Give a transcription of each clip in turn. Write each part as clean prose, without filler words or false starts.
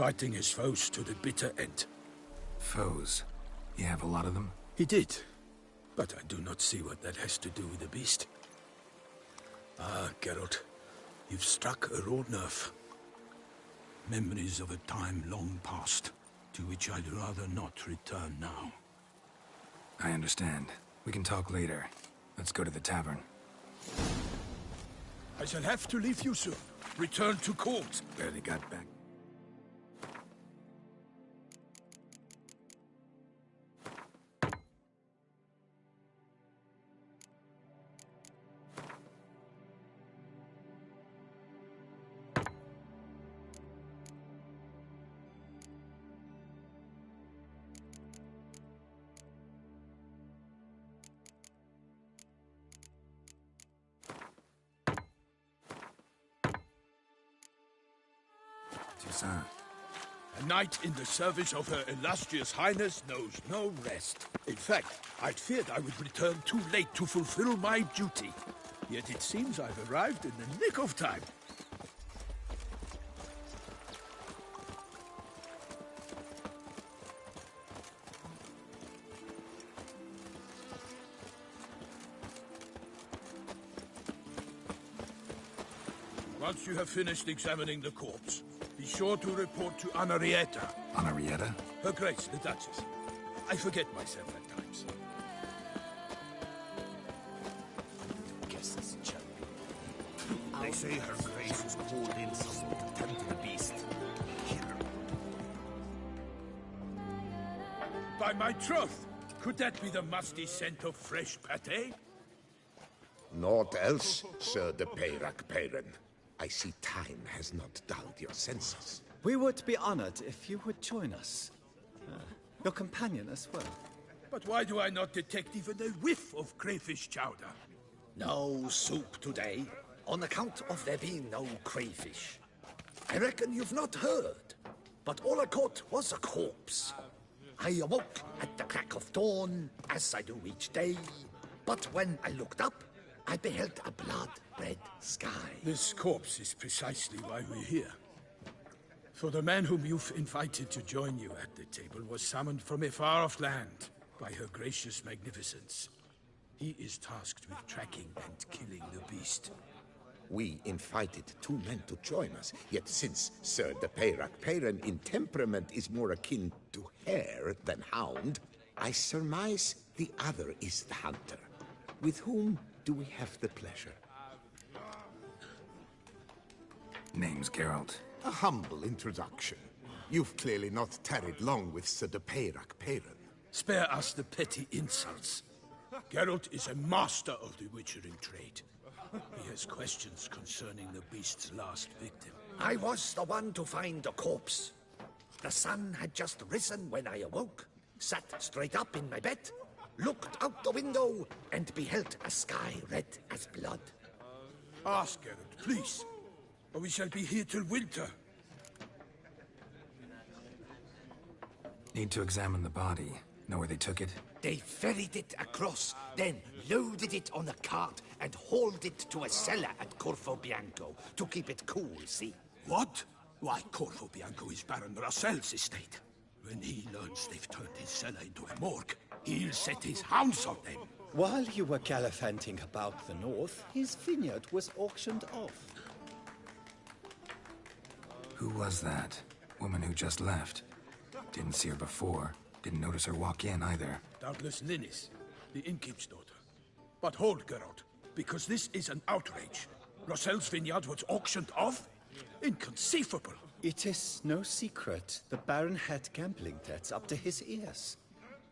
fighting his foes to the bitter end. Foes? You have a lot of them? He did, but I do not see what that has to do with the beast. Ah, Geralt, you've struck a raw nerve. Memories of a time long past, to which I'd rather not return now. I understand. We can talk later. Let's go to the tavern. I shall have to leave you soon. Return to court. Barely got back. Toussaint. A knight in the service of Her Illustrious Highness knows no rest. In fact, I'd feared I would return too late to fulfill my duty. Yet it seems I've arrived in the nick of time. Once you have finished examining the corpse, be sure to report to Anarietta. Anarietta? Her Grace, the Duchess. I forget myself at times. Guess it's Jeremy. They say Her Grace is called in something to tend to the beast. Here. By my troth, could that be the musty scent of fresh pâté? Naught else, Sir de Peyrac Peyran. I see time has not dulled your senses. We would be honored if you would join us. Your companion as well. But why do I not detect even a whiff of crayfish chowder? No soup today, on account of there being no crayfish. I reckon you've not heard, but all I caught was a corpse. I awoke at the crack of dawn, as I do each day, but when I looked up, I beheld a blood-red sky. This corpse is precisely why we're here. For the man whom you've invited to join you at the table was summoned from a far-off land by Her Gracious Magnificence. He is tasked with tracking and killing the beast. We invited two men to join us, yet since Sir de Peyrac Peyran in temperament is more akin to hare than hound, I surmise the other is the hunter. With whom do we have the pleasure? Name's Geralt. A humble introduction. You've clearly not tarried long with Sir de Peyrac Peyran. Spare us the petty insults. Geralt is a master of the witchering trade. He has questions concerning the beast's last victim. I was the one to find the corpse. The sun had just risen when I awoke, sat straight up in my bed, looked out the window, and beheld a sky red as blood. Ask Geralt, please, or we shall be here till winter. Need to examine the body. Know where they took it? They ferried it across, then loaded it on a cart and hauled it to a cellar at Corvo Bianco to keep it cool, see? What? Why, Corvo Bianco is Baron Rossel's estate. When he learns they've turned his cellar into a morgue, he'll set his hounds on them. While you were gallivanting about the north, his vineyard was auctioned off. Who was that? Woman who just left. Didn't see her before. Didn't notice her walk in either. Doubtless Linnis, the innkeep's daughter. But hold, Geralt, because this is an outrage. Rossel's vineyard was auctioned off? Inconceivable. It is no secret the Baron had gambling debts up to his ears.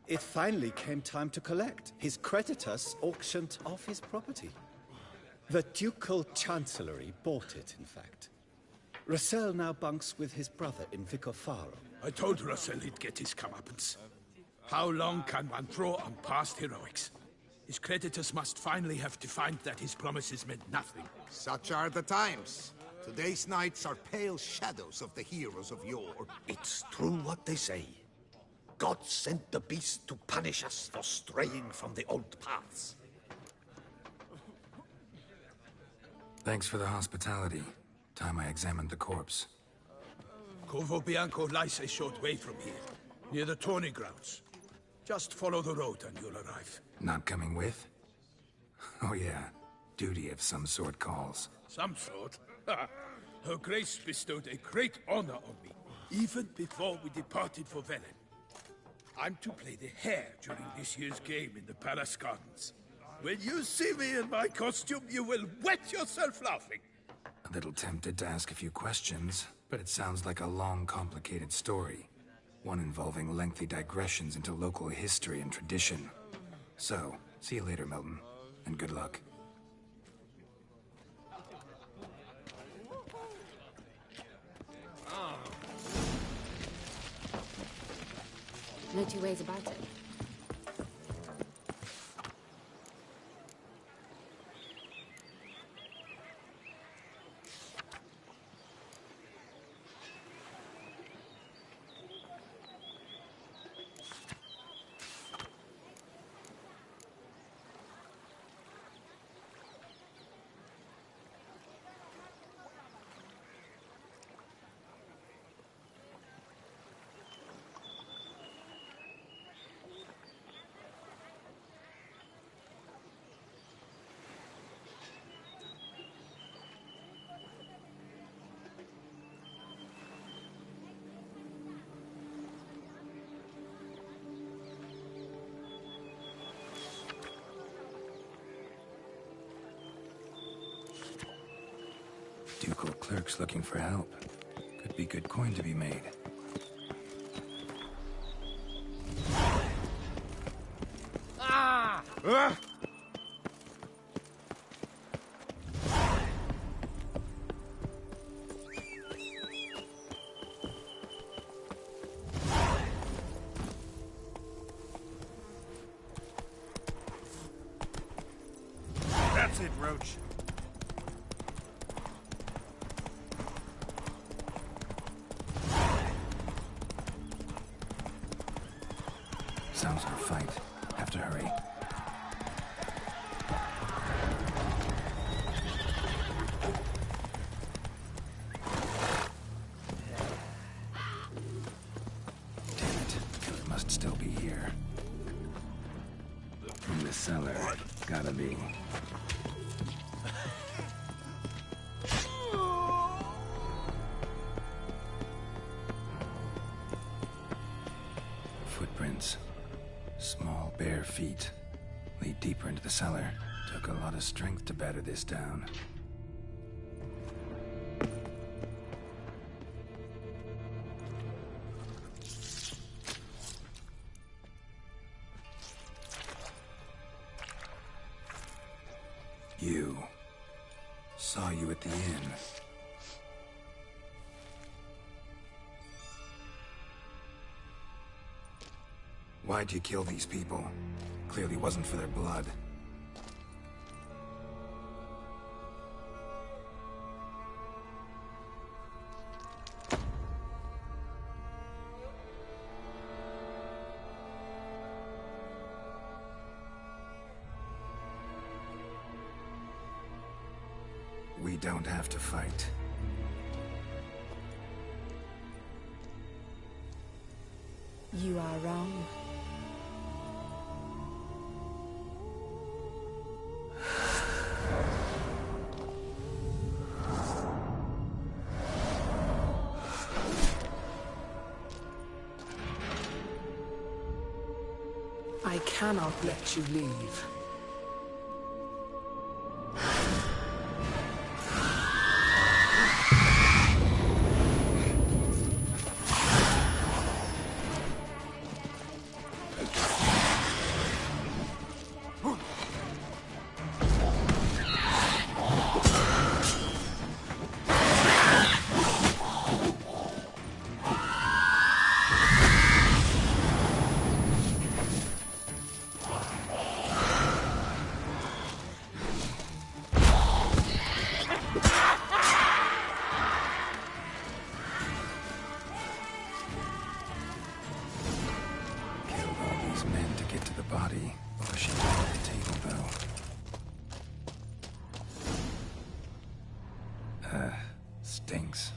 It finally came time to collect. His creditors auctioned off his property. The Ducal Chancellery bought it, in fact. Rossel now bunks with his brother in Vicofaro. I told Rossel he'd get his comeuppance. How long can one draw on past heroics? His creditors must finally have to find that his promises meant nothing. Such are the times. Today's knights are pale shadows of the heroes of yore. It's true what they say. God sent the beast to punish us for straying from the old paths. Thanks for the hospitality. Time I examined the corpse. Corvo Bianco lies a short way from here, near the tourney grounds. Just follow the road and you'll arrive. Not coming with? Oh yeah, duty of some sort calls. Some sort? Her Grace bestowed a great honor on me, even before we departed for Velen. I'm to play the hare during this year's game in the Palace Gardens. When you see me in my costume, you will wet yourself laughing. A little tempted to ask a few questions, but it sounds like a long, complicated story. One involving lengthy digressions into local history and tradition. So, see you later, Milton, and good luck. No two ways about it. Ducal clerks looking for help. Could be good coin to be made. That's it, Roach. Sounds like a fight. Have to hurry. Damn it. It must still be here. In the cellar. Gotta be. Footprints. Small, bare feet. Lead deeper into the cellar. Took a lot of strength to batter this down. You. Saw you at the inn. Why'd you kill these people? Clearly wasn't for their blood. We don't have to fight. You are wrong. I cannot let you leave. Stinks.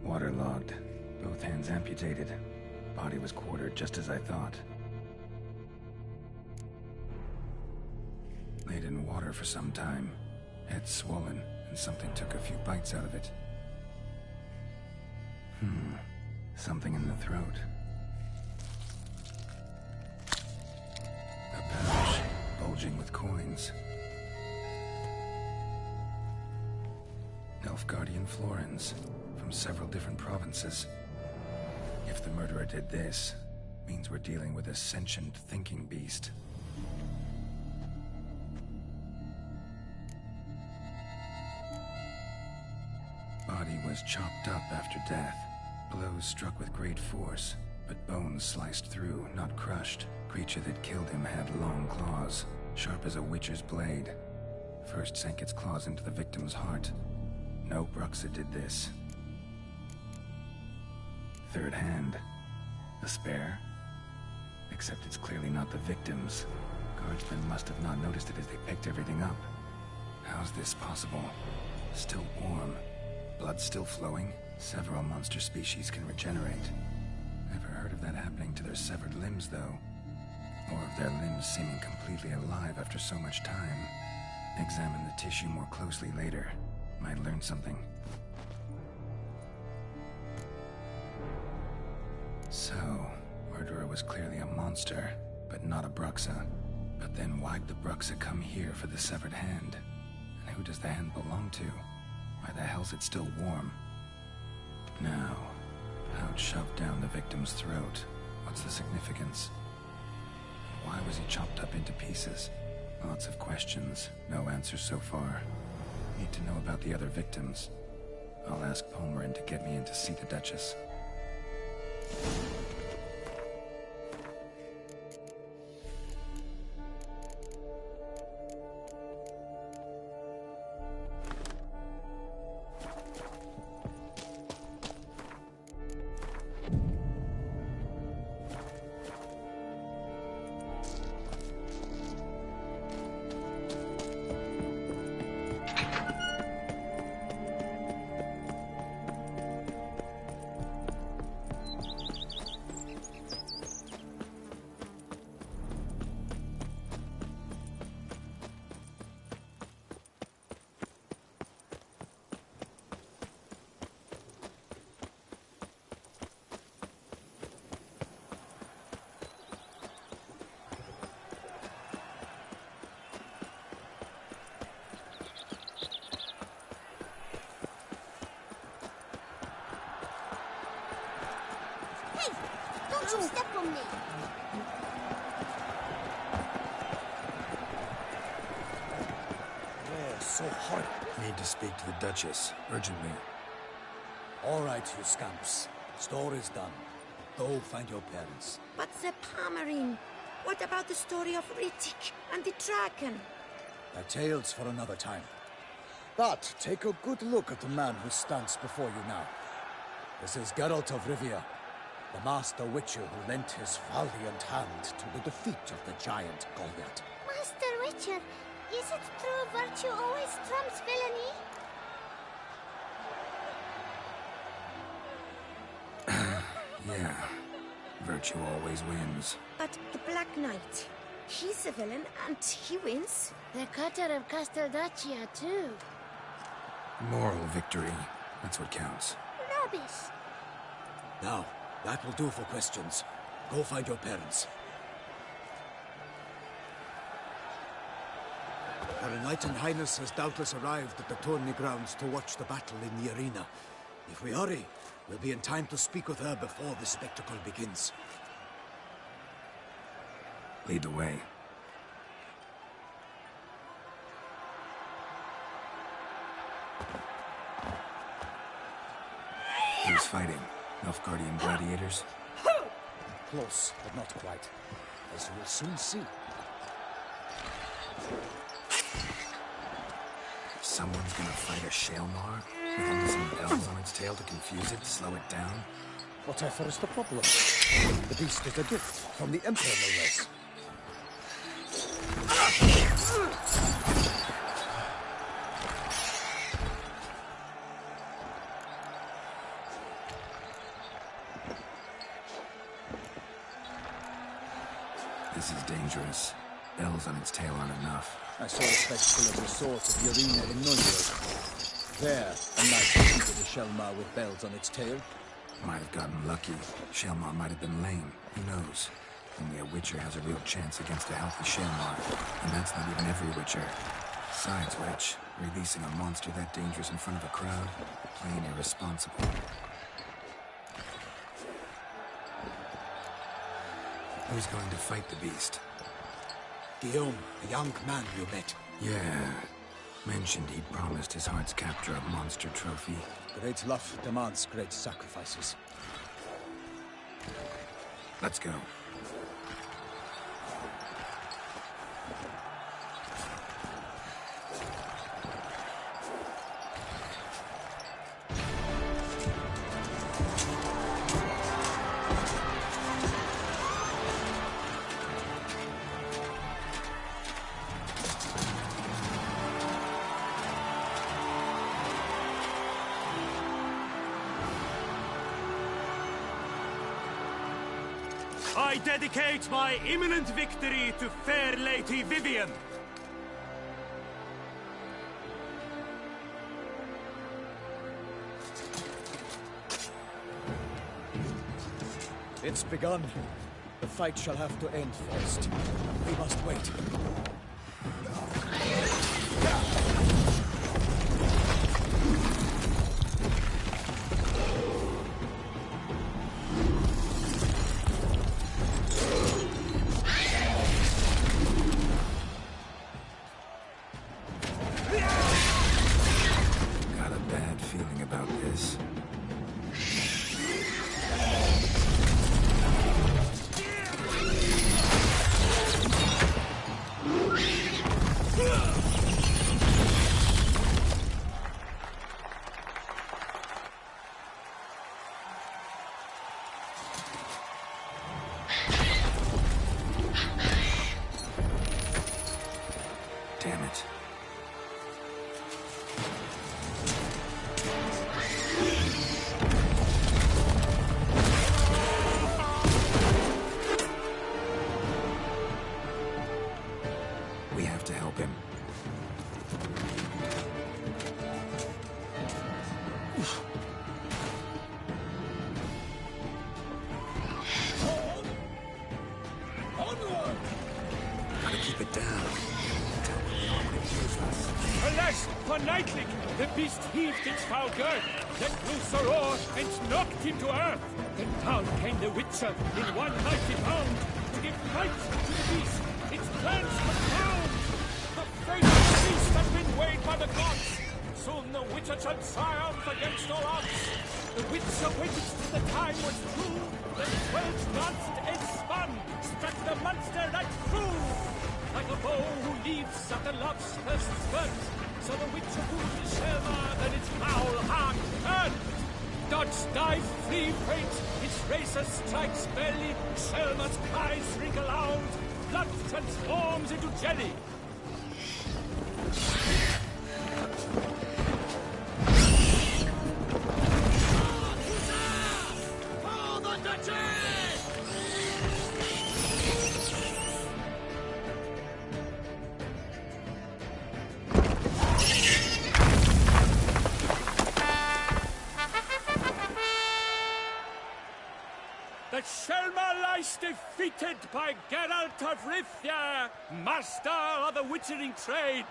Waterlogged. Both hands amputated. Body was quartered just as I thought. Laid in water for some time. Head swollen, and something took a few bites out of it. Something in the throat. A pouch, bulging with coins. Nilfgaardian florins, from several different provinces. If the murderer did this, means we're dealing with a sentient thinking beast. Body was chopped up after death. Blows struck with great force, but bones sliced through, not crushed. Creature that killed him had long claws, sharp as a witcher's blade. First sank its claws into the victim's heart. No Bruxa did this. Third hand. A spare? Except it's clearly not the victim's. Guardsmen must have not noticed it as they picked everything up. How's this possible? Still warm. Blood still flowing? Several monster species can regenerate. Never heard of that happening to their severed limbs, though. Or of their limbs seeming completely alive after so much time. Examine the tissue more closely later. Might learn something. So, murderer was clearly a monster, but not a Bruxa. But then why'd the Bruxa come here for the severed hand? And who does the hand belong to? Why the hell's it still warm? Now, pouch shoved down the victim's throat. What's the significance? Why was he chopped up into pieces? Lots of questions, no answers so far. Need to know about the other victims. I'll ask Palmerin to get me in to see the Duchess. Don't you step on me! So hot. Need to speak to the Duchess, urgently. All right, you scamps. Store is done. Go find your parents. But Sir Palmerin, what about the story of Rittik and the dragon? They're tales for another time. But take a good look at the man who stands before you now. This is Geralt of Rivia, the master witcher who lent his valiant hand to the defeat of the giant Goliath. Master Witcher, is it true virtue always trumps villainy? Yeah. Virtue always wins. But the Black Knight, he's a villain and he wins. The cutter of Casteldaccia, too. Moral victory. That's what counts. Rubbish. Now, that will do for questions. Go find your parents. Her Knight and Highness has doubtless arrived at the tourney grounds to watch the battle in the arena. If we hurry, we'll be in time to speak with her before the spectacle begins. Lead the way. Who's fighting? Nilfgaardian gladiators? Close, but not quite. As you will soon see. Someone's gonna fight a Shaelmaar? With only some bells on its tail to confuse it, slow it down? Whatever is the problem? The beast is a gift from the Emperor, no less. This is dangerous. Bells on its tail aren't enough. I saw a spectacle of the swords of Yarina in Nunio. There, a knight defeated a Shelmar with bells on its tail. Might have gotten lucky. Shelmar might have been lame. Who knows? Only a Witcher has a real chance against a healthy Shelmar. And that's not even every Witcher. Besides which, releasing a monster that dangerous in front of a crowd? Plain irresponsible. Who's going to fight the beast? Guillaume, the young man you met. Yeah. Mentioned he'd promised his heart's capture a monster trophy. Great love demands great sacrifices. Let's go. I dedicate my imminent victory to fair Lady Vivienne. It's begun. The fight shall have to end first. We must wait. Got a bad feeling about this. Damn it. We have to help him. Gotta keep it down. Alas, for Nightling, the beast heaved its foul girth, let loose a roar, and knocked him to earth. Then down came the Witcher in one mighty bound to give fight to the beast. Its plans were found. The fate of the beast has been weighed by the gods. Soon the Witcher shall triumph against all odds. The Witcher waited till the time was true. Then 12 danced and spun, struck the monster right through. Like a bow who leaves after love's first spurt, so the Witcher pulled the Shelmar, then its foul heart turned. Dodge, dive, flee, faint, its racer strikes belly, Shelmar's cries ring aloud, blood transforms into jelly. For the Duchy! The Shelmar lies defeated by Geralt of Rivia, master of the witchering trade.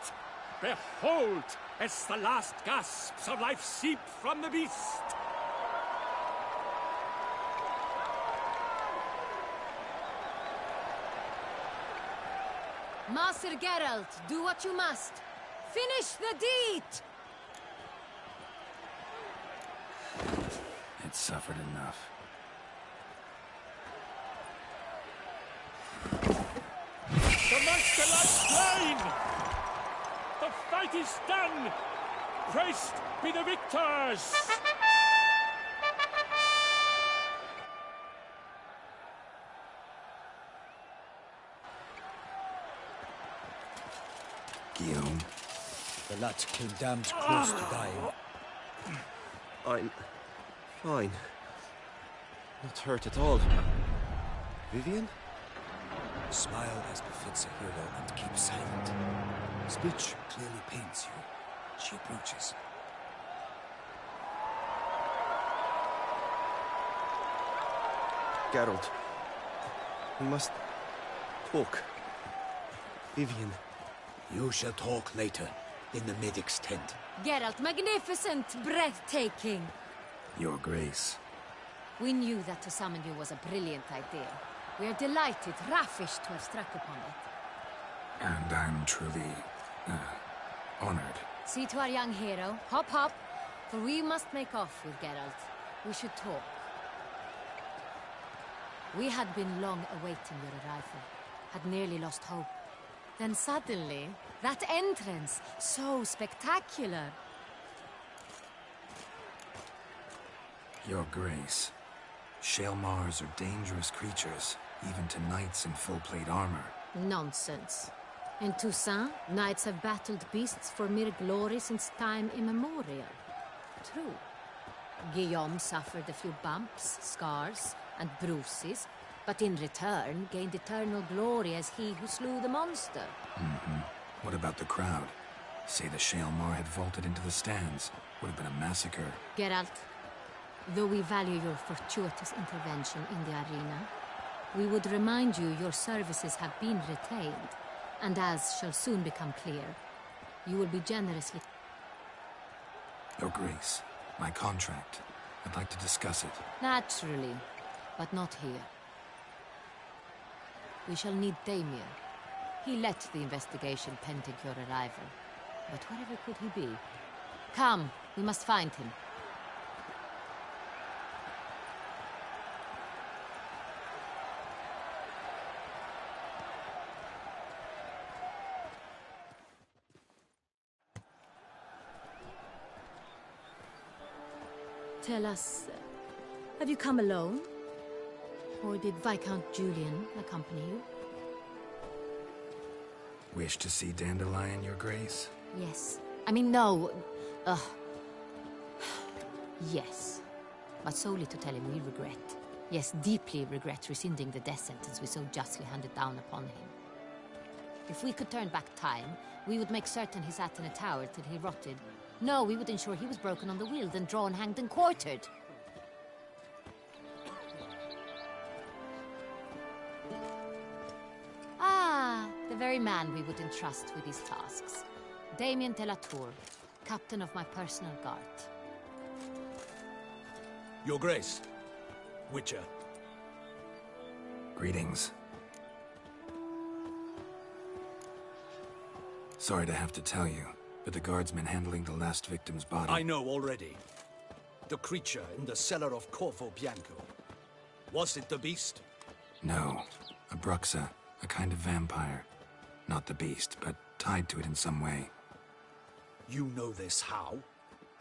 Behold, as the last gasps of life seep from the beast. Master Geralt, do what you must. Finish the deed! It suffered enough. The monster lies slain! The fight is done! Praised be the victors! Guillaume. The lad came damned close to dying. I'm fine. Not hurt at all. Vivienne? Smile as befits a hero and keep silent. Speech clearly pains you. She approaches. Geralt, we must talk. Vivian. You shall talk later, in the medic's tent. Geralt, magnificent, breathtaking. Your Grace. We knew that to summon you was a brilliant idea. We are delighted, ravished to have struck upon it. And I'm truly, honored. See to our young hero. Hop, hop. For we must make off with Geralt. We should talk. We had been long awaiting your arrival. Had nearly lost hope. Then suddenly, that entrance, so spectacular. Your Grace. Shaelmars are dangerous creatures, even to knights in full-plate armor. Nonsense. In Toussaint, knights have battled beasts for mere glory since time immemorial. True. Guillaume suffered a few bumps, scars, and bruises, but in return gained eternal glory as he who slew the monster. What about the crowd? Say the Shaelmar had vaulted into the stands. Would have been a massacre. Geralt, though we value your fortuitous intervention in the arena, we would remind you your services have been retained, and as shall soon become clear, you will be generously... Your Grace, my contract. I'd like to discuss it. Naturally, but not here. We shall need Damien. He led the investigation pending your arrival. But wherever could he be? Come, we must find him. Tell us, have you come alone? Or did Viscount Julian accompany you? Wish to see Dandelion, Your Grace? Yes. I mean, no. Yes. But solely to tell him we regret. Yes, deeply regret rescinding the death sentence we so justly handed down upon him. If we could turn back time, we would make certain he sat in a tower till he rotted. No, we would ensure he was broken on the wheel, then drawn, hanged, and quartered. Ah, the very man we would entrust with these tasks. Damien de la Tour, captain of my personal guard. Your Grace, Witcher. Greetings. Sorry to have to tell you, but the guardsman handling the last victim's body... I know already. The creature in the cellar of Corvo Bianco. Was it the beast? No. A Bruxa, a kind of vampire. Not the beast, but tied to it in some way. You know this how?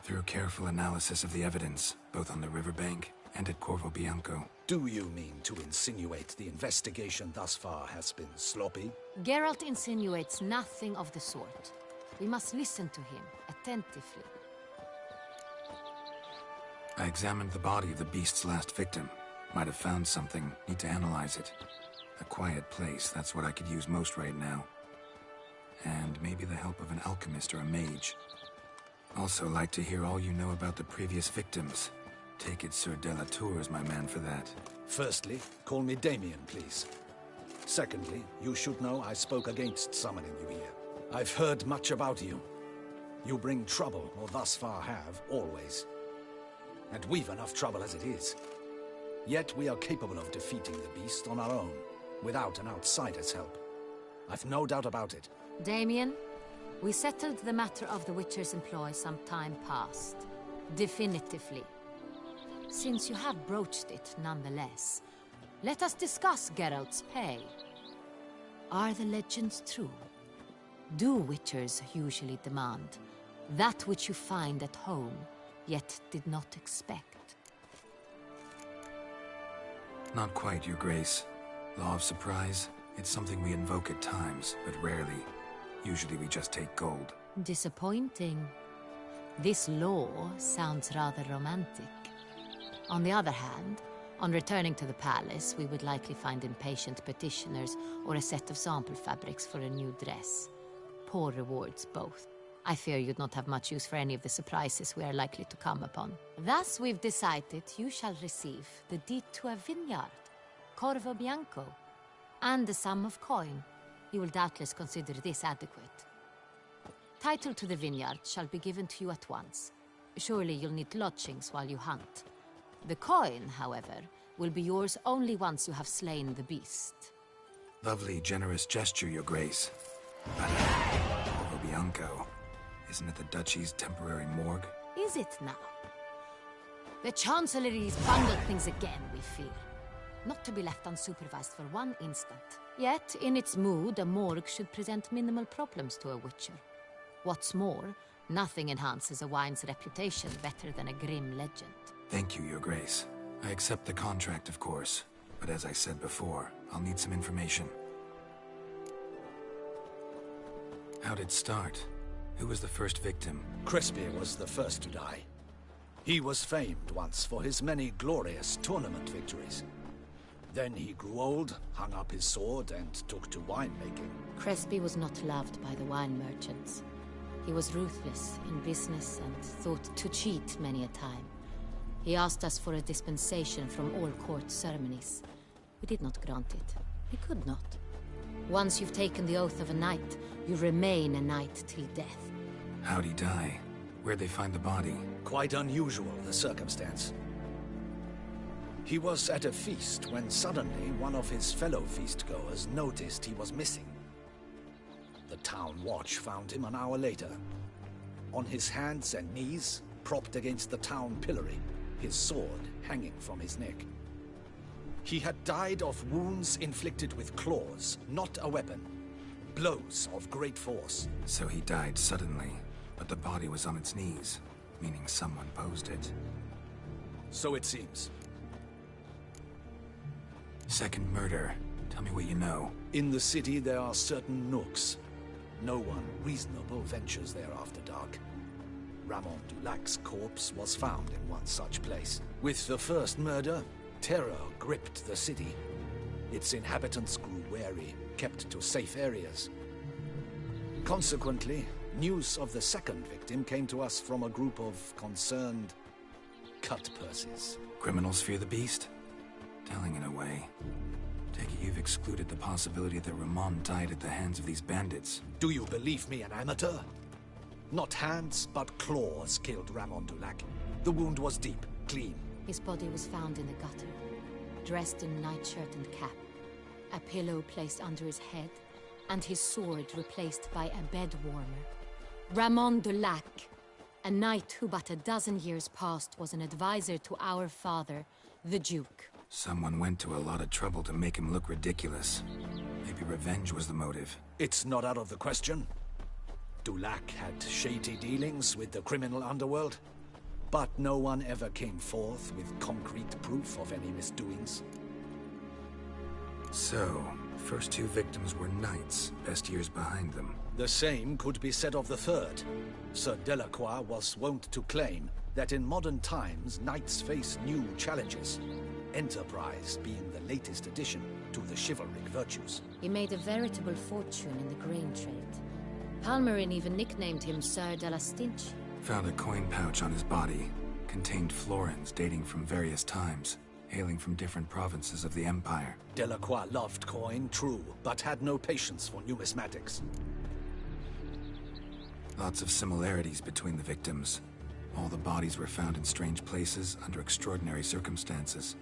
Through careful analysis of the evidence, both on the riverbank and at Corvo Bianco. Do you mean to insinuate the investigation thus far has been sloppy? Geralt insinuates nothing of the sort. We must listen to him attentively. I examined the body of the beast's last victim. Might have found something. Need to analyze it. A quiet place, that's what I could use most right now. And maybe the help of an alchemist or a mage. Also like to hear all you know about the previous victims. Take it Sir de la Tour is my man for that. Firstly, call me Damien, please. Secondly, you should know I spoke against summoning you here. I've heard much about you. You bring trouble, or thus far have, always. And we've enough trouble as it is. Yet we are capable of defeating the beast on our own, without an outsider's help. I've no doubt about it. Damien, we settled the matter of the Witcher's employ some time past. Definitively. Since you have broached it nonetheless, let us discuss Geralt's pay. Are the legends true? Do Witchers usually demand that which you find at home, yet did not expect? Not quite, Your Grace. Law of surprise, it's something we invoke at times, but rarely. Usually we just take gold. Disappointing. This law sounds rather romantic. On the other hand, On returning to the palace, we would likely find impatient petitioners or a set of sample fabrics for a new dress. Poor rewards, both. I fear you'd not have much use for any of the surprises we are likely to come upon. Thus, we've decided you shall receive the deed to a vineyard, Corvo Bianco, and the sum of coin. You will doubtless consider this adequate. Title to the vineyard shall be given to you at once. Surely you'll need lodgings while you hunt. The coin, however, will be yours only once you have slain the beast. Lovely, generous gesture, Your Grace. But Corvo Bianco, isn't it the Duchy's temporary morgue? Is it now? The Chancellery's bungled things again, we fear. Not to be left unsupervised for one instant. Yet, in its mood, a morgue should present minimal problems to a witcher. What's more, nothing enhances a wine's reputation better than a grim legend. Thank you, Your Grace. I accept the contract, of course. But as I said before, I'll need some information. How'd it start? Who was the first victim? Crespi was the first to die. He was famed once for his many glorious tournament victories. Then he grew old, hung up his sword, and took to winemaking. Crespi was not loved by the wine merchants. He was ruthless in business and thought to cheat many a time. He asked us for a dispensation from all court ceremonies. We did not grant it. We could not. Once you've taken the oath of a knight, you remain a knight till death. How'd he die? Where'd they find the body? Quite unusual, the circumstance. He was at a feast when suddenly one of his fellow feastgoers noticed he was missing. The town watch found him an hour later. On his hands and knees, propped against the town pillory, his sword hanging from his neck. He had died of wounds inflicted with claws, not a weapon. Blows of great force. So he died suddenly, but the body was on its knees, meaning someone posed it. So it seems. Second murder. Tell me what you know. In the city there are certain nooks. No one reasonable ventures there after dark. Ramon Dulac's corpse was found in one such place. With the first murder, terror gripped the city. Its inhabitants grew wary, kept to safe areas. Consequently, news of the second victim came to us from a group of concerned cut-purses. Criminals fear the beast? Telling in a way. Take it you've excluded the possibility that Ramon died at the hands of these bandits. Do you believe me an amateur? Not hands, but claws killed Ramon Dulac. The wound was deep, clean. His body was found in the gutter, dressed in nightshirt and cap, a pillow placed under his head, and his sword replaced by a bed warmer. Ramon Dulac, a knight who but a dozen years past was an advisor to our father, the Duke. Someone went to a lot of trouble to make him look ridiculous. Maybe revenge was the motive. It's not out of the question. Dulac had shady dealings with the criminal underworld, but no one ever came forth with concrete proof of any misdoings. So, first two victims were knights, best years behind them. The same could be said of the third. Sir Delacroix was wont to claim that in modern times, knights face new challenges. Enterprise being the latest addition to the chivalric virtues. He made a veritable fortune in the grain trade. Palmerin even nicknamed him Sir de la Stinch. Found a coin pouch on his body. Contained florins dating from various times, hailing from different provinces of the Empire. Delacroix loved coin, true, but had no patience for numismatics. Lots of similarities between the victims. All the bodies were found in strange places under extraordinary circumstances.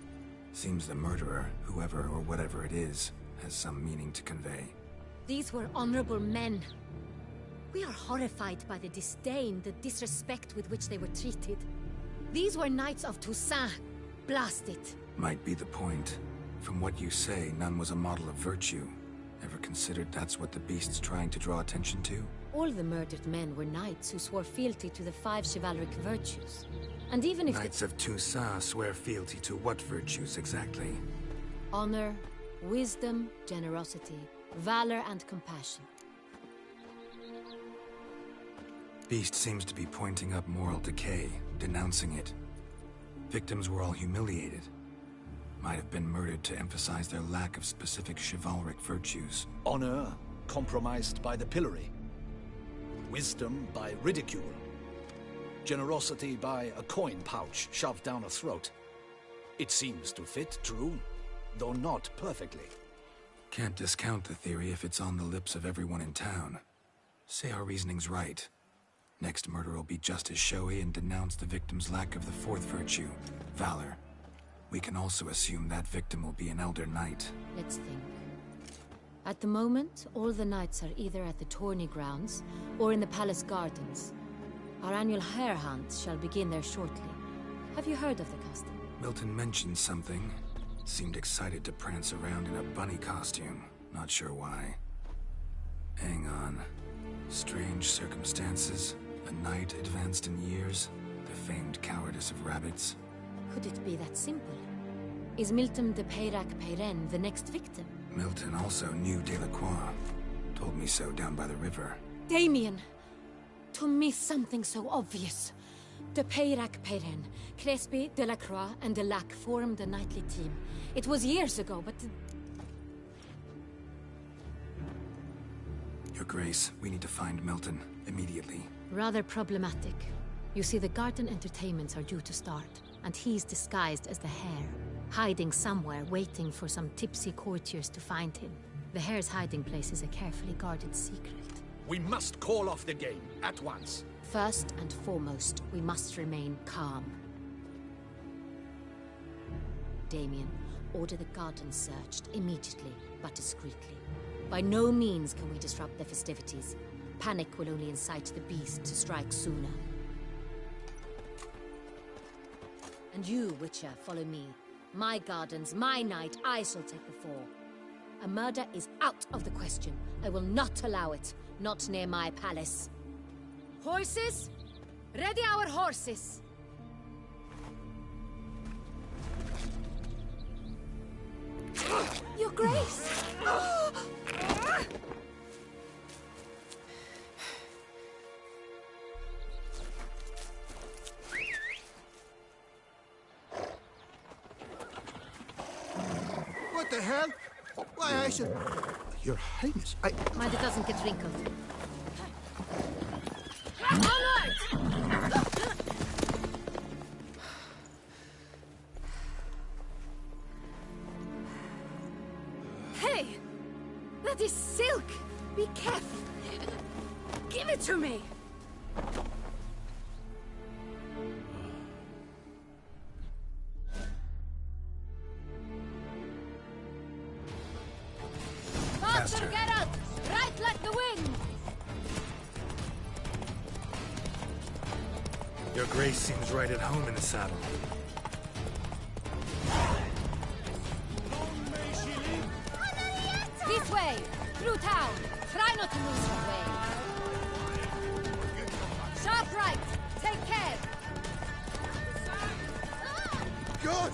Seems the murderer, whoever or whatever it is, has some meaning to convey. These were honorable men. We are horrified by the disdain, the disrespect with which they were treated. These were knights of Toussaint. Blast it. Might be the point. From what you say, none was a model of virtue. Ever considered that's what the beast's trying to draw attention to? All the murdered men were knights who swore fealty to the 5 chivalric virtues. And even if Knights of Toussaint swear fealty to what virtues exactly? honor, wisdom, generosity, valor, and compassion. Beast seems to be pointing up moral decay, denouncing it. Victims were all humiliated. Might have been murdered to emphasize their lack of specific chivalric virtues. Honor compromised by the pillory. Wisdom by ridicule. Generosity by a coin pouch shoved down a throat. It seems to fit true, though not perfectly. Can't discount the theory if it's on the lips of everyone in town. Say our reasoning's right. Next murder will be just as showy and denounce the victim's lack of the fourth virtue, valor. We can also assume that victim will be an elder knight. Let's think. At the moment, all the knights are either at the tourney grounds or in the palace gardens. Our annual hare hunt shall begin there shortly. Have you heard of the custom? Milton mentioned something. Seemed excited to prance around in a bunny costume. Not sure why. Hang on. Strange circumstances. A knight advanced in years. The famed cowardice of rabbits. Could it be that simple? Is Milton de Peyrac Peyren the next victim? Milton also knew Delacroix. Told me so down by the river. Damien! To miss something so obvious. De Peyrac Peyren, Crespi, Delacroix, and Delac formed a knightly team. It was years ago, but... Your Grace, we need to find Milton, immediately. Rather problematic. You see, the garden entertainments are due to start, and he's disguised as the hare, hiding somewhere, waiting for some tipsy courtiers to find him. The hare's hiding place is a carefully guarded secret. We must call off the game, at once. First and foremost, we must remain calm. Damien, order the garden searched immediately, but discreetly. By no means can we disrupt the festivities. Panic will only incite the beast to strike sooner. And you, Witcher, follow me. My gardens, my night, I shall take the fall. A murder is out of the question. I will not allow it. Not near my palace. Horses? Ready our horses! Your Grace! What the hell? Why, I should... Your Highness, Mind it doesn't get wrinkled. Onward! Hey! That is silk! Be careful! Give it to me! Faster, Geralt! Right like the wind! Your Grace seems right at home in the saddle. This way! Through town! Try not to lose your way! Sharp right! Take care! God!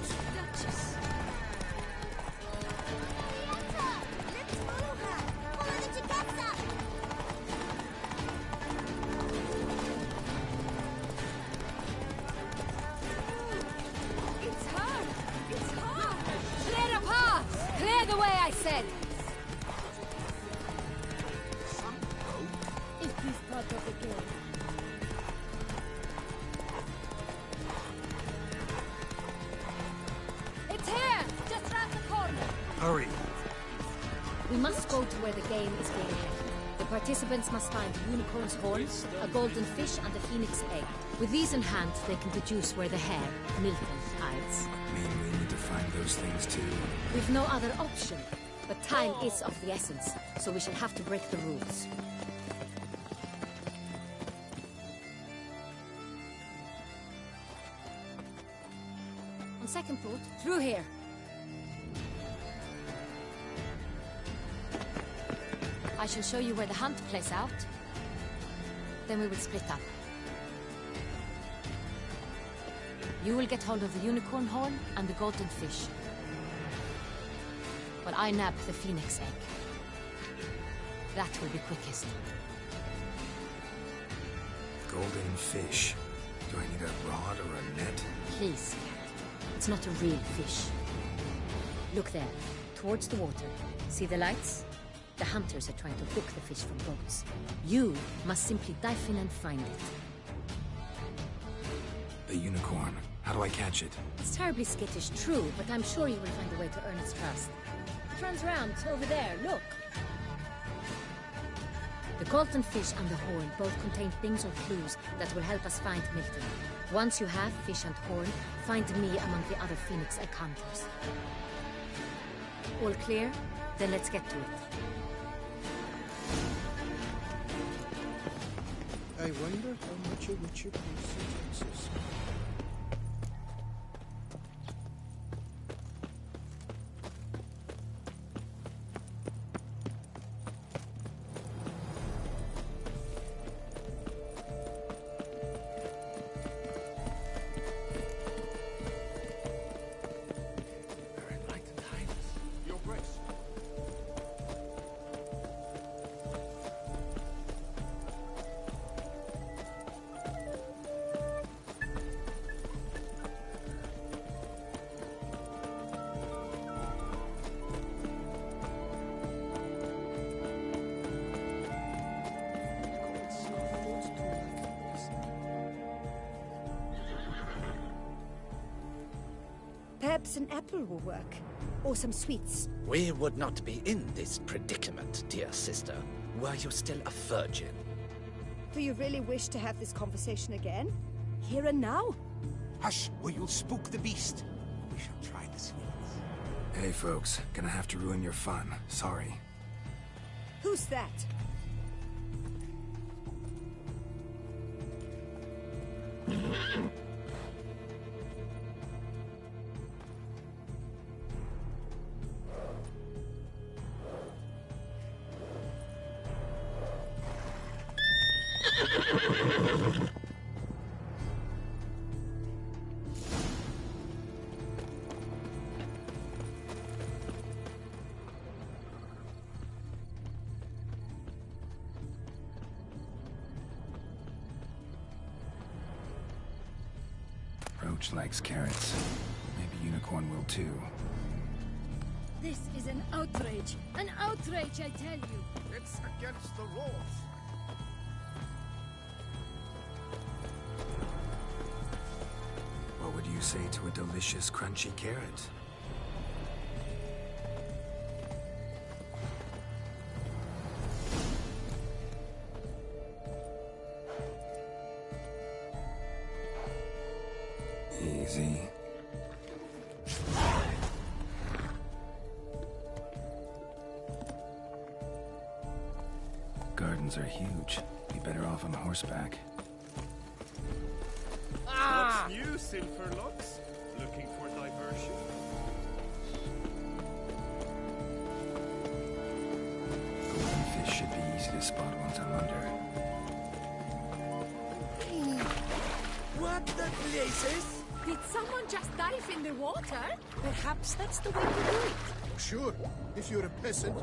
It's her! It's her! Clear a path! Clear the way, I said! It is part of the game. It's here! Just round the corner! Hurry! We must go to where the game is being held. The participants must find a unicorn's horn, a golden fish, and a phoenix egg. With these in hand, they can deduce where the hare, Milton, hides. Mean we need to find those things too? We've no other option. But time is of the essence, so we shall have to break the rules. On second thought, through here. I shall show you where the hunt plays out. Then we will split up. You will get hold of the unicorn horn and the golden fish. While I nab the phoenix egg. That will be quickest. Golden fish. Do I need a rod or a net? Please, Geralt. It's not a real fish. Look there, towards the water. See the lights? The hunters are trying to hook the fish from boats. You must simply dive in and find it. The unicorn. How do I catch it? It's terribly skittish, true, but I'm sure you will find a way to earn its trust. It runs around over there, look. The Colton fish and the horn both contain things or clues that will help us find Milton. Once you have fish and horn, find me among the other Phoenix Egg hunters. All clear? Then let's get to it. I wonder how much a witcher pays in taxes. Perhaps an apple will work. Or some sweets. We would not be in this predicament, dear sister, were you still a virgin. Do you really wish to have this conversation again? Here and now? Hush, or you'll spook the beast. We shall try the sweets. Hey folks, gonna have to ruin your fun. Sorry. Who's that? Roach likes carrots. Maybe Unicorn will too. This is an outrage. An outrage, I tell you. It's against the rules. What would you say to a delicious, crunchy carrot? Easy. Gardens are huge. Be better off on horseback. What's new, Silverlocks? Looking for diversion? Golden fish should be easy to spot once I'm under. What the blazes? Did someone just dive in the water? Perhaps that's the way to do it. Sure, if you're a peasant.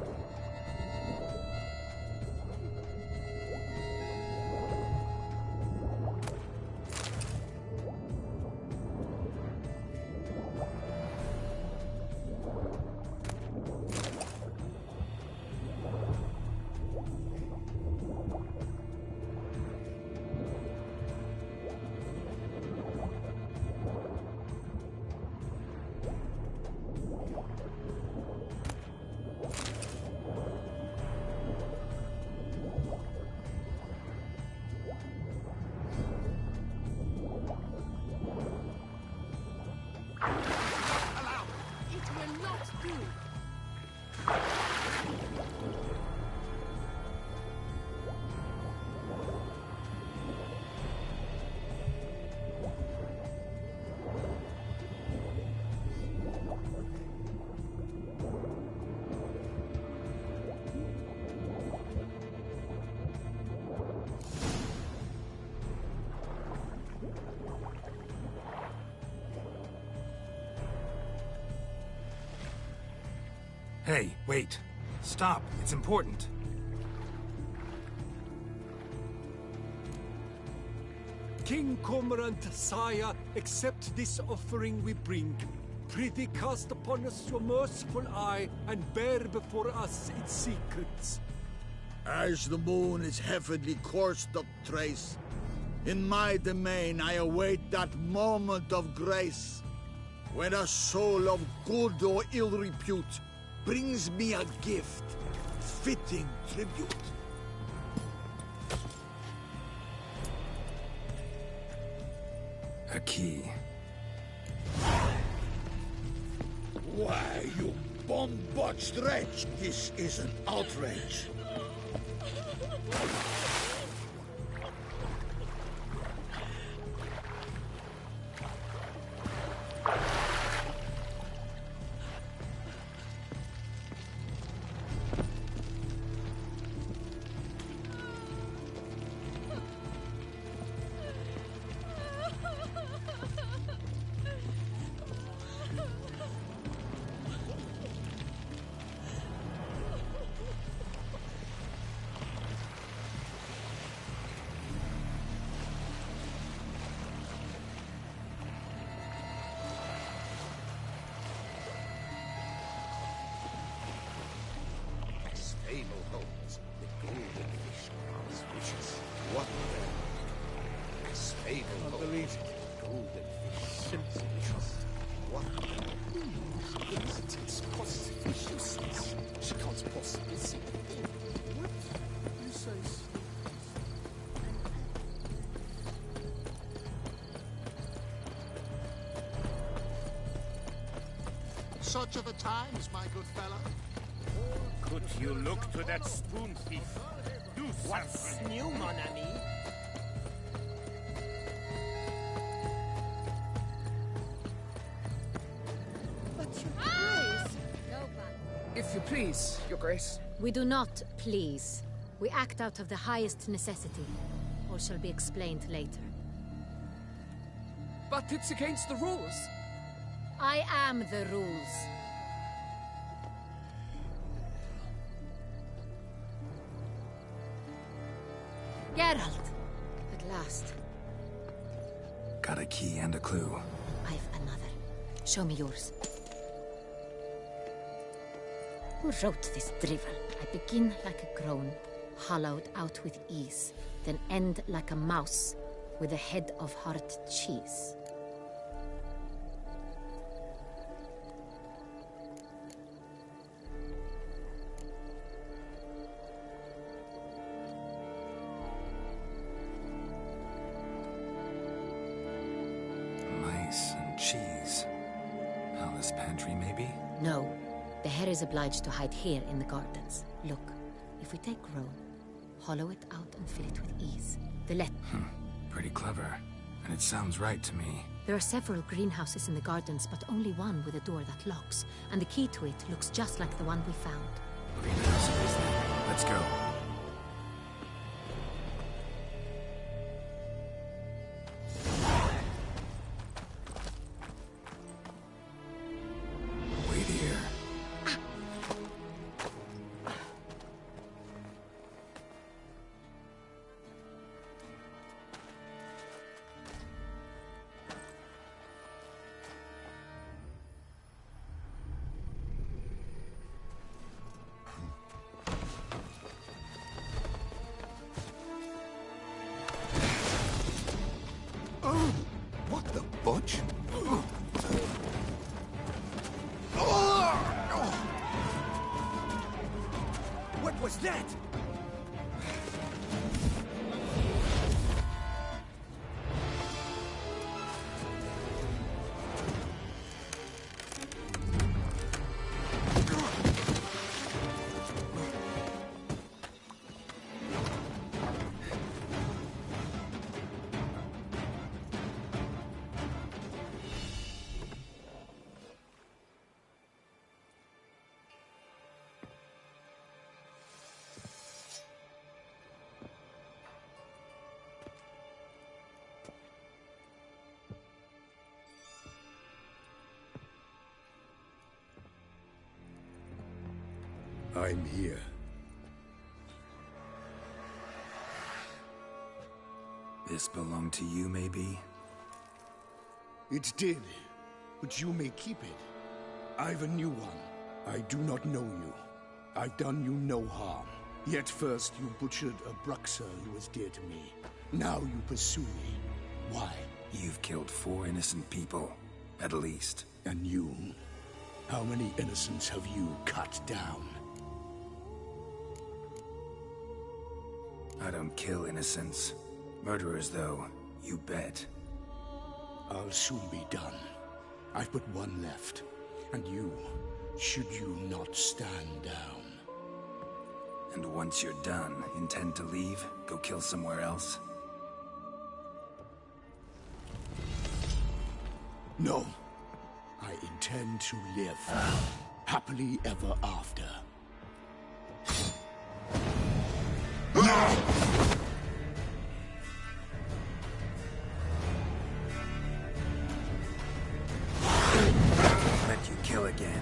Hey, wait. Stop. It's important. King Cormorant, sire, accept this offering we bring. Prithee cast upon us your merciful eye, and bear before us its secrets. As the moon is heavenly coursed up trace, in my domain I await that moment of grace, when a soul of good or ill repute brings me a gift, fitting tribute. A key. Why, you bomb-botched wretch! This is an outrage! Stable holds the golden fish promise wishes. What then? A stable holds the golden fish wishes. What then? It's conspicuousness. She can't possibly see it. What? Precisely. Such are the times, my good fellow. Could you look to that spoon thief? Do What's something. new, mon ami? But your grace. If you please, Your Grace. We do not please. We act out of the highest necessity. All shall be explained later. But it's against the rules. I am the rules. Geralt! At last. Got a key and a clue. I've another. Show me yours. Who wrote this drivel? I begin like a groan, hollowed out with ease, then end like a mouse with a head of hard cheese. Mice and cheese. Alice pantry, maybe? No. The hare is obliged to hide here in the gardens. Look, if we take Rome, hollow it out and fill it with ease. Pretty clever. And it sounds right to me. There are several greenhouses in the gardens, but only one with a door that locks. And the key to it looks just like the one we found. Greenhouse it is then. Let's go. Wait here. What the butch? What was that? I'm here. This belonged to you, maybe? It did. but you may keep it. I've a new one. I do not know you. I've done you no harm. Yet first you butchered a Bruxer who was dear to me. Now you pursue me. Why? You've killed 4 innocent people, at least. And you? How many innocents have you cut down? I don't kill innocents. Murderers, though, you bet. I'll soon be done. I've but one left. And you, should you not stand down. And once you're done, intend to leave? Go kill somewhere else? No. I intend to live. Happily ever after. Let you kill again.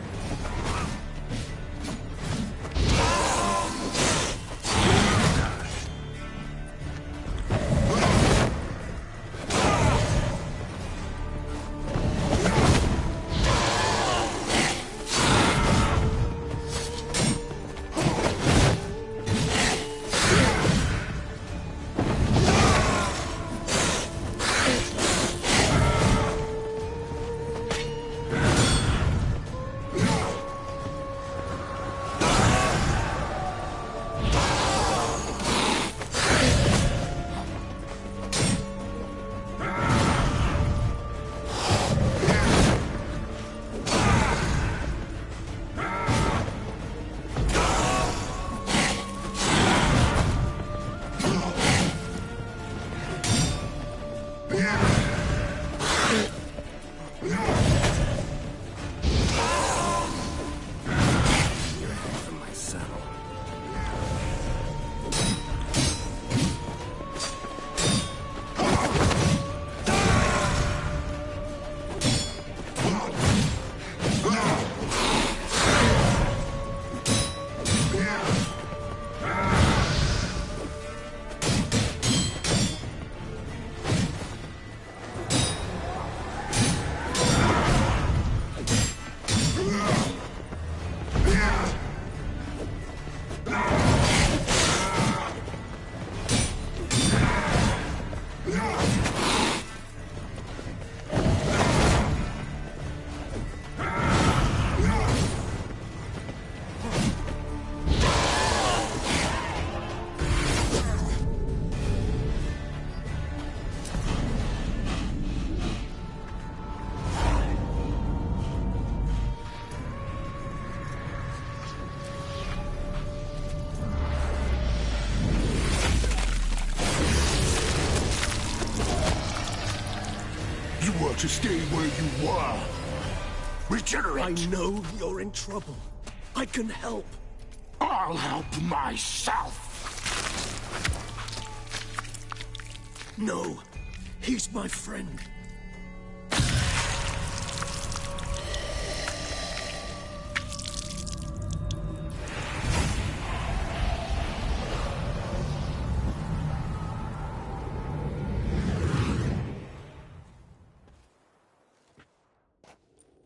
To stay where you were. Regenerate! I know you're in trouble. I can help. I'll help myself! No, he's my friend.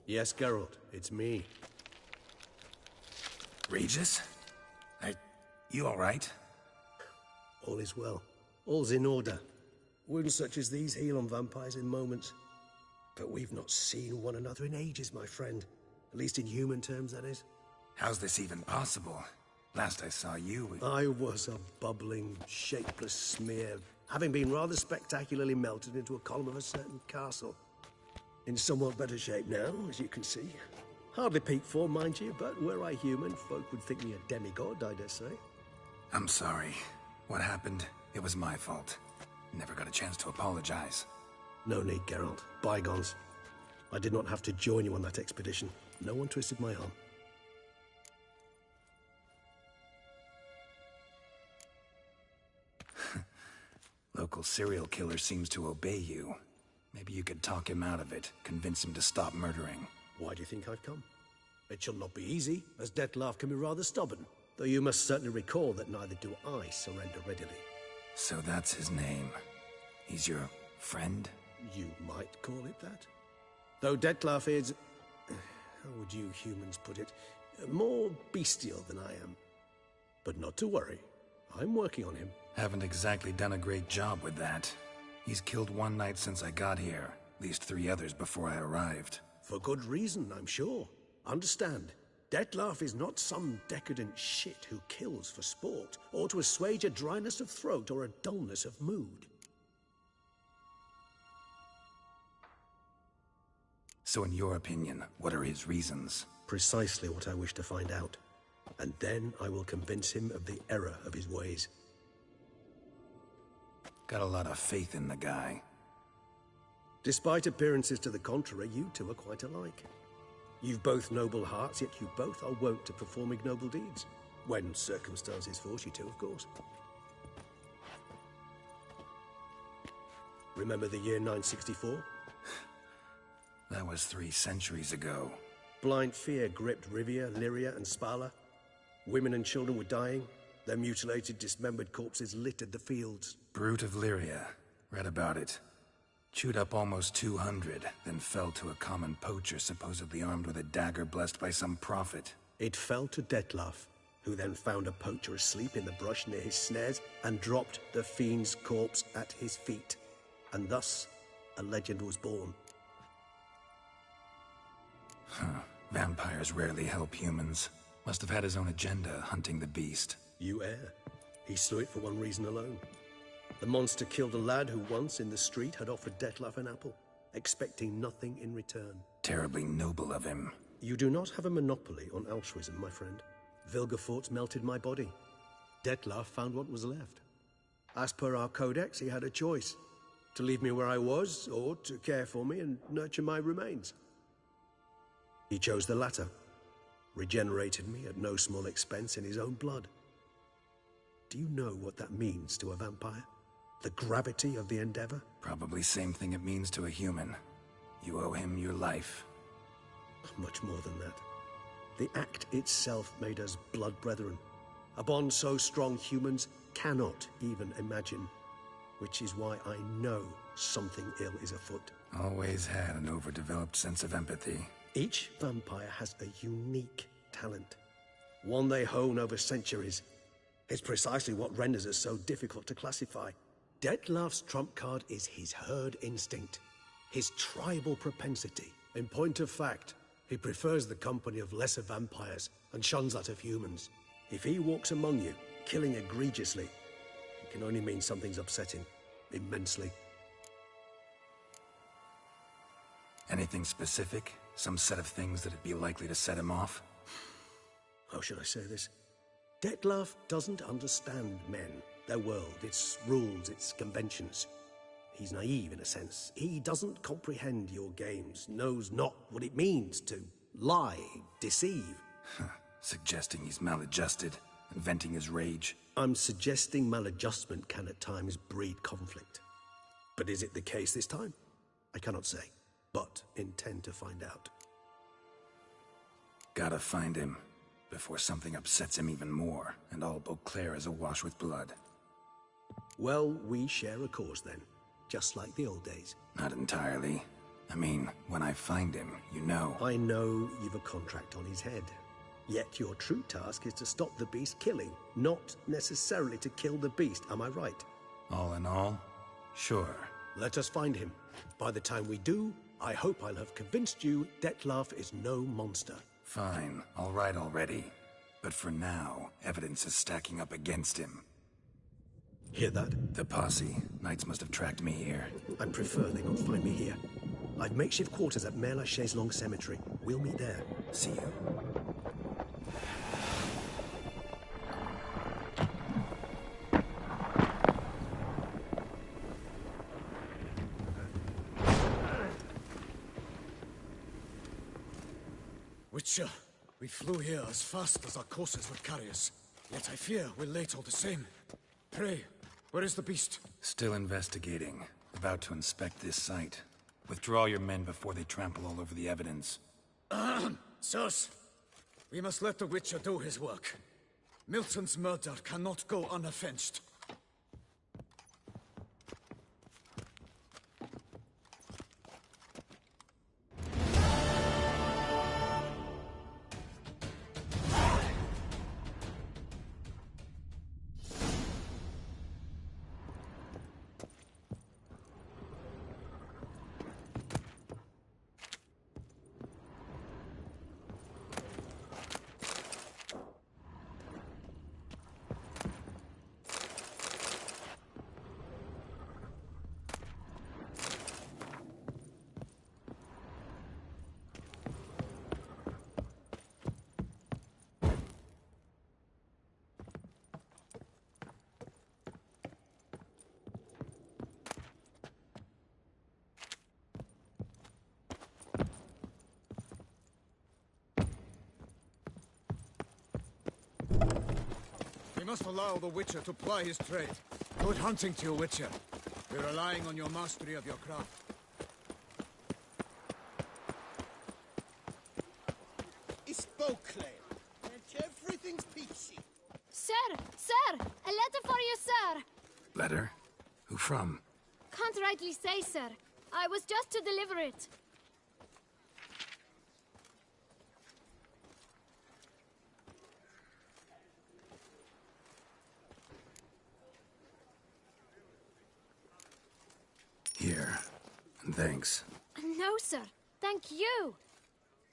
Yes, Geralt, it's me. Regis? You all right? All is well. All's in order. Wounds such as these heal on vampires in moments. But we've not seen one another in ages, my friend. At least in human terms, that is. How's this even possible? Last I saw you... I was a bubbling, shapeless smear, having been rather spectacularly melted into a column of a certain castle. In somewhat better shape now, as you can see. Hardly peak form, mind you, but were I human, folk would think me a demigod, I dare say. I'm sorry. What happened, it was my fault. Never got a chance to apologize. No need, Geralt. Bygones. I did not have to join you on that expedition. No one twisted my arm. Local serial killer seems to obey you. Maybe you could talk him out of it, convince him to stop murdering. Why do you think I've come? It shall not be easy, as Dettlaff can be rather stubborn. Though you must certainly recall that neither do I surrender readily. So that's his name. He's your friend? You might call it that. Though Dettlaff is... how would you humans put it? More bestial than I am. But not to worry. I'm working on him. Haven't exactly done a great job with that. He's killed one knight since I got here. At least 3 others before I arrived. For good reason, I'm sure. Understand, Dettlaff is not some decadent shit who kills for sport, or to assuage a dryness of throat or a dullness of mood. So in your opinion, what are his reasons? Precisely what I wish to find out. And then I will convince him of the error of his ways. Got a lot of faith in the guy. Despite appearances to the contrary, you two are quite alike. You've both noble hearts, yet you both are wont to perform ignoble deeds. When circumstances force you to, of course. Remember the year 964? That was 3 centuries ago. Blind fear gripped Rivia, Lyria, and Spala. Women and children were dying. Their mutilated, dismembered corpses littered the fields. Brute of Lyria. Read about it. Chewed up almost 200, then fell to a common poacher supposedly armed with a dagger blessed by some prophet. It fell to Dettlaff, who then found a poacher asleep in the brush near his snares and dropped the fiend's corpse at his feet. And thus, a legend was born. Huh. Vampires rarely help humans. Must have had his own agenda, hunting the beast. You err. He slew it for one reason alone. The monster killed a lad who once, in the street, had offered Dettlaff an apple, expecting nothing in return. Terribly noble of him. You do not have a monopoly on altruism, my friend. Vilgefortz melted my body. Dettlaff found what was left. As per our codex, he had a choice. To leave me where I was, or to care for me and nurture my remains. He chose the latter. Regenerated me at no small expense in his own blood. Do you know what that means to a vampire? The gravity of the endeavor? Probably same thing it means to a human. You owe him your life. Much more than that. The act itself made us blood brethren. A bond so strong humans cannot even imagine. Which is why I know something ill is afoot. Always had an overdeveloped sense of empathy. Each vampire has a unique talent. One they hone over centuries. It's precisely what renders us so difficult to classify. Dettlaff's trump card is his herd instinct. His tribal propensity. In point of fact, he prefers the company of lesser vampires and shuns that of humans. If he walks among you, killing egregiously, it can only mean something's upsetting. Immensely. Anything specific? Some set of things that'd be likely to set him off? How should I say this? Dettlaff doesn't understand men, their world, its rules, its conventions. He's naive in a sense. He doesn't comprehend your games, knows not what it means to lie, deceive. Suggesting he's maladjusted, and venting his rage. I'm suggesting maladjustment can at times breed conflict. But is it the case this time? I cannot say, but intend to find out. Gotta find him, before something upsets him even more, and all Beauclair is awash with blood. Well, we share a cause then, just like the old days. Not entirely. I mean, when I find him, you know. I know you've a contract on his head. Yet your true task is to stop the beast killing, not necessarily to kill the beast, am I right? All in all, sure. Let us find him. By the time we do, I hope I'll have convinced you Dettlaff is no monster. Fine, all right already. But for now, evidence is stacking up against him. Hear that? The posse. Knights must have tracked me here. I prefer they not find me here. I've makeshift quarters at Mère Lachaise Long Cemetery. We'll meet there. See you. Witcher, we flew here as fast as our courses would carry us. Yet I fear we're late all the same. Pray, where is the beast? Still investigating. About to inspect this site. Withdraw your men before they trample all over the evidence. Sirs, we must let the Witcher do his work. Milton's murder cannot go unavenged. We must allow the Witcher to ply his trade. Good hunting to you, Witcher. We're relying on your mastery of your craft. It's Beauclair, and everything's peachy. Sir! Sir! A letter for you, sir! Letter? Who from? Can't rightly say, sir. I was just to deliver it. Here. And thanks. No, sir. Thank you.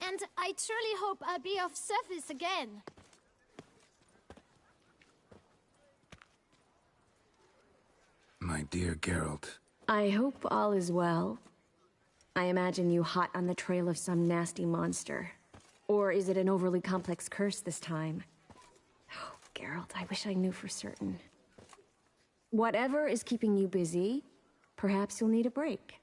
And I truly hope I'll be of service again. My dear Geralt. I hope all is well. I imagine you hot on the trail of some nasty monster. Or is it an overly complex curse this time? Oh, Geralt, I wish I knew for certain. Whatever is keeping you busy, perhaps you'll need a break.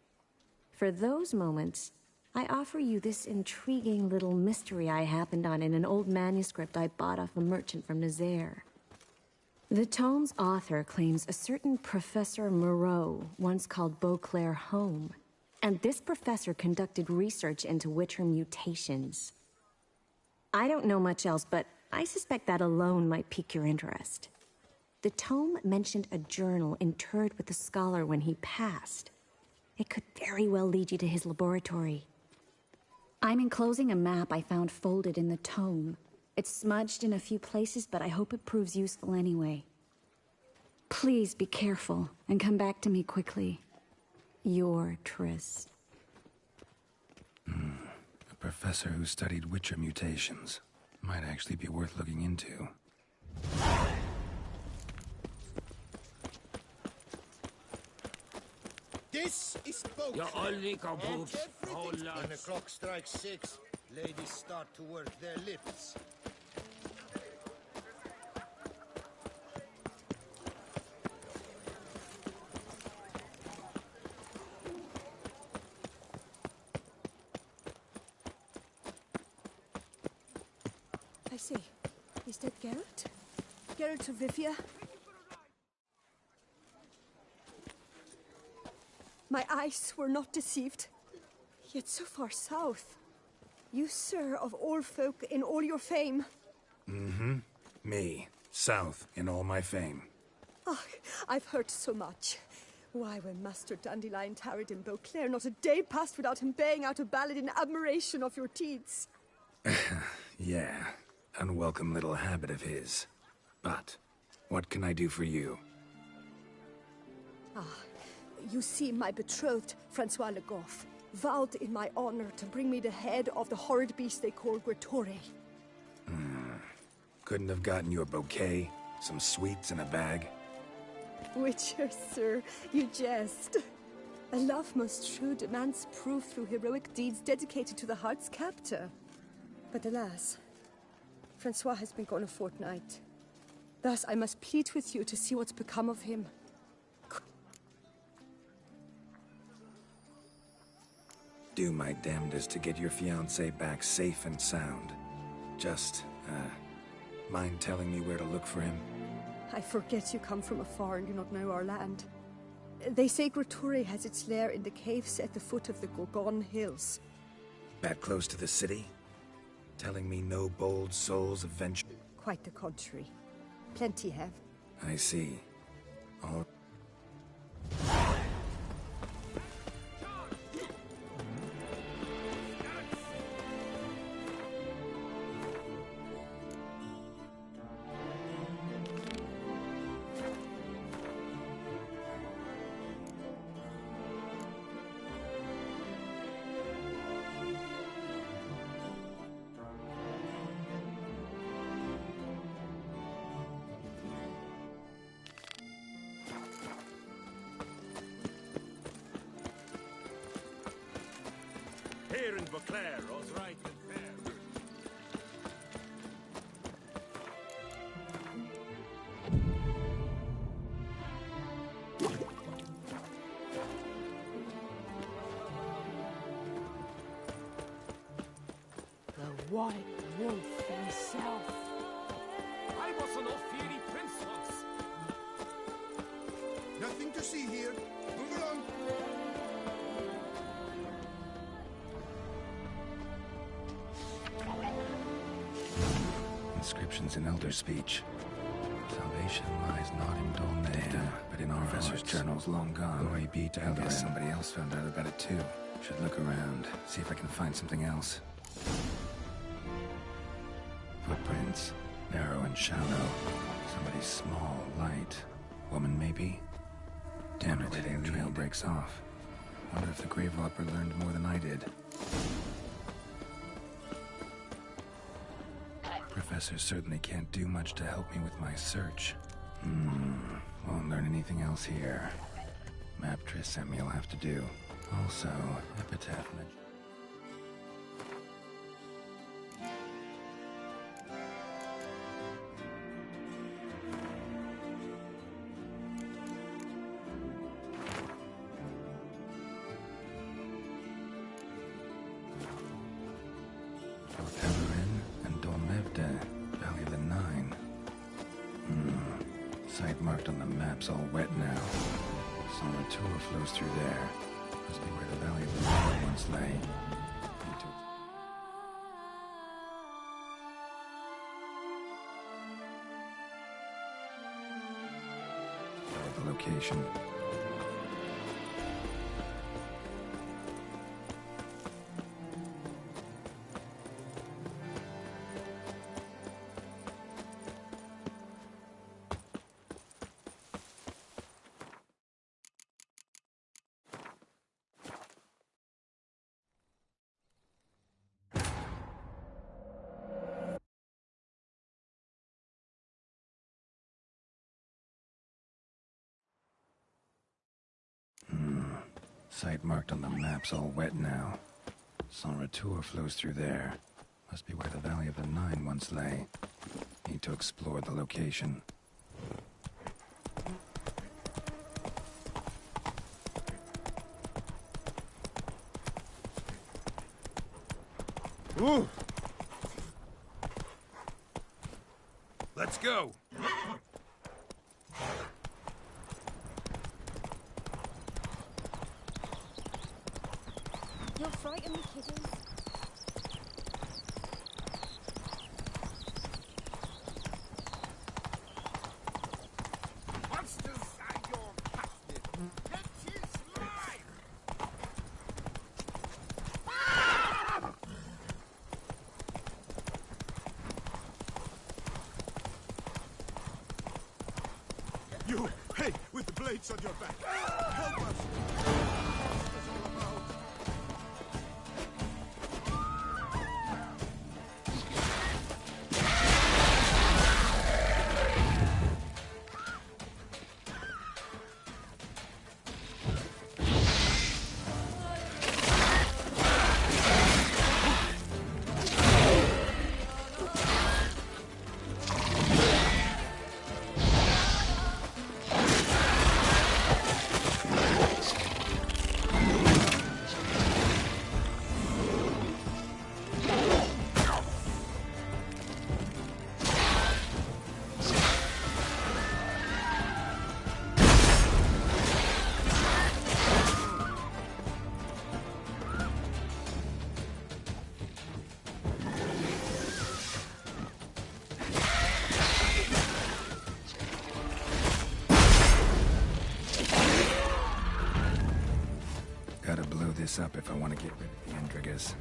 For those moments, I offer you this intriguing little mystery I happened on in an old manuscript I bought off a merchant from Nazaire. The tome's author claims a certain Professor Moreau once called Beauclair home, and this professor conducted research into Witcher mutations. I don't know much else, but I suspect that alone might pique your interest. The tome mentioned a journal interred with the scholar when he passed. It could very well lead you to his laboratory. I'm enclosing a map I found folded in the tome. It's smudged in a few places, but I hope it proves useful anyway. Please be careful and come back to me quickly. Your Triss. A professor who studied Witcher mutations. Might actually be worth looking into. This is Beauclair. You're only kaput. When the clock strikes 6, ladies start to work their lips. I see. Is that Geralt? Geralt of Rivia? My eyes were not deceived. Yet so far south. You, sir, of all folk in all your fame. Mm-hmm. Me. South in all my fame. Ah, I've heard so much. Why, when Master Dandelion tarried in Beauclair, not a day passed without him baying out a ballad in admiration of your deeds. Yeah. Unwelcome little habit of his. But, what can I do for you? Ah, you see, my betrothed, Francois Le Goff, vowed in my honor to bring me the head of the horrid beast they call Gretore. Couldn't have gotten you a bouquet, some sweets in a bag? Witcher, sir, you jest. A love most true demands proof through heroic deeds dedicated to the heart's captor. But alas, Francois has been gone a fortnight. Thus I must plead with you to see what's become of him. Do my damnedest to get your fiancé back safe and sound. Just, mind telling me where to look for him? I forget you come from afar and do not know our land. They say Gretore has its lair in the caves at the foot of the Gorgon Hills. That close to the city? Telling me no bold souls have ventured? Quite the contrary. Plenty have. I see. All... Here in Beauclair, all's right and fair. The White Wolf himself. I was no fiery prince wants. Nothing to see here. Move along. Inscriptions in Elder Speech. Salvation lies not in Dolmed, but in our Professor's journal's long gone. Glory be to Elder. I guess somebody else found out about it too. Should look around, see if I can find something else. Footprints, narrow and shallow. Somebody small, light. Woman maybe? Damn it, the trail breaks off. Wonder if the Grave Robber learned more than I did. Professor certainly can't do much to help me with my search. Won't learn anything else here. Map Triss sent me will have to do. Also, epitaph. Site marked on the map's all wet now. Sonratur flows through there. Must be where the Valley of the Nine once lay. The location. Site marked on the map's all wet now. Sonratur flows through there. Must be where the Valley of the Nine once lay. Need to explore the location. Ooh! Let's go! You'll frighten me, kiddies. Monsters are your captive. It is mine! You, hey, with the blades on your back. Help us! Gotta blow this up if I want to get rid of the Endrigas.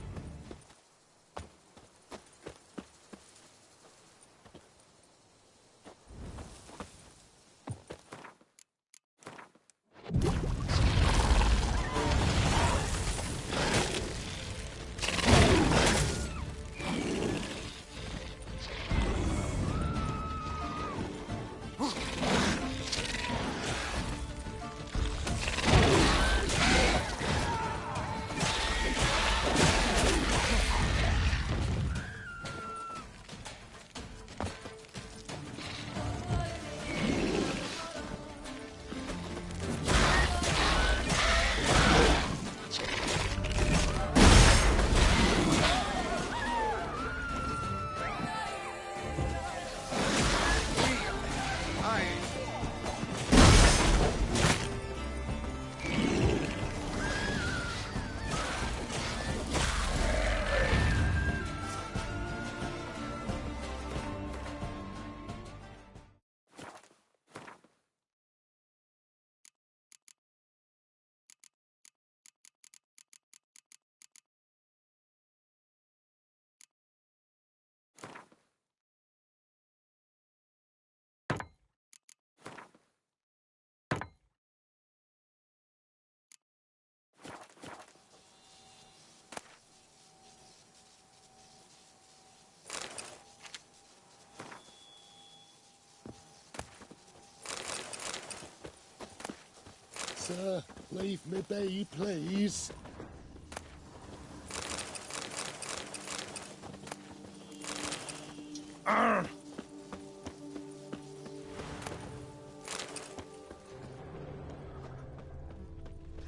sir. Leave me be, please.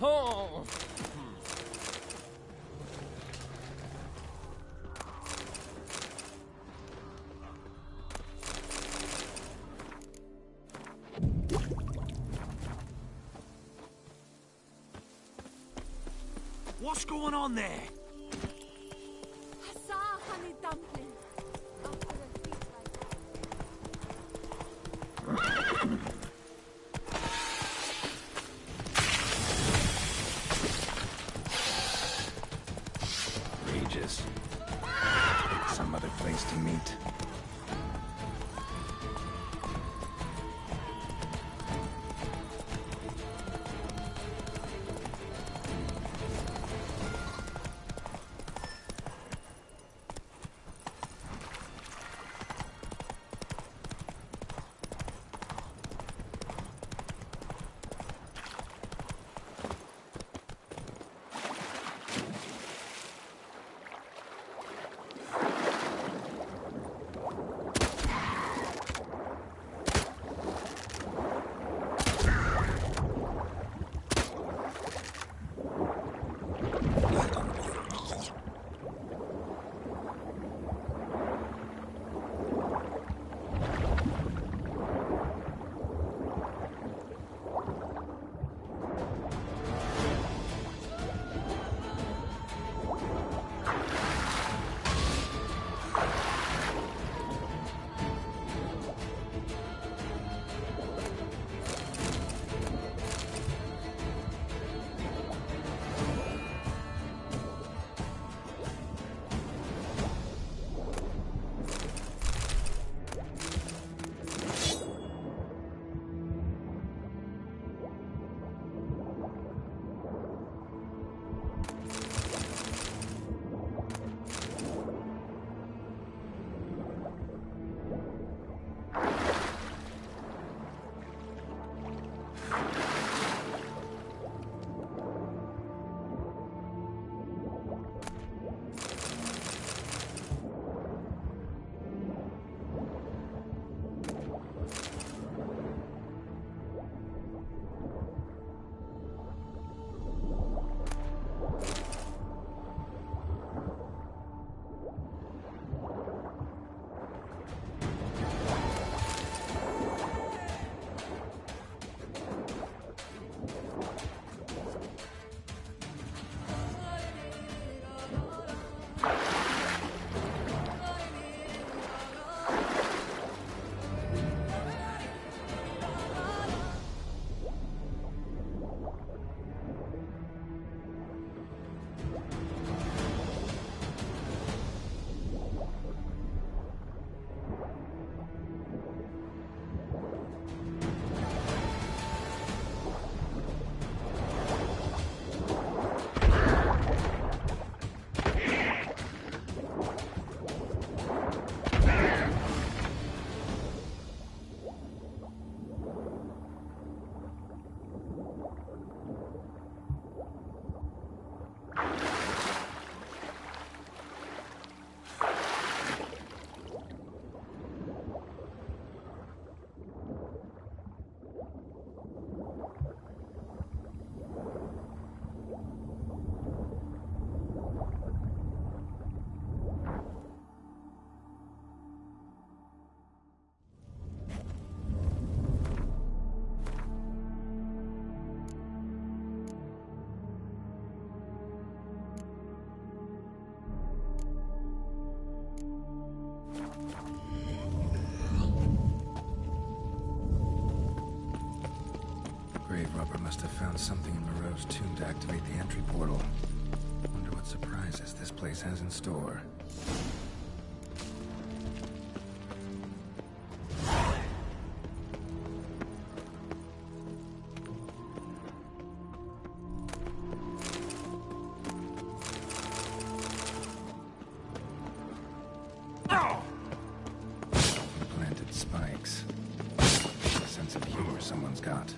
Oh. What's going on there? Huzzah, honey dumpling. After a feast Regis. Some other place to meet. Must have found something in Moreau's tomb to activate the entry portal. Wonder what surprises this place has in store. Planted spikes. A sense of humor someone's got.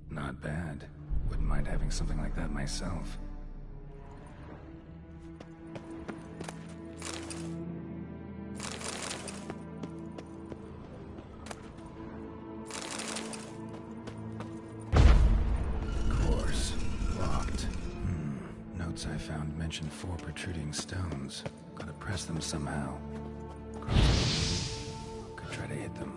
Not bad. Wouldn't mind having something like that myself. Course. Locked. Notes I found mentioned 4 protruding stones. Gotta press them somehow. Could try to hit them.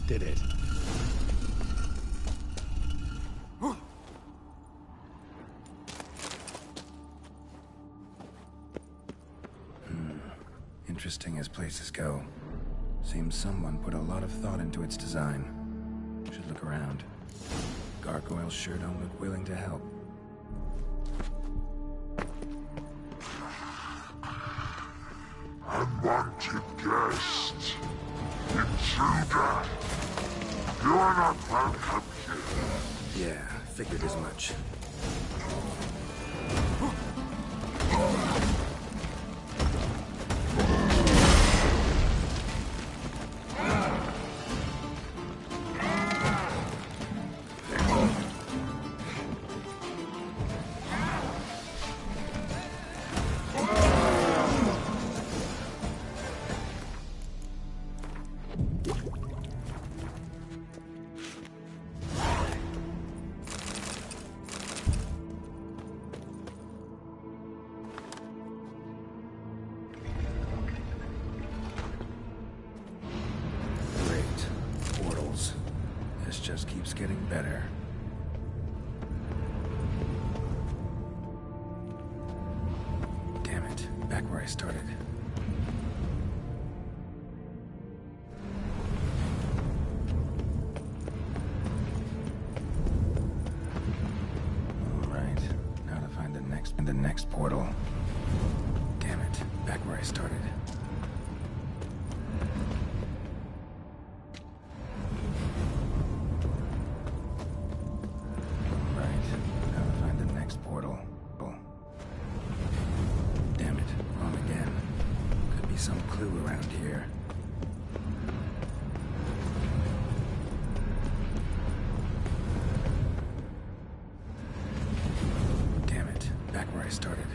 Did it. Interesting as places go. Seems someone put a lot of thought into its design. Should look around. Gargoyles sure don't look willing to help. Unwanted guest. Intruder. You are not welcome here. Yeah, figured as much. Just keeps getting better. Damn it, back where I started. All right, now to find the next portal. Damn it, back where I started. Some clue around here. Damn it, back where I started.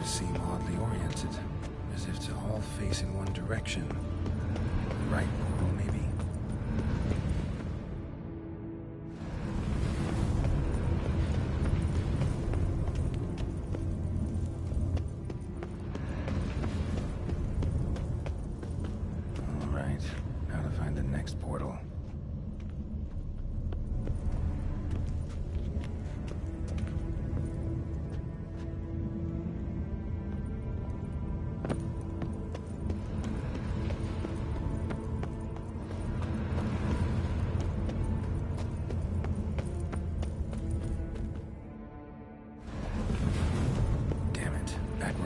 seem oddly oriented, as if to all face in one direction. The right portal, maybe? All right, now to find the next portal.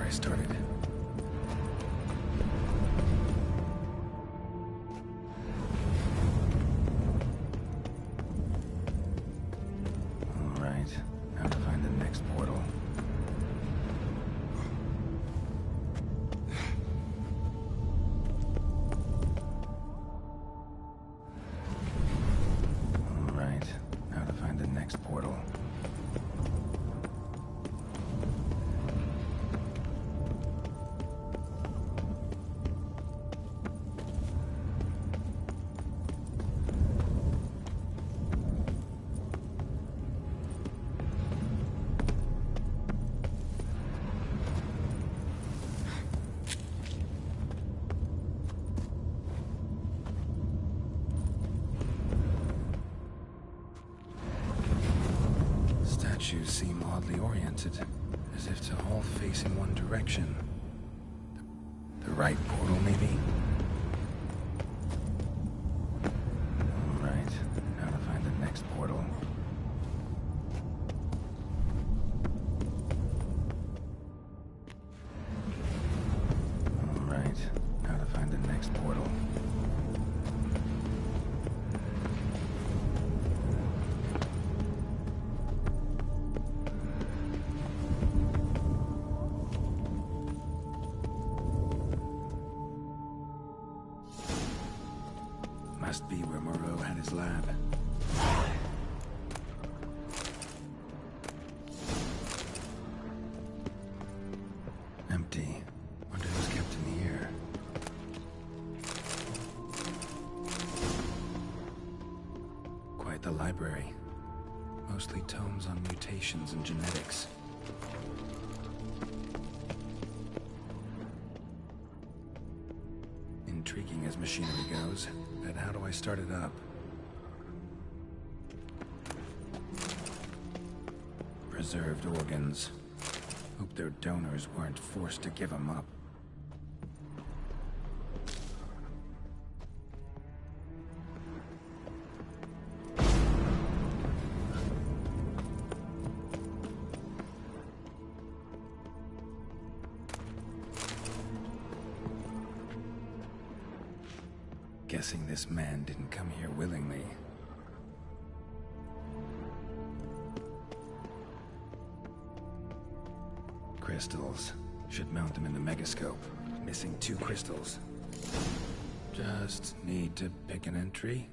I started. All right, now to find the next portal. All right, now to find the next portal. Statues seem oddly oriented, as if to all face in one direction. The right portal, maybe? All right, now to find the next portal. All right, now to find the next portal. Must be where Moreau had his lab. Empty. Wonder who's kept in here. Quite the library. Mostly tomes on mutations and genetics. Intriguing as machinery goes, but how do I start it up? Preserved organs. Hope their donors weren't forced to give them up. Guessing this man didn't come here willingly. Crystals. Should mount them in the megascope. Missing 2 crystals. Just need to pick an entry.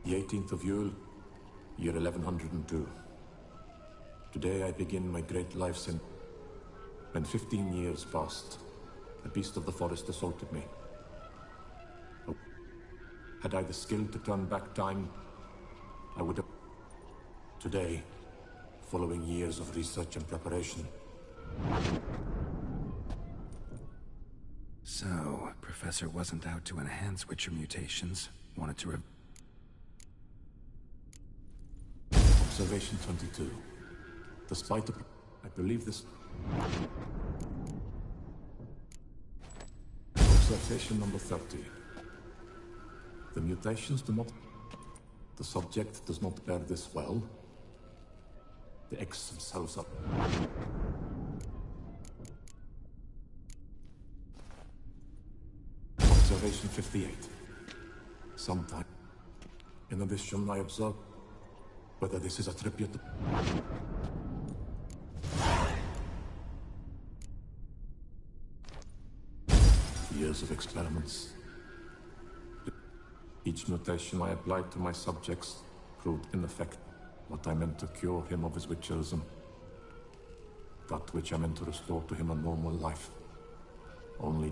The 18th of Yule, year 1102. Today I begin my great life sentence. When 15 years passed, a beast of the forest assaulted me. Had I the skill to turn back time, I would have... Today, following years of research and preparation. So, Professor wasn't out to enhance Witcher mutations. Wanted to Observation 22. Despite the... I believe this... Observation number 30. The mutations do not... The subject does not bear this well. The X themselves are... Observation 58. Sometime. In addition, I observe whether this is a tribute. years of experiments. Each mutation I applied to my subjects proved in effect what I meant to cure him of his witcherism. That which I meant to restore to him a normal life. Only,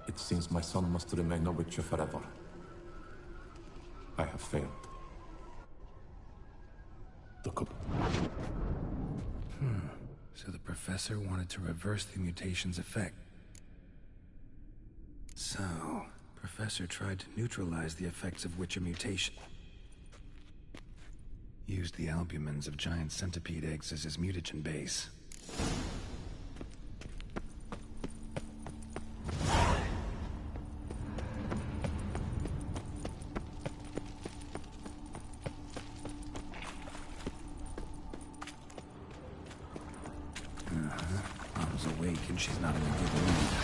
it seems my son must remain a witcher forever. I have failed. So the professor wanted to reverse the mutation's effect. So, Professor tried to neutralize the effects of Witcher mutation. Used the albumins of giant centipede eggs as his mutagen base. Mom's awake and she's not in a good mood.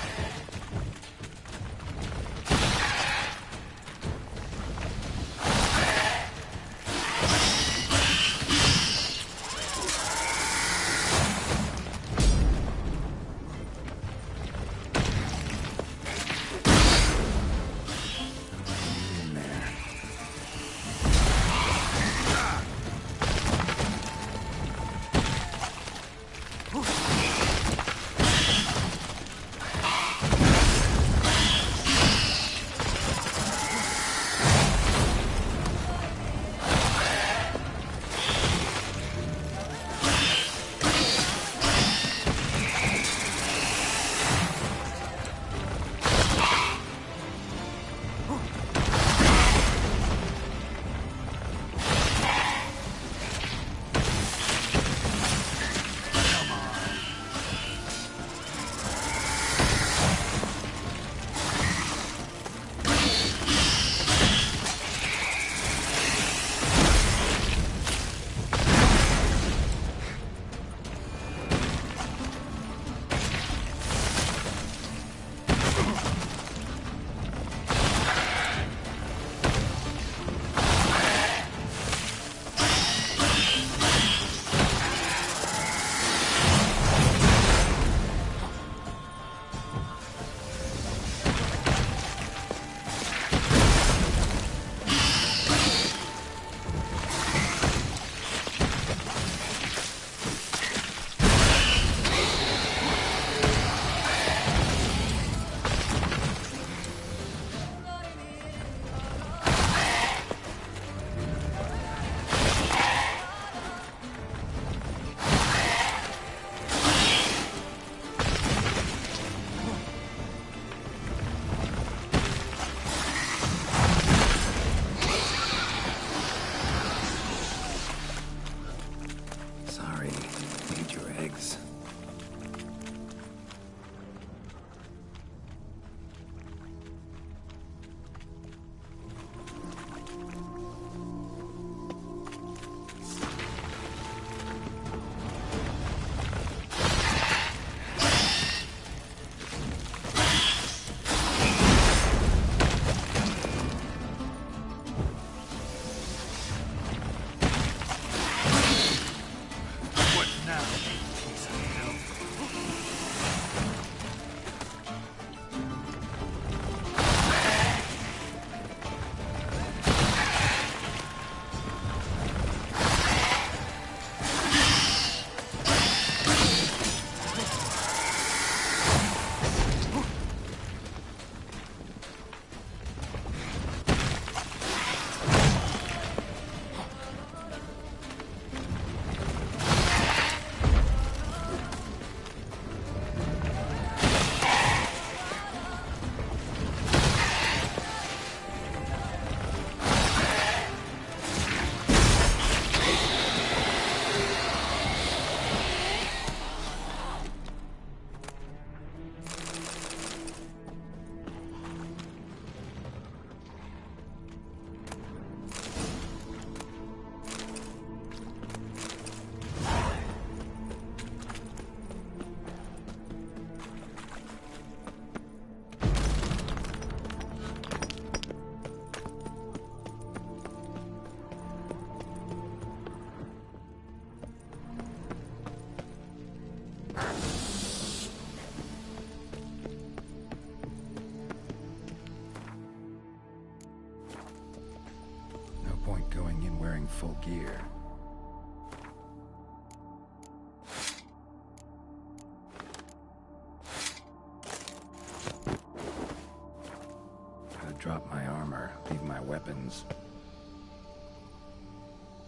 drop my armor, leave my weapons.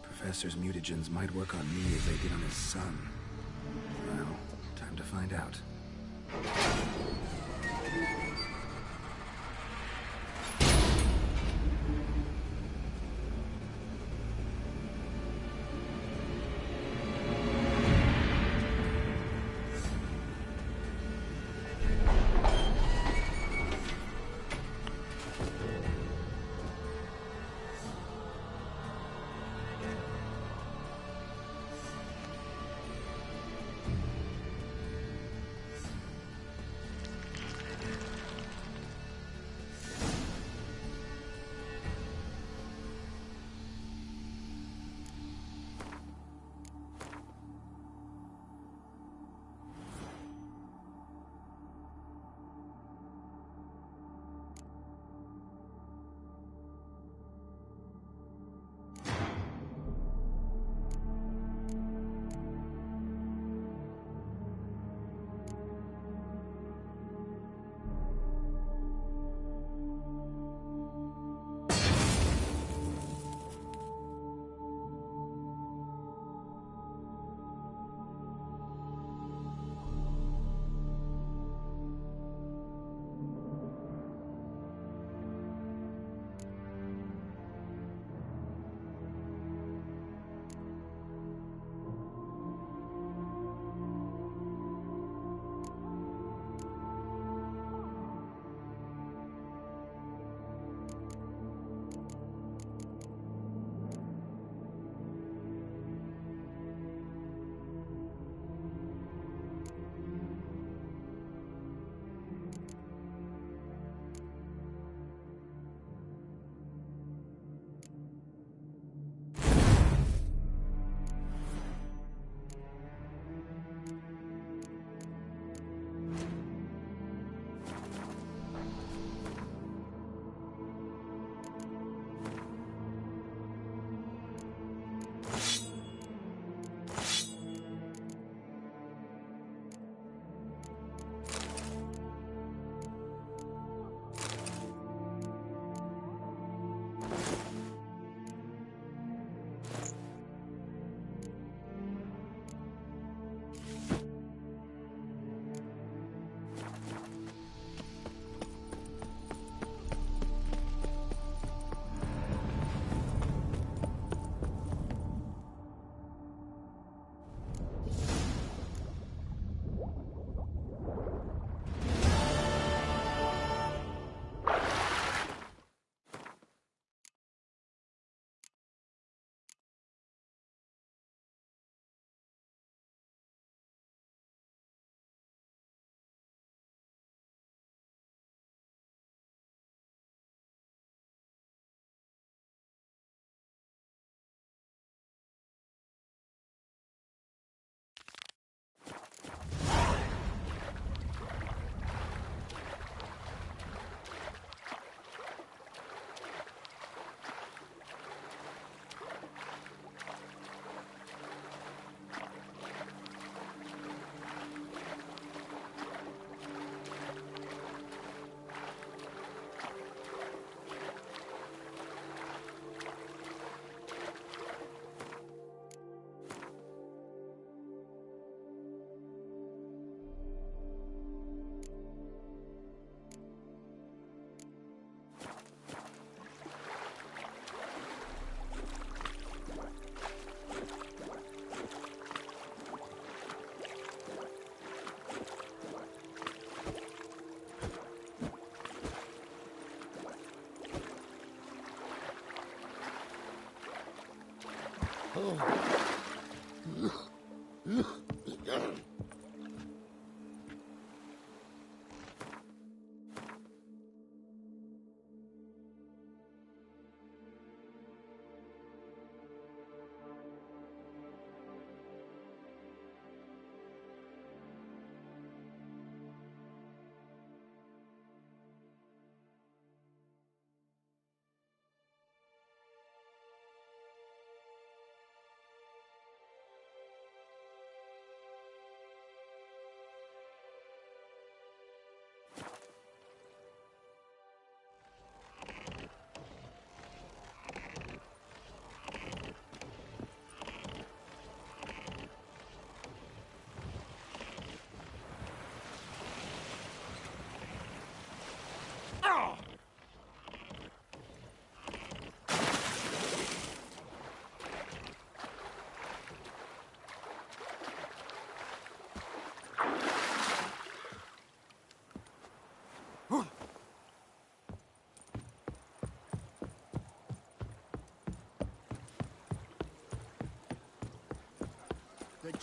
Professor's mutagens might work on me as they did on his son. Well, time to find out.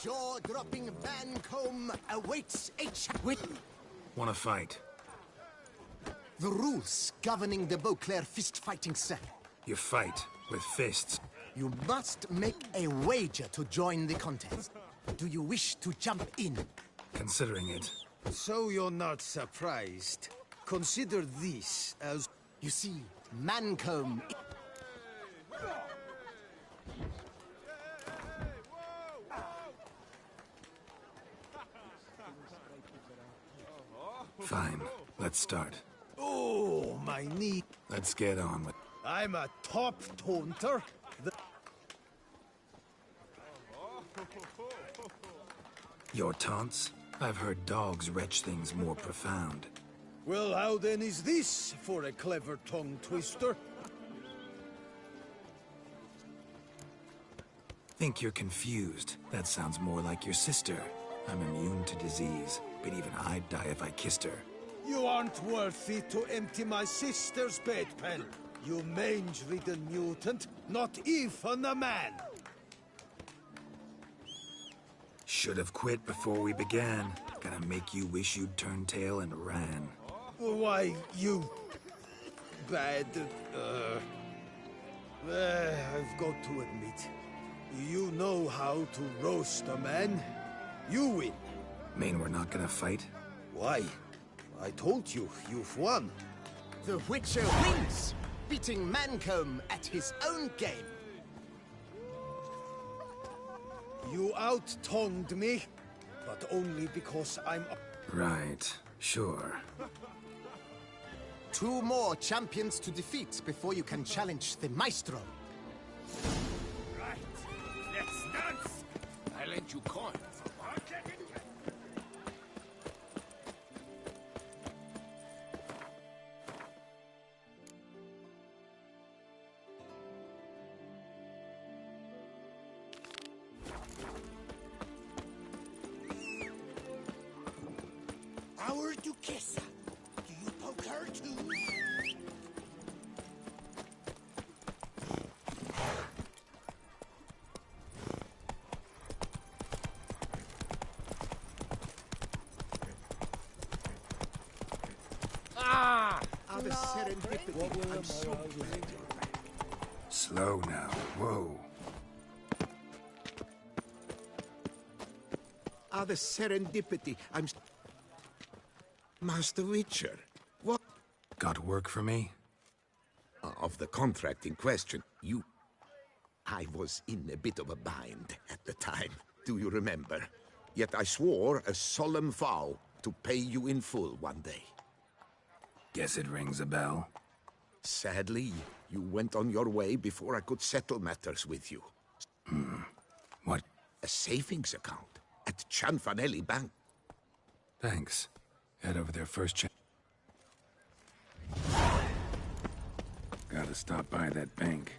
jaw-dropping Mancomb awaits a Wanna fight? The rules governing the Beauclair fist-fighting, sir. You fight with fists. You must make a wager to join the contest. Do you wish to jump in? Considering it. So you're not surprised. Consider this as... You see, Mancomb... Fine. Let's start. Oh, my knee. Let's get on with... I'm a top taunter. Your taunts? I've heard dogs retch things more profound. Well, how then is this for a clever tongue twister? Think you're confused. That sounds more like your sister. I'm immune to disease, but even I'd die if I kissed her. You aren't worthy to empty my sister's bedpan. You mange-ridden mutant, not even a man. Should have quit before we began. Gonna make you wish you'd turned tail and ran. Why, you... bad... I've got to admit, you know how to roast a man. You win. Mean we're not gonna fight? Why? I told you, you've won. The Witcher wins, beating Mancomb at his own game. You out-tongued me, but only because I'm... Right, sure. 2 more champions to defeat before you can challenge the Maestro. Right. Let's dance. I lent you coin for marketing. Our Duchessa. Do you poke her too? The serendipity. I'm so glad you're back. Slow now. Whoa. The serendipity. I'm... Master Witcher, what... Got work for me? Of the contract in question, you... I was in a bit of a bind at the time, do you remember? Yet I swore a solemn vow to pay you in full one day. Guess it rings a bell. Sadly, you went on your way before I could settle matters with you. What? A savings account at Cianfanelli Bank. Thanks. Head over there first. Gotta stop by that bank.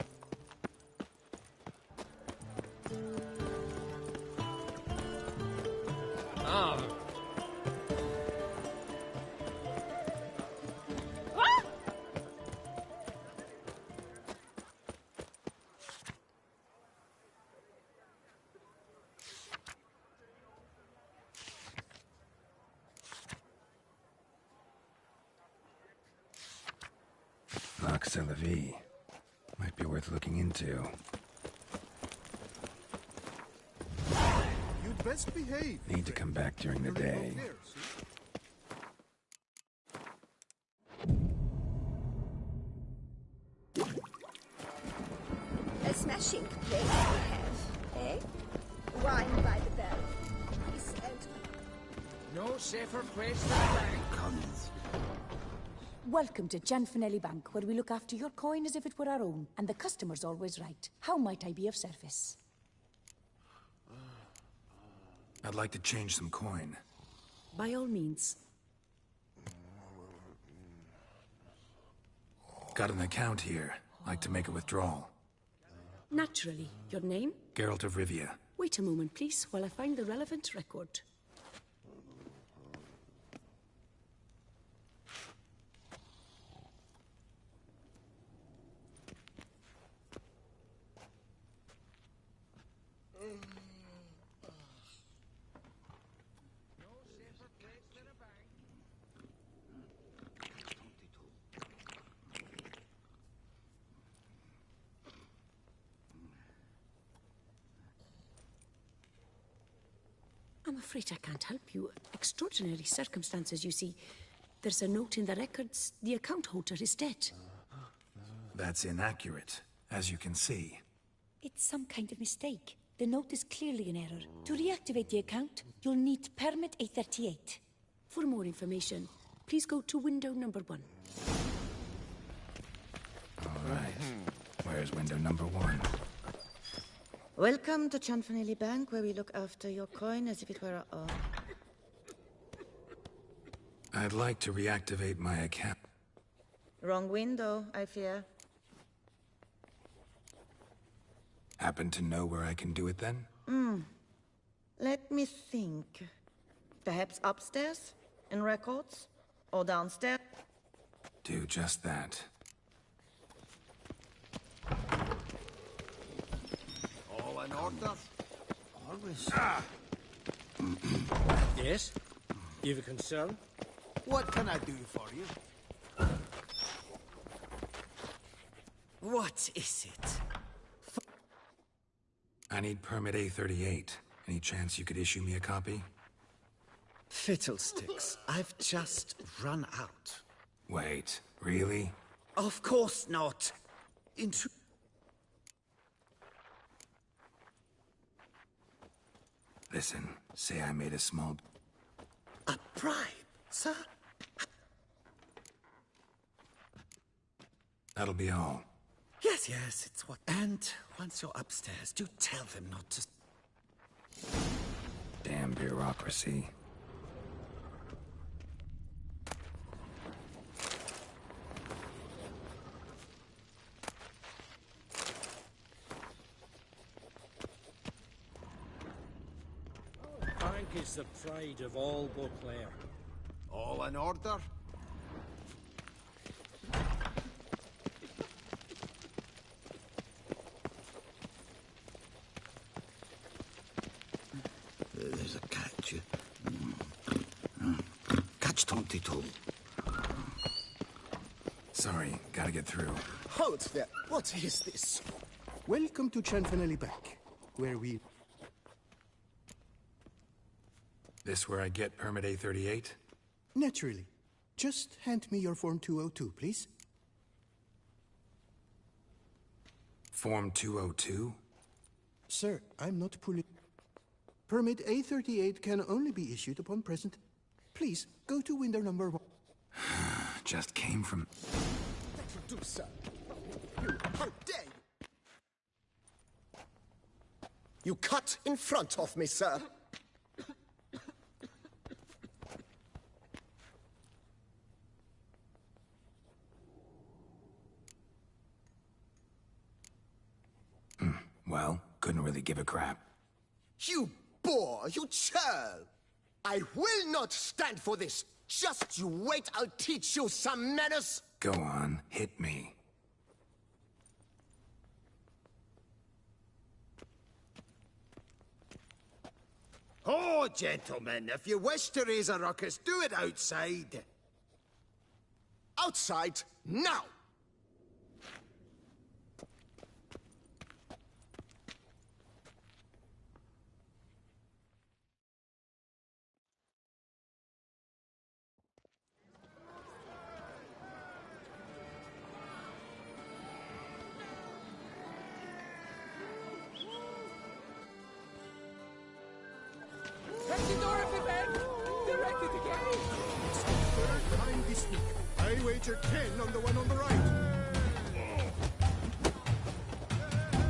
Nox a la Vie. Might be worth looking into. You'd best behave. Need to come back during the day. A smashing place we have, eh? Wine by the barrel. Peace and... No safer place than the bank. Welcome to Cianfanelli Bank, where we look after your coin as if it were our own, and the customer's always right. How might I be of service? I'd like to change some coin. By all means. Got an account here. Like to make a withdrawal. Naturally. Your name? Geralt of Rivia. Wait a moment, please, while I find the relevant record. I'm afraid I can't help you. Extraordinary circumstances, you see. There's a note in the records. The account holder is dead. That's inaccurate, as you can see. It's some kind of mistake. The note is clearly an error. To reactivate the account, you'll need permit A38. For more information, please go to window number 1. All right. Where's window number 1? Welcome to Chanfanelli Bank, where we look after your coin as if it were our own. I'd like to reactivate my account. Wrong window, I fear. Happen to know where I can do it then? Let me think. Perhaps upstairs? In records? Or downstairs? Do just that. All in order? Always. Yes? You've a concern? What can I do for you? What is it? I need permit A38. Any chance you could issue me a copy? Fiddlesticks. I've just run out. Wait, really? Of course not. Listen, say I made a small... A bribe, sir? That'll be all. Yes, it's what... And once you're upstairs, do tell them not to... Damn bureaucracy. Bank is the pride of all Beauclair. All in order? There's a catch. Catch 22. Sorry, gotta get through. Halt there! What is this? Welcome to Chanfanelli Bank, where we... This where I get permit A38? Naturally. Just hand me your Form 202, please. Form 202? Sir, I'm not pulling... Permit A38 can only be issued upon present... Please, go to window number 1. Just came from... That will do, sir. How dare you! You cut in front of me, sir. Well, couldn't really give a crap. You boor! You churl! I will not stand for this! Just you wait, I'll teach you some manners! Go on, hit me. Oh, gentlemen, if you wish to raise a ruckus, do it outside. Outside, now! I wager 10 on the one on the right.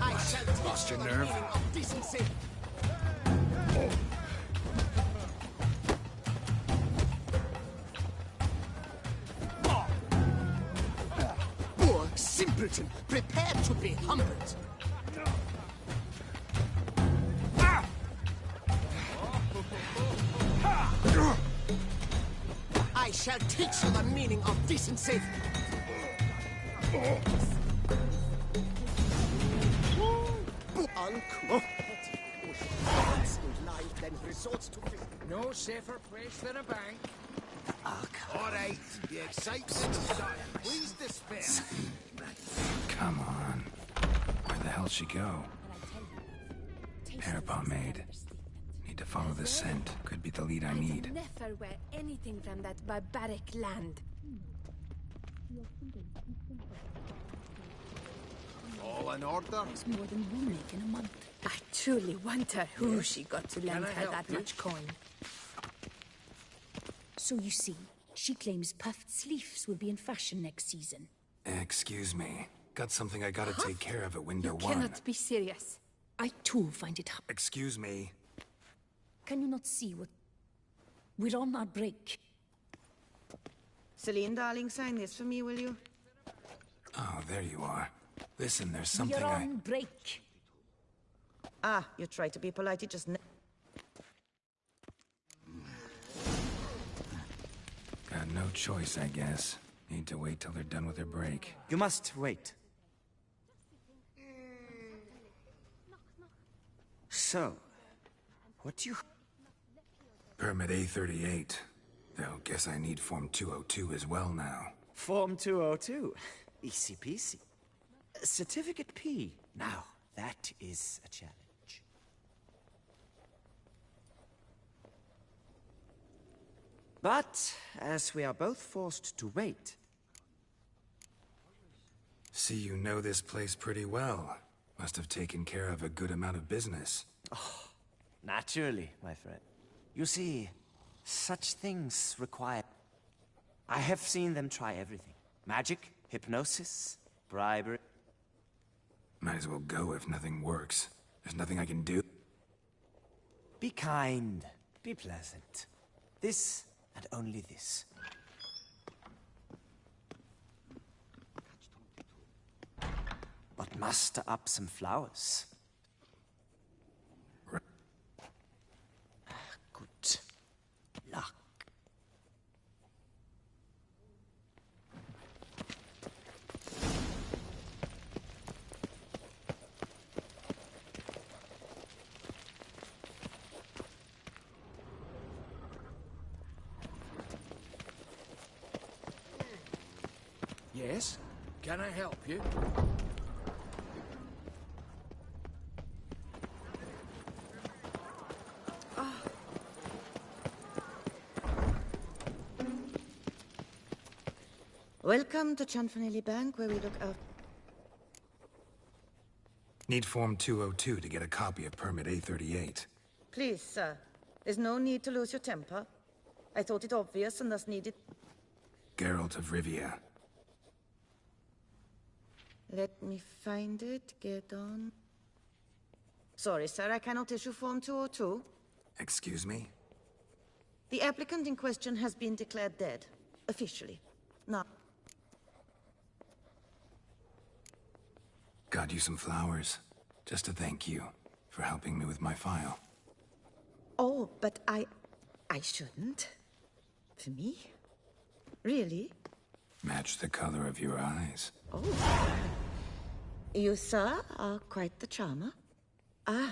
I shall Lost your nerve? of decency. Poor simpleton, prepare to be humbled. I shall teach you the meaning of decency. No safer place than a bank. All right, the excitement's done. Please disperse. Come on. Where'd the hell she go? Hair pomade. Need Need to follow the scent. Could be the lead I need. Never wear anything from that barbaric land. All in order? There's more than we make in a month. I truly wonder who she got to lend I her help that you? much coin. So you see, she claims puffed sleeves will be in fashion next season. Excuse me. Got something I gotta take care of at window You 1. cannot be serious. I too find it hard. Excuse me. Can you not see what... We're on our break. Celine, darling, sign this for me, will you? Oh, there you are. Listen, there's something We're on break. Ah, you try to be polite, you just... Got no choice, I guess. Need to wait till they're done with their break. You must wait. So, what do you... Permit A38. Though, guess I need Form 202 as well now. Form 202. Easy peasy. Certificate P. Now, that is a challenge. But, as we are both forced to wait... See, you know this place pretty well. Must have taken care of a good amount of business. Oh, naturally, my friend. You see, such things require... I have seen them try everything. Magic, hypnosis, bribery... Might as well go if nothing works. There's nothing I can do. Be kind. Be pleasant. This, and only this. But muster up some flowers. Good luck. Yes? Can I help you? Welcome to Chanfanelli Bank, where we look out... Need Form 202 to get a copy of Permit A38. Please, sir. There's no need to lose your temper. I thought it obvious and thus needed... Geralt of Rivia. Let me find it. Get on. Sorry, sir, I cannot issue Form 202. Excuse me? The applicant in question has been declared dead. Officially. Now... Got you some flowers. Just to thank you for helping me with my file. Oh, but I shouldn't. For me? Really? Match the color of your eyes. Oh. You, sir, are quite the charmer. Ah,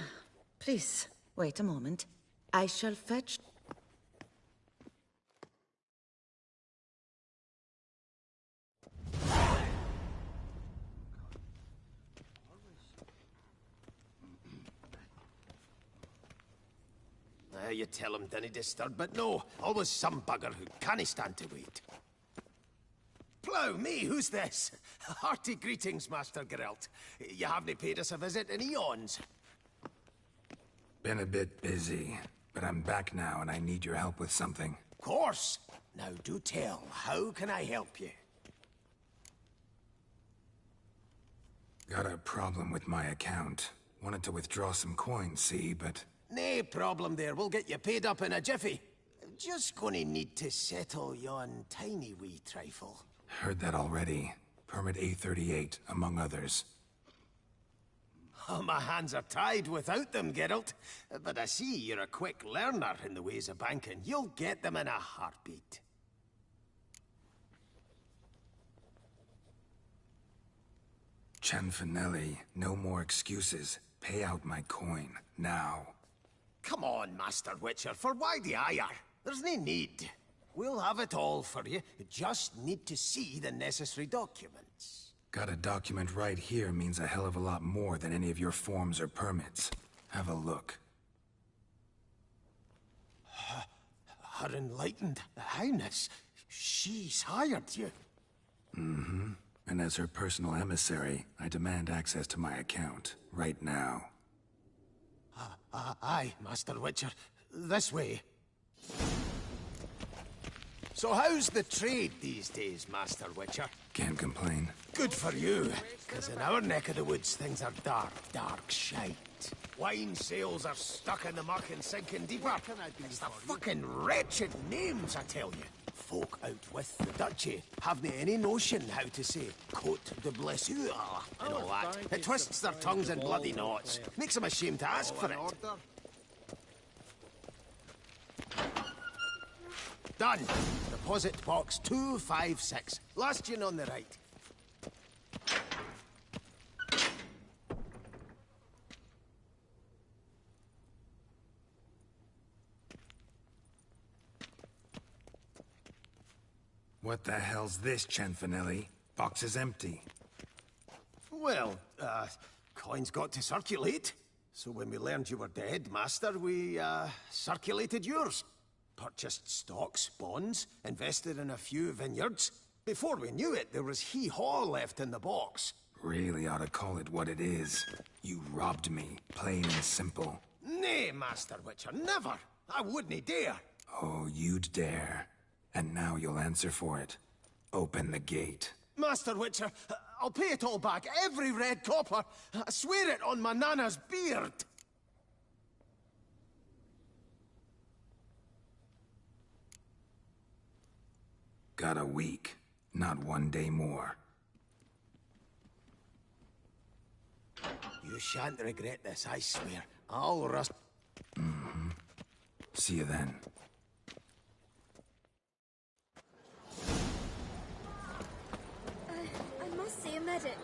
please, wait a moment. I shall fetch... You tell him dinna disturb, but no, always some bugger who can't stand to wait. Plough me, who's this? Hearty greetings, Master Geralt. You haven't paid us a visit in eons. Been a bit busy, but I'm back now and I need your help with something. Of course. Now do tell, how can I help you? Got a problem with my account. Wanted to withdraw some coins, see, but... Nae problem there, we'll get you paid up in a jiffy. Just gonna need to settle yon tiny wee trifle. Heard that already. Permit A38, among others. Oh, my hands are tied without them, Geralt. But I see you're a quick learner in the ways of banking. You'll get them in a heartbeat. Chanfanelli, no more excuses. Pay out my coin, now. Come on, Master Witcher, for why the ire? There's no need. We'll have it all for you. You just need to see the necessary documents. Got a document right here means a hell of a lot more than any of your forms or permits. Have a look. Her enlightened highness, she's hired you. Mm-hmm. And as her personal emissary, I demand access to my account, right now. Aye, Master Witcher. This way. So how's the trade these days, Master Witcher? Can't complain. Good for you, because in our neck of the woods, things are dark, dark shite. Wine sales are stuck in the muck and sinking deeper. It's the fucking wretched names, I tell you. Folk out with the duchy haven't any notion how to say Côte de Blessure and all that. It twists their tongues in bloody knots. Makes them ashamed to ask for it. Done. Deposit box 256. Last tune on the right. What the hell's this, Cianfanelli? Box is empty. Well, coins got to circulate. So when we learned you were dead, Master, we, circulated yours. Purchased stocks, bonds, invested in a few vineyards. Before we knew it, there was hee-haw left in the box. Really ought to call it what it is. You robbed me, plain and simple. Nay, Master Witcher, never. I wouldn't dare. Oh, you'd dare. And now you'll answer for it. Open the gate. Master Witcher, I'll pay it all back, every red copper. I swear it on my nana's beard. Got a week, not 1 day more. You shan't regret this, I swear. I'll rust. Mm-hmm. See you then. I must see a medic.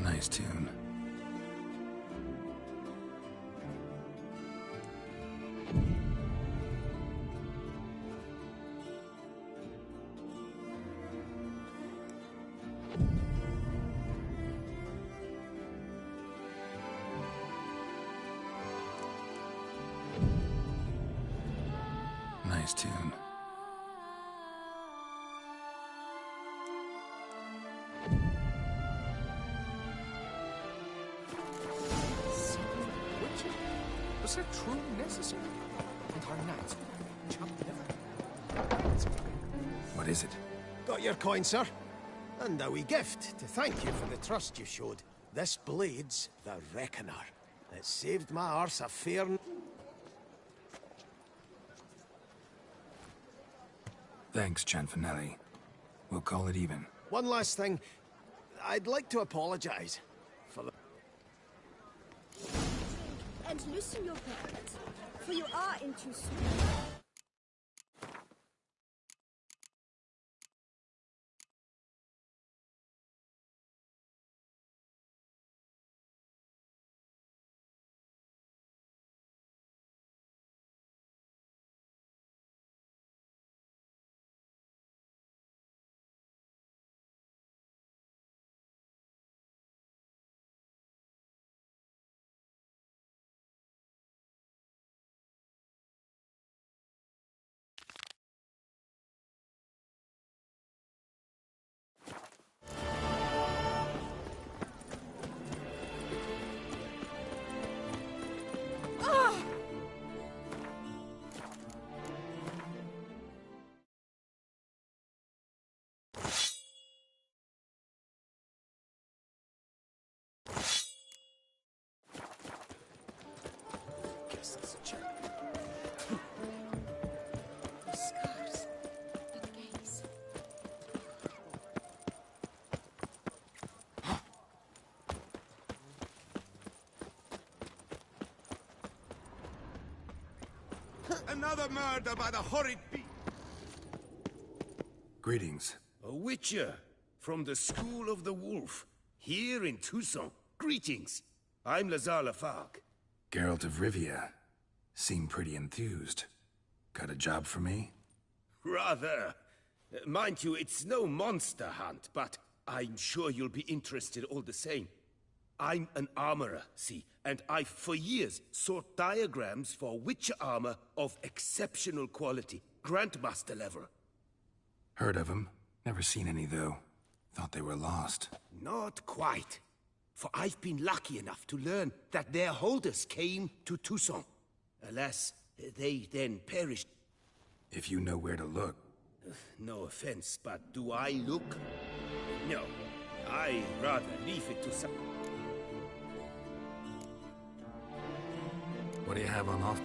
Nice tune. Nice tune. Was that truly necessary? And our knights jump never. What is it? Got your coin, sir. And a wee gift to thank you for the trust you showed. This blade's the Reckoner. It saved my arse a fair... Thanks, Cianfanelli. We'll call it even. One last thing. I'd like to apologize for the... And loosen your belt, for you are in too soon. Another murder by the horrid beast. Greetings. A Witcher, from the School of the Wolf, here in Toussaint. Greetings. I'm Lazar Lafargue. Geralt of Rivia. Seem pretty enthused. Got a job for me? Rather. Mind you, it's no monster hunt, but I'm sure you'll be interested all the same. I'm an armorer, see, and I've for years sought diagrams for Witcher armor of exceptional quality, Grandmaster level. Heard of them. Never seen any, though. Thought they were lost. Not quite. For I've been lucky enough to learn that their holders came to Toussaint. Alas, they then perished. If you know where to look. No offense, but do I look? No. I rather leave it to some... What do you have on offer?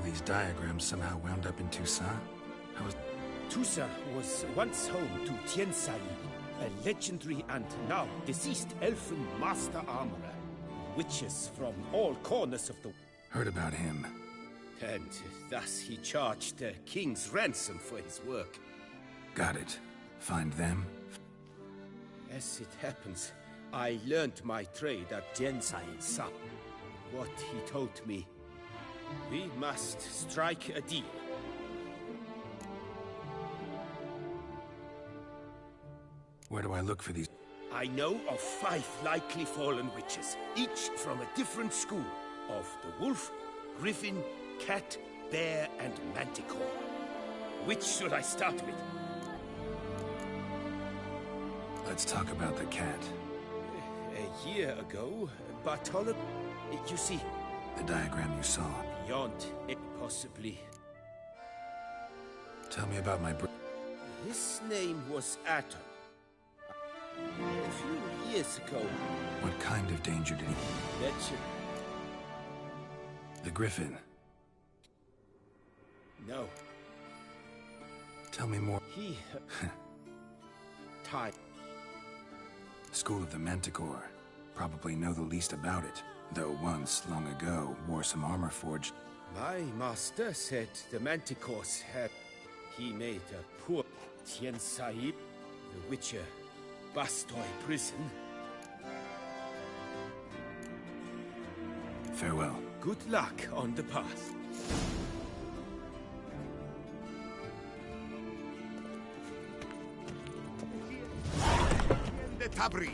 These diagrams somehow wound up in Toussaint? Toussaint was once home to Tiensai, a legendary and now deceased elfin master armorer. Witches from all corners of the... Heard about him. And thus he charged the king's ransom for his work. Got it. Find them? As it happens, I learned my trade at Tiensai Sa. What he told me, we must strike a deal. Where do I look for these? I know of 5 likely fallen witches, each from a different school of the wolf, griffin, cat, bear, and manticore. Which should I start with? Let's talk about the cat. A year ago, Bartholomew... You see... The diagram you saw. Beyond it, possibly. Tell me about my His name was Atom. A few years ago. What kind of danger did he... Legend. The Griffin. No. Tell me more. He... Time. School of the Manticore. probably know the least about it, though once, long ago, wore some armor forged. My master said the Manticores had... He made a poor Tien Sahib, the Witcher, Bastoy prison. Farewell. Good luck on the path. The Tabri.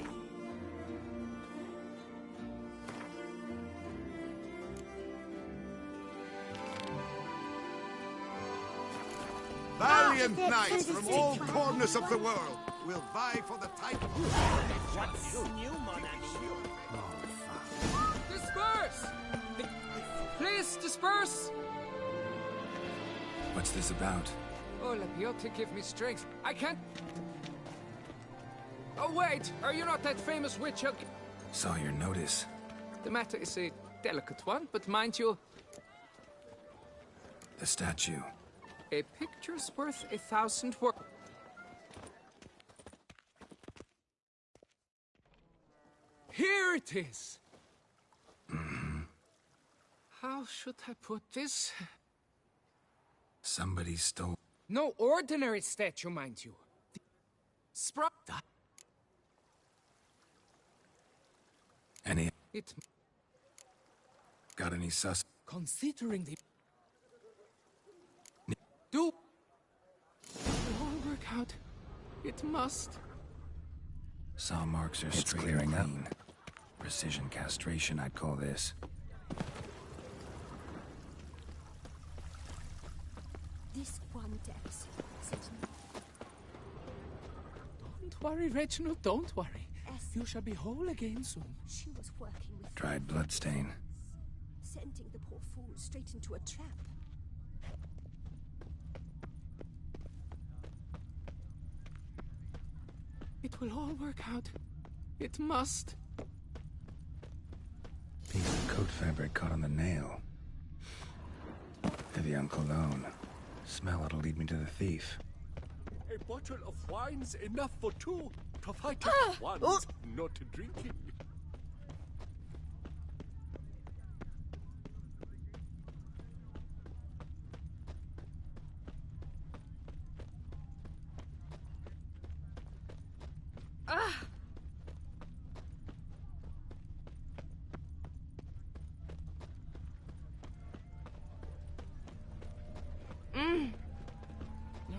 Valiant knights from all corners of the world will vie for the title. Disperse! Please, disperse! What's this about? Oh, Lapiote, give me strength. I can't... Oh, wait! Are you not that famous witch? Saw your notice. The matter is a delicate one, but mind you... The statue. A picture's worth 1,000 words. Here it is! How should I put this? Somebody stole... No ordinary statue, mind you. Any... It... Got any sus... Considering the... Do... It'll all work out. It must. Saw marks are straight and clean. Precision castration, I'd call this. This one depth. Don't worry, Reginald, don't worry. You shall be whole again soon. She was working with... Dried bloodstain. Sending the poor fool straight into a trap. It will all work out. It must. Piece of coat fabric caught on the nail. Heavy on cologne. Smell it'll lead me to the thief. A bottle of wine's enough for two, provided one's not drinking.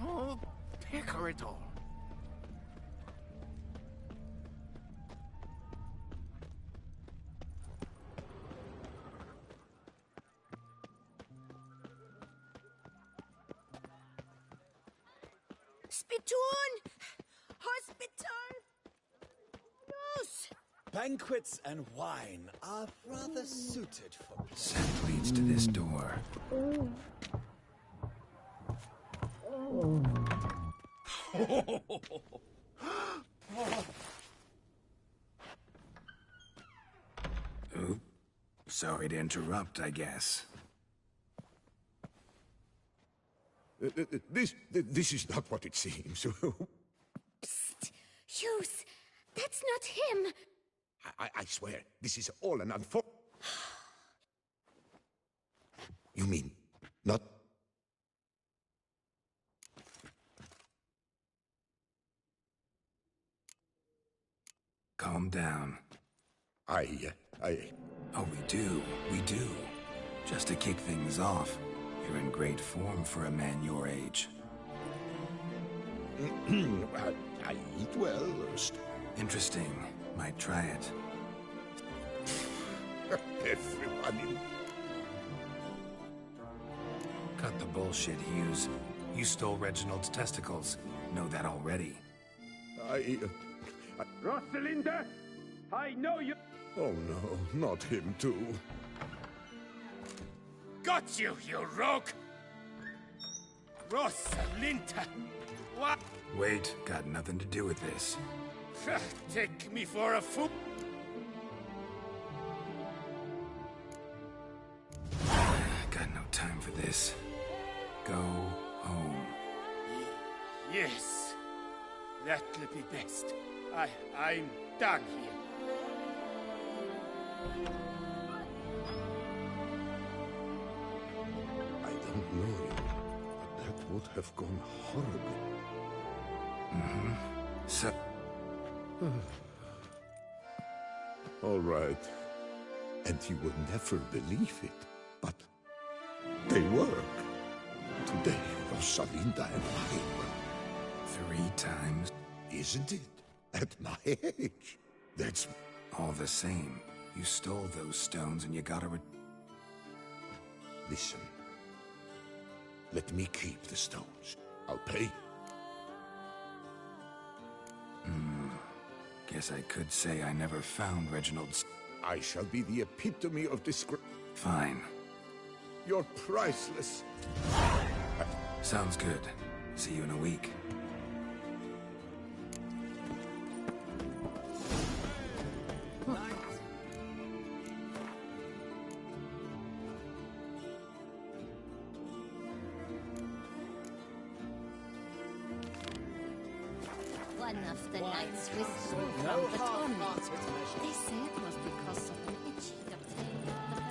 No, pecker it all. Spittoon! Hospital! Nurse! Banquets and wine are rather suited for... Scent leads to this door. Oop. Sorry to interrupt, I guess. This is not what it seems. Psst! Hughes! That's not him! I swear, this is all an You mean, not... Calm down. Oh, we do. Just to kick things off, you're in great form for a man your age. I eat well. Interesting. Might try it. Everyone in... Cut the bullshit, Hughes. You stole Reginald's testicles. Know that already. Rosalinda! I know you... Oh no, not him too. Got you, you rogue! Rosalinda! What? Wait, got nothing to do with this. Take me for a fool? Got no time for this. Go home. Yes. That'll be best. I'm done here. I don't know you, but that would have gone horribly. Mm-hmm. So... All right. And you will never believe it, but they work. Today, Rosalinda and I were... 3 times? Isn't it? At my age. That's... All the same, you stole those stones and you gotta Listen. Let me keep the stones. I'll pay. Guess I could say I never found Reginald's... I shall be the epitome of disgrace. Fine. You're priceless. Sounds good. See you in a week. One of the knights withdrew from the tournament. They say it was because of an itchy obtained at the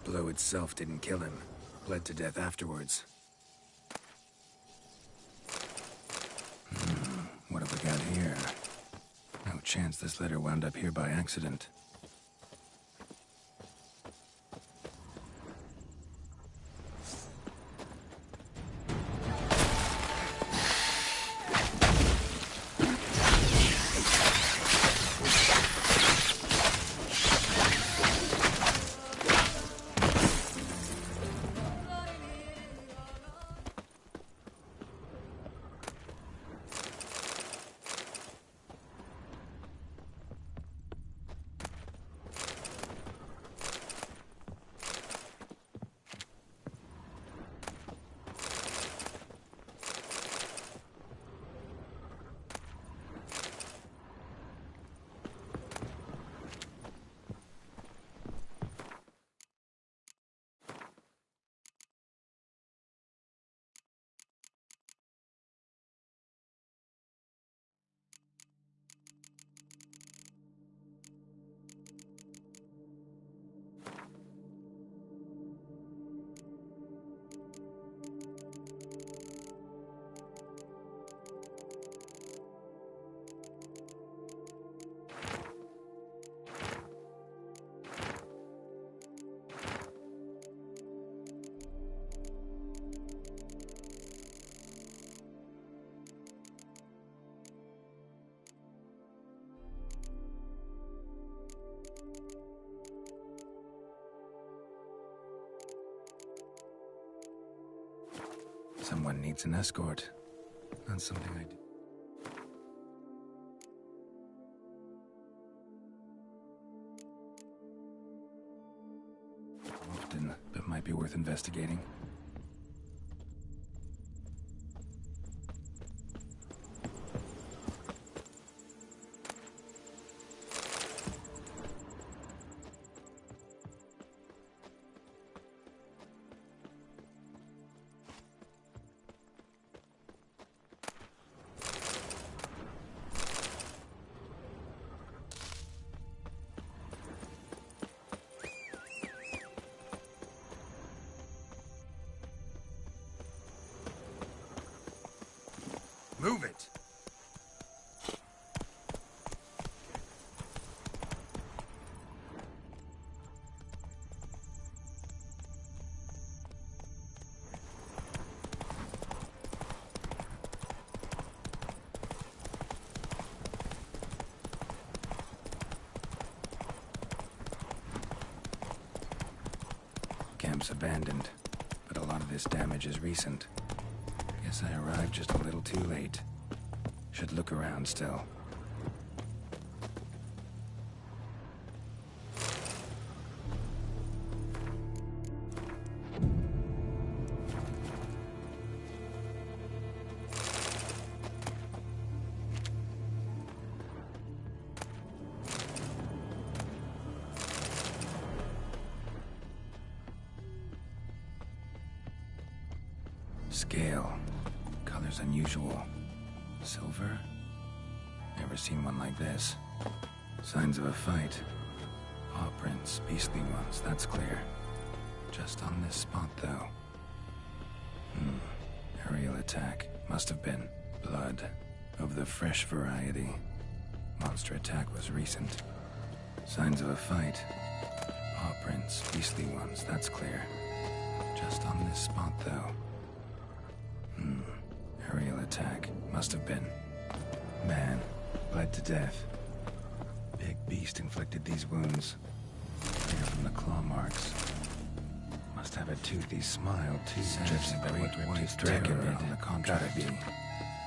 Blow itself didn't kill him. Bled to death afterwards. What have we got here? No chance this letter wound up here by accident. Someone needs an escort. Not something I do. often, but might be worth investigating. Move it! Camp's abandoned, but a lot of this damage is recent. Guess I arrived just a little too late. Should look around still. Scale. Color's unusual. Silver? Never seen one like this. Signs of a fight. Paw prints, beastly ones, that's clear. Just on this spot, though. Aerial attack. Must have been. Blood. Of the fresh variety. Monster attack was recent. Signs of a fight. Paw prints, beastly ones, that's clear. Just on this spot, though. Aerial attack. Must have been. Man. Bled to death. Big beast inflicted these wounds. Clear from the claw marks. Must have a toothy smile, too. Judging by what white dragon on the contract. Gotta be.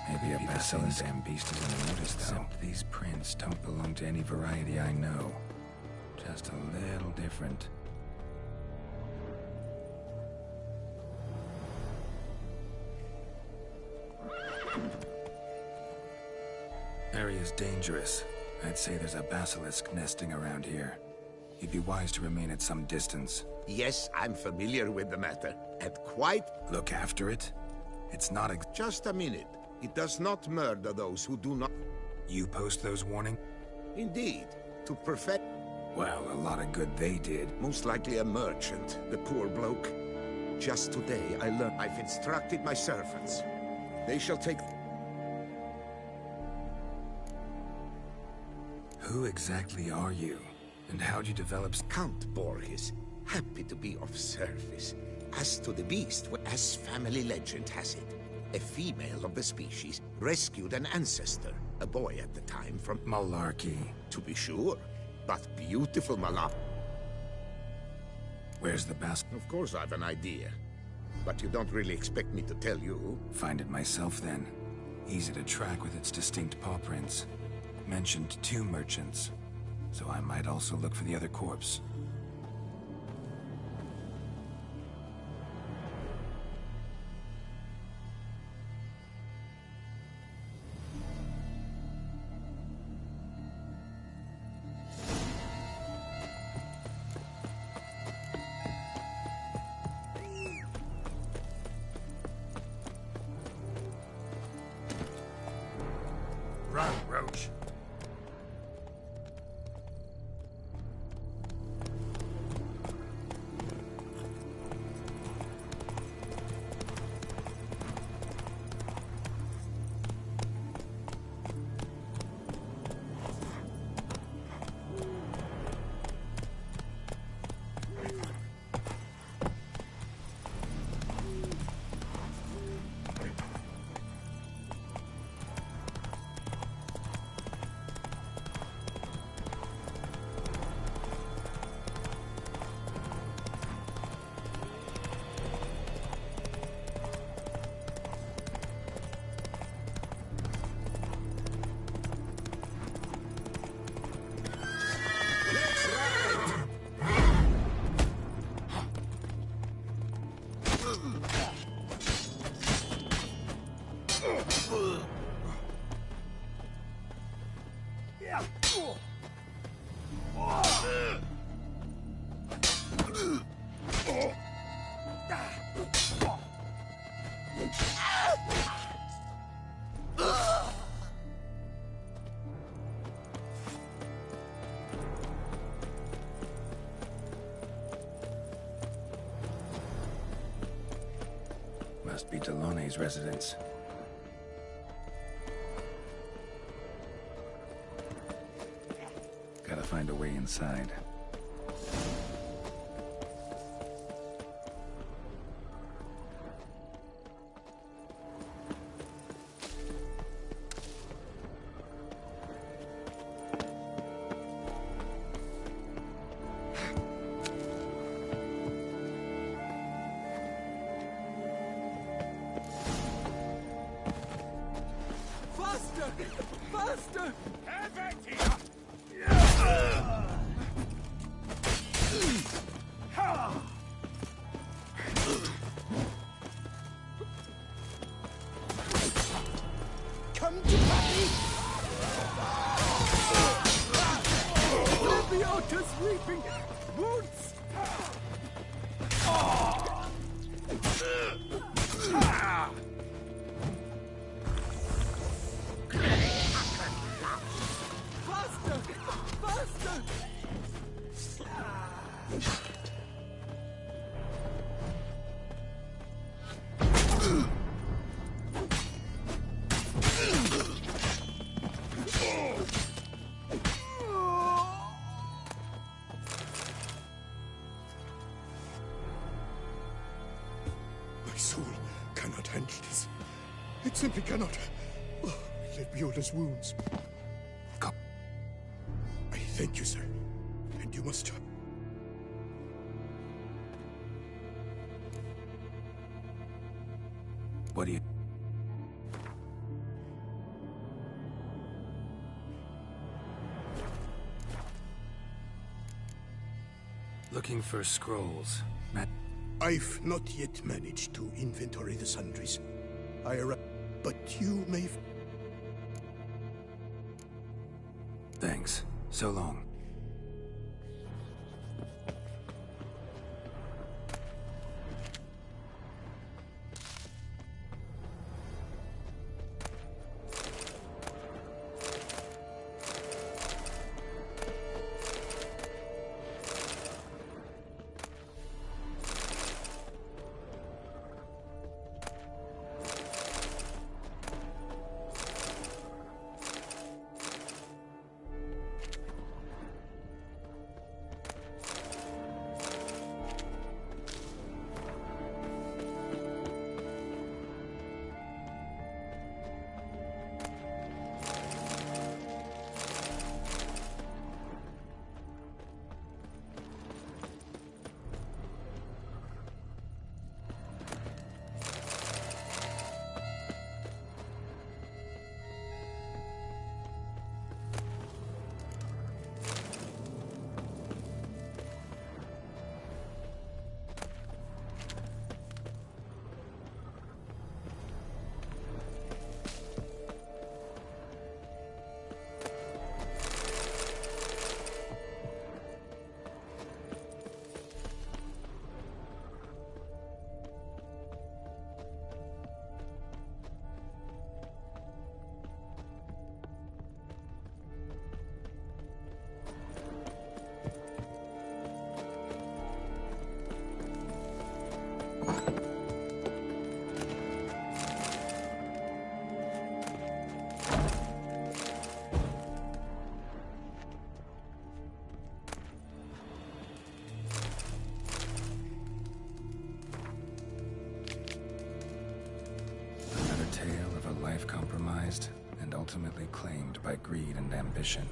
Maybe a basilisk. Damn beast isn't unnoticed, though. Except these prints don't belong to any variety I know. Just a little different. Area's dangerous. I'd say there's a basilisk nesting around here. You'd be wise to remain at some distance. Yes, I'm familiar with the matter. And quite... Look after it? It's not a... Just a minute. It does not murder those who do not... You post those warnings? Indeed. To perfect... Well, a lot of good they did. Most likely a merchant, the poor bloke. Just today, I learned I've instructed my servants. They shall take... Who exactly are you? And how'd you develop... Count Borges. Happy to be of service. As to the beast, as family legend has it, a female of the species rescued an ancestor, a boy at the time, from... Malarkey. To be sure. But beautiful malarkey. Where's the bas... Of course I've an idea. But you don't really expect me to tell you. Find it myself, then. Easy to track with its distinct paw prints. Mentioned 2 merchants, so I might also look for the other corpse. Run, Roach. Must be Delaunay's residence. Gotta find a way inside. Faster! Faster! Come to Pappy! Leviota's reaping boots! Faster! Faster! My soul cannot handle this. It simply cannot. Oh, Leviola's wounds. Go. I thank you, sir. And you must... What do you... Looking for scrolls. I've not yet managed to inventory the sundries. But you may... Thanks. So long. Compromised and ultimately claimed by greed and ambition.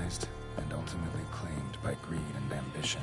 weaponized and ultimately claimed by greed and ambition.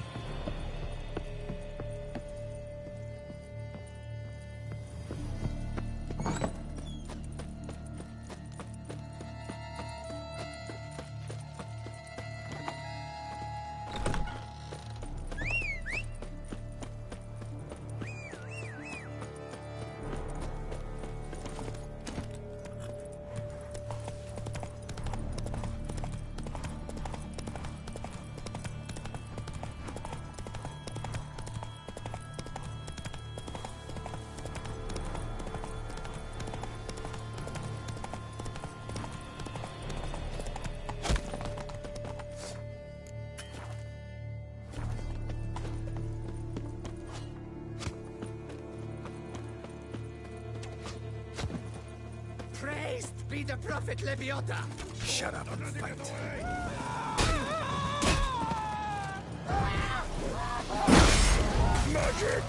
Praised be the Prophet Leviota! Shut up and fight. Magic!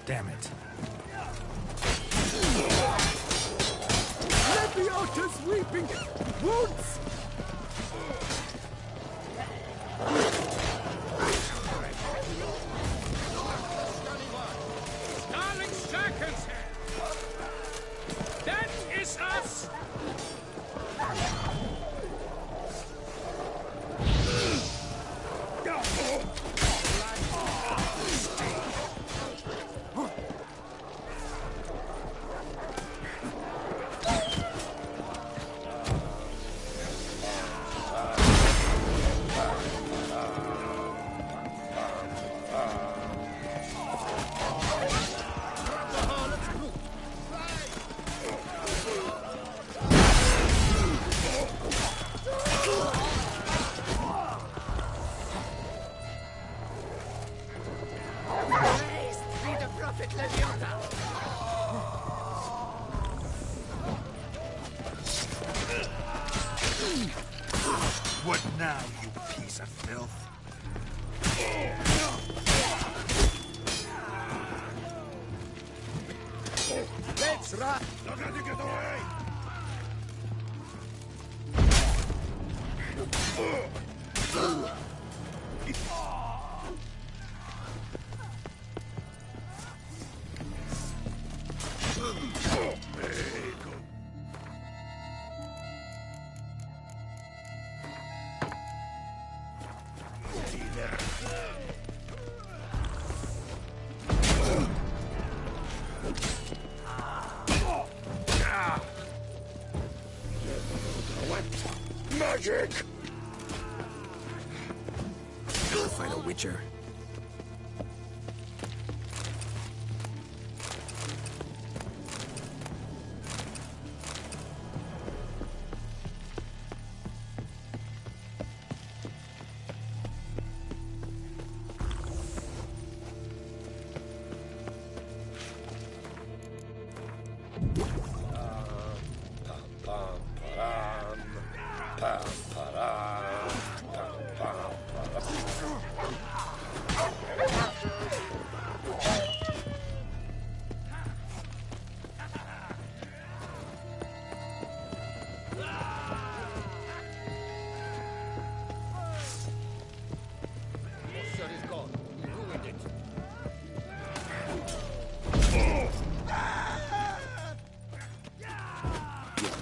Damn it. Leviosa's weeping wounds! Darling Striker's here! That is us! What now, you piece of filth? Let's run! Look at you get away! Magic! Go fight a Witcher.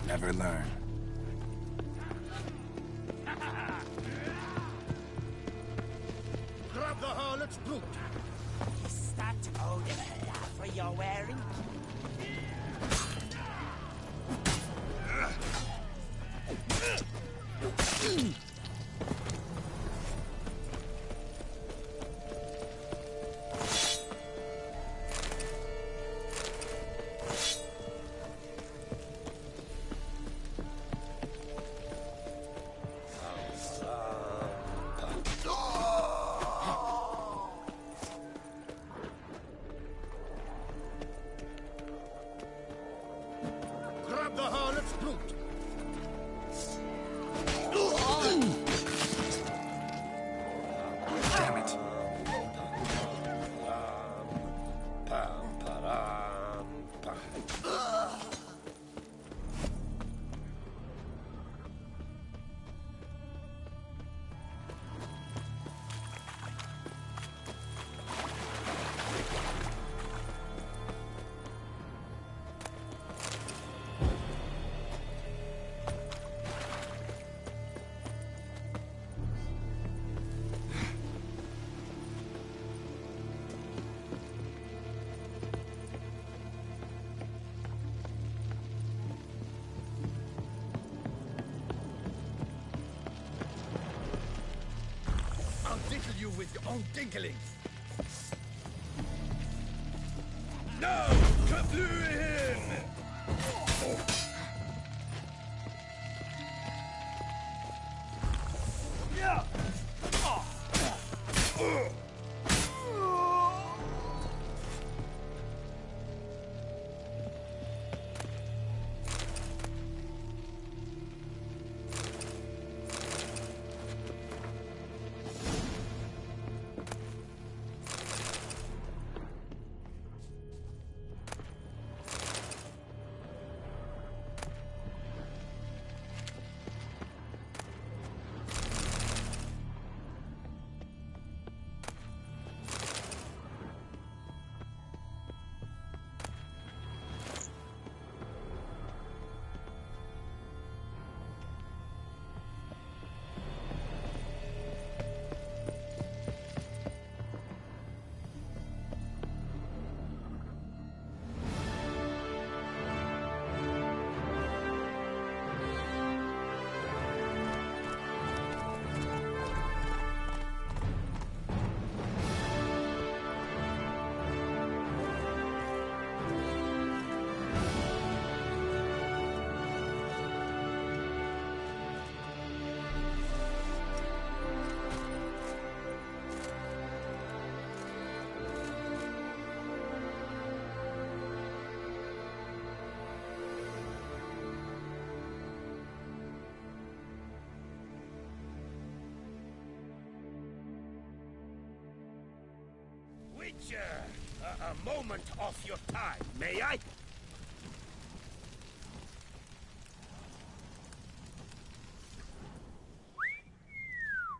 Never learn. Grab the harlot's brute! Is that all the stuff you're wearing? Grab the harlot's brute! Damn it. I'll tickle you with your own tinklings! No! Kablu him! Yeah! Witcher, a moment of your time, may I?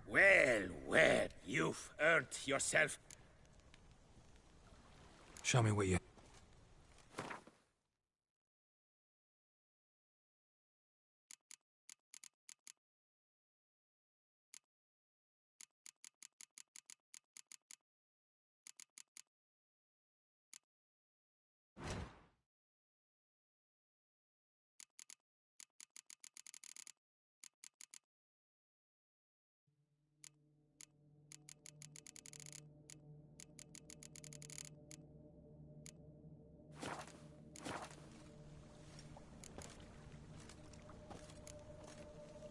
Well, you've earned yourself. Show me what you...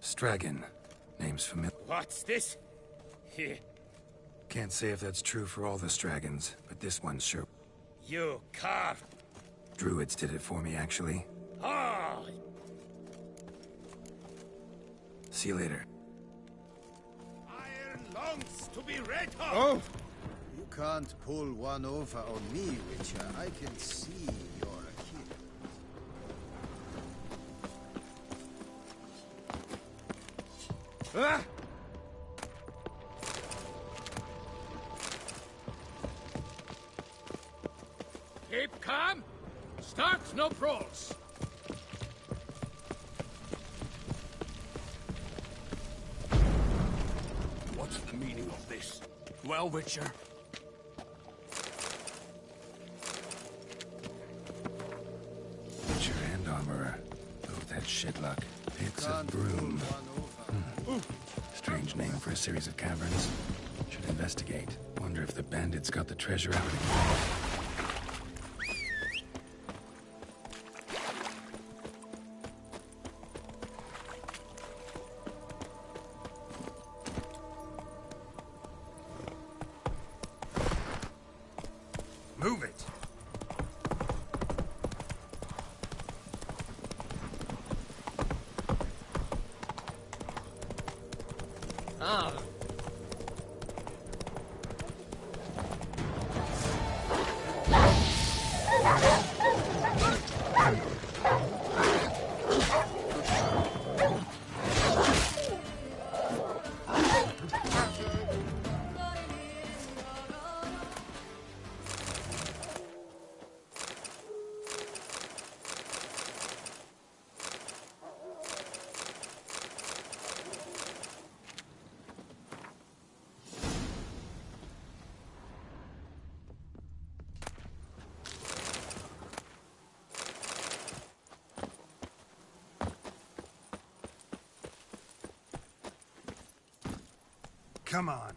Stragon. Name's familiar. What's this? Here. Can't say if that's true for all the Stragons, but this one's sure. You carved. Druids did it for me, actually. Oh! See you later. Iron longs to be red hot. Oh! You can't pull one over on me, Witcher. I can see you're a kid. Ah! Keep calm. Start no brawls. What's the meaning of this? Well, Witcher? Witcher and armorer. Both had shit luck. It's a broom. Strange name for a series of caverns. Should investigate. Wonder if the bandits got the treasure out again. Move it! Ah. Come on.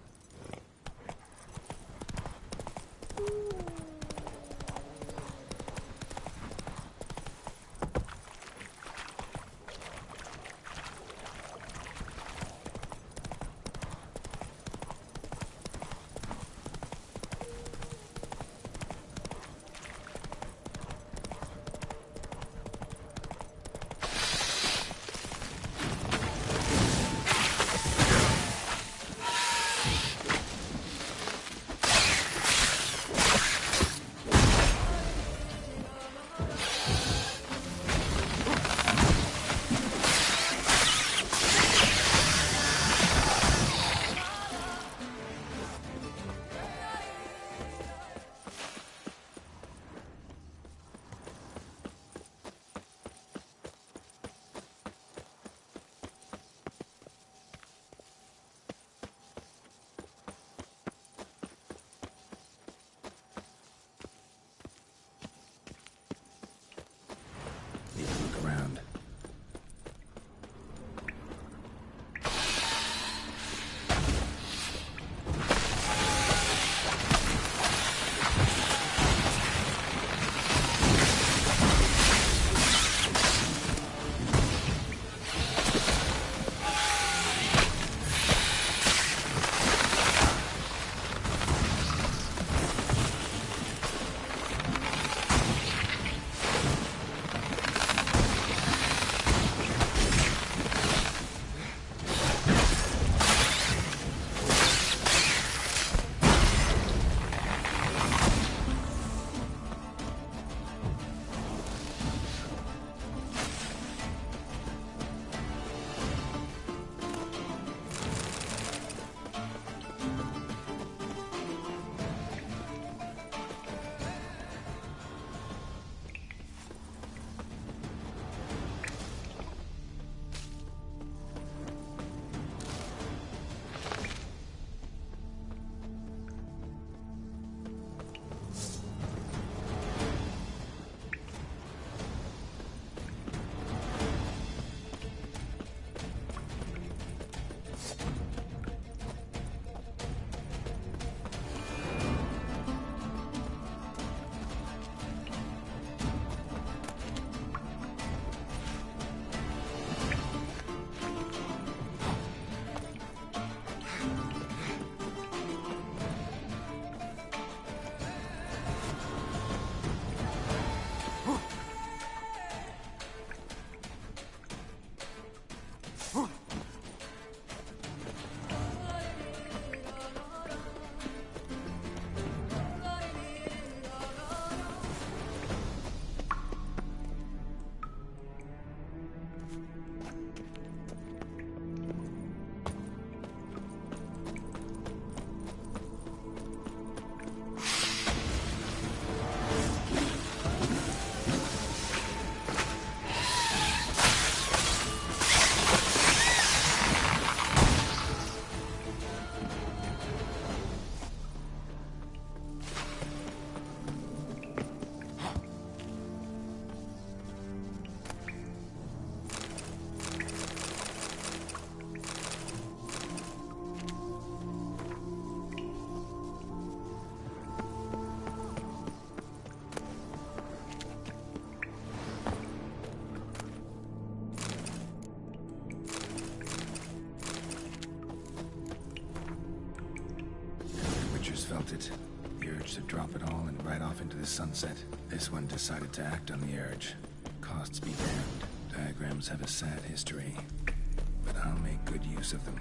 it. The urge to drop it all and ride off into the sunset. This one decided to act on the urge. Costs be damned. Diagrams have a sad history, but I'll make good use of them.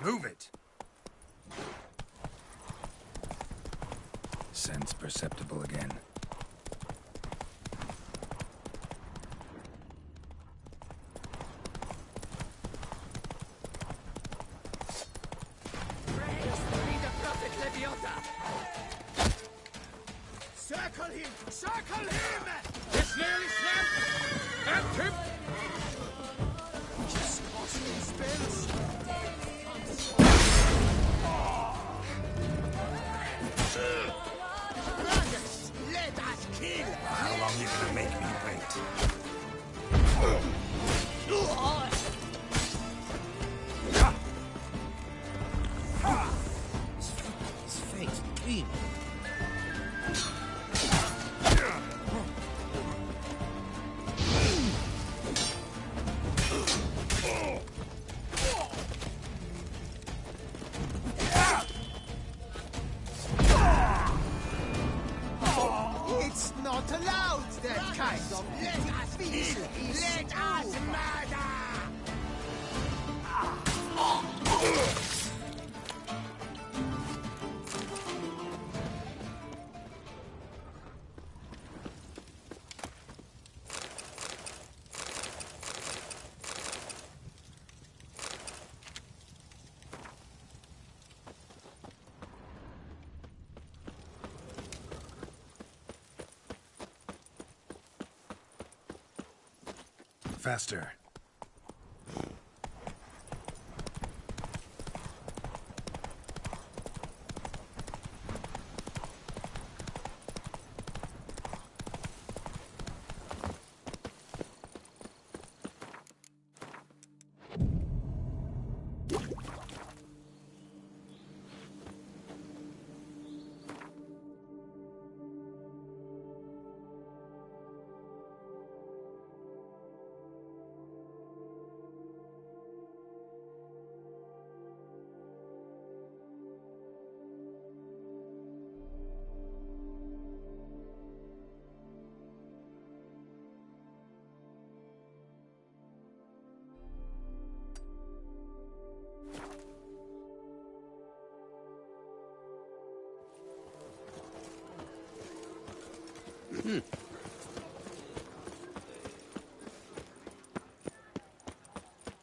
Move it! Sense perceptible again. Circle him! Circle him! It's nearly snapped! And tipped! Just casting spells! Brothers, let us kill! How long you gonna make me wait? His face clean. It's not allowed, that kind. Let us kill. Let us murder. Faster.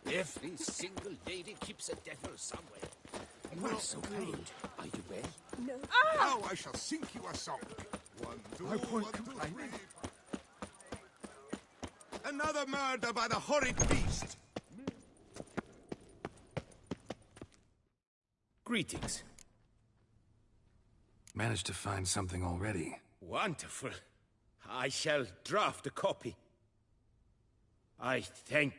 Every single lady keeps a devil somewhere. You are so kind. Are you well? No. Now I shall sink you a song. One, two, I won't one, two, complain. three. Another murder by the horrid beast. Greetings. Managed to find something already. Wonderful. I shall draft a copy. I thank...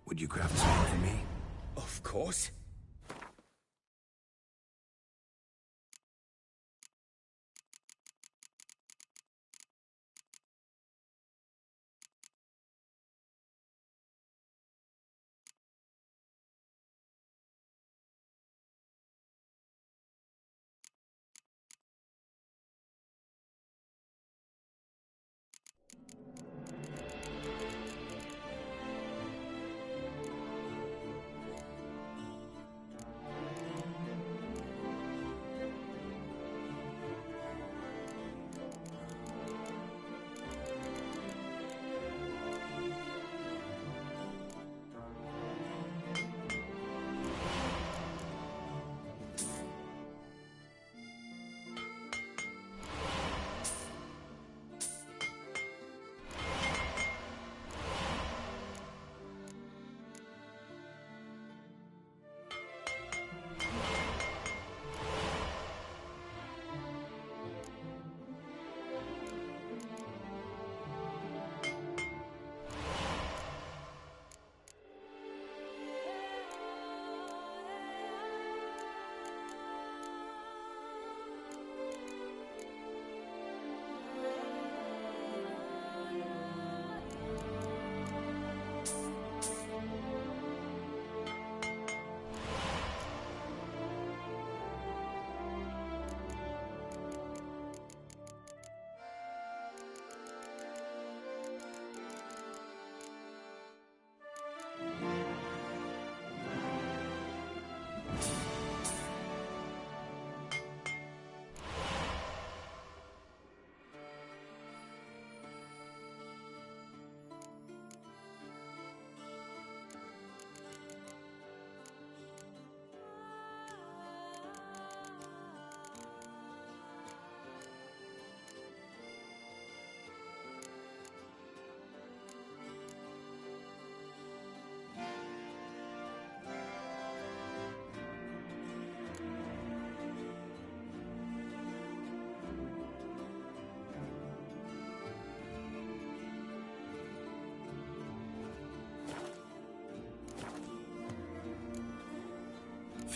Would you craft something for me? Of course.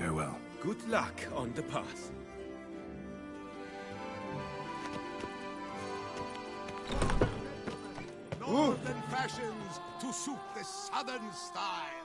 Farewell. Good luck on the path. Northern fashions to suit the southern style.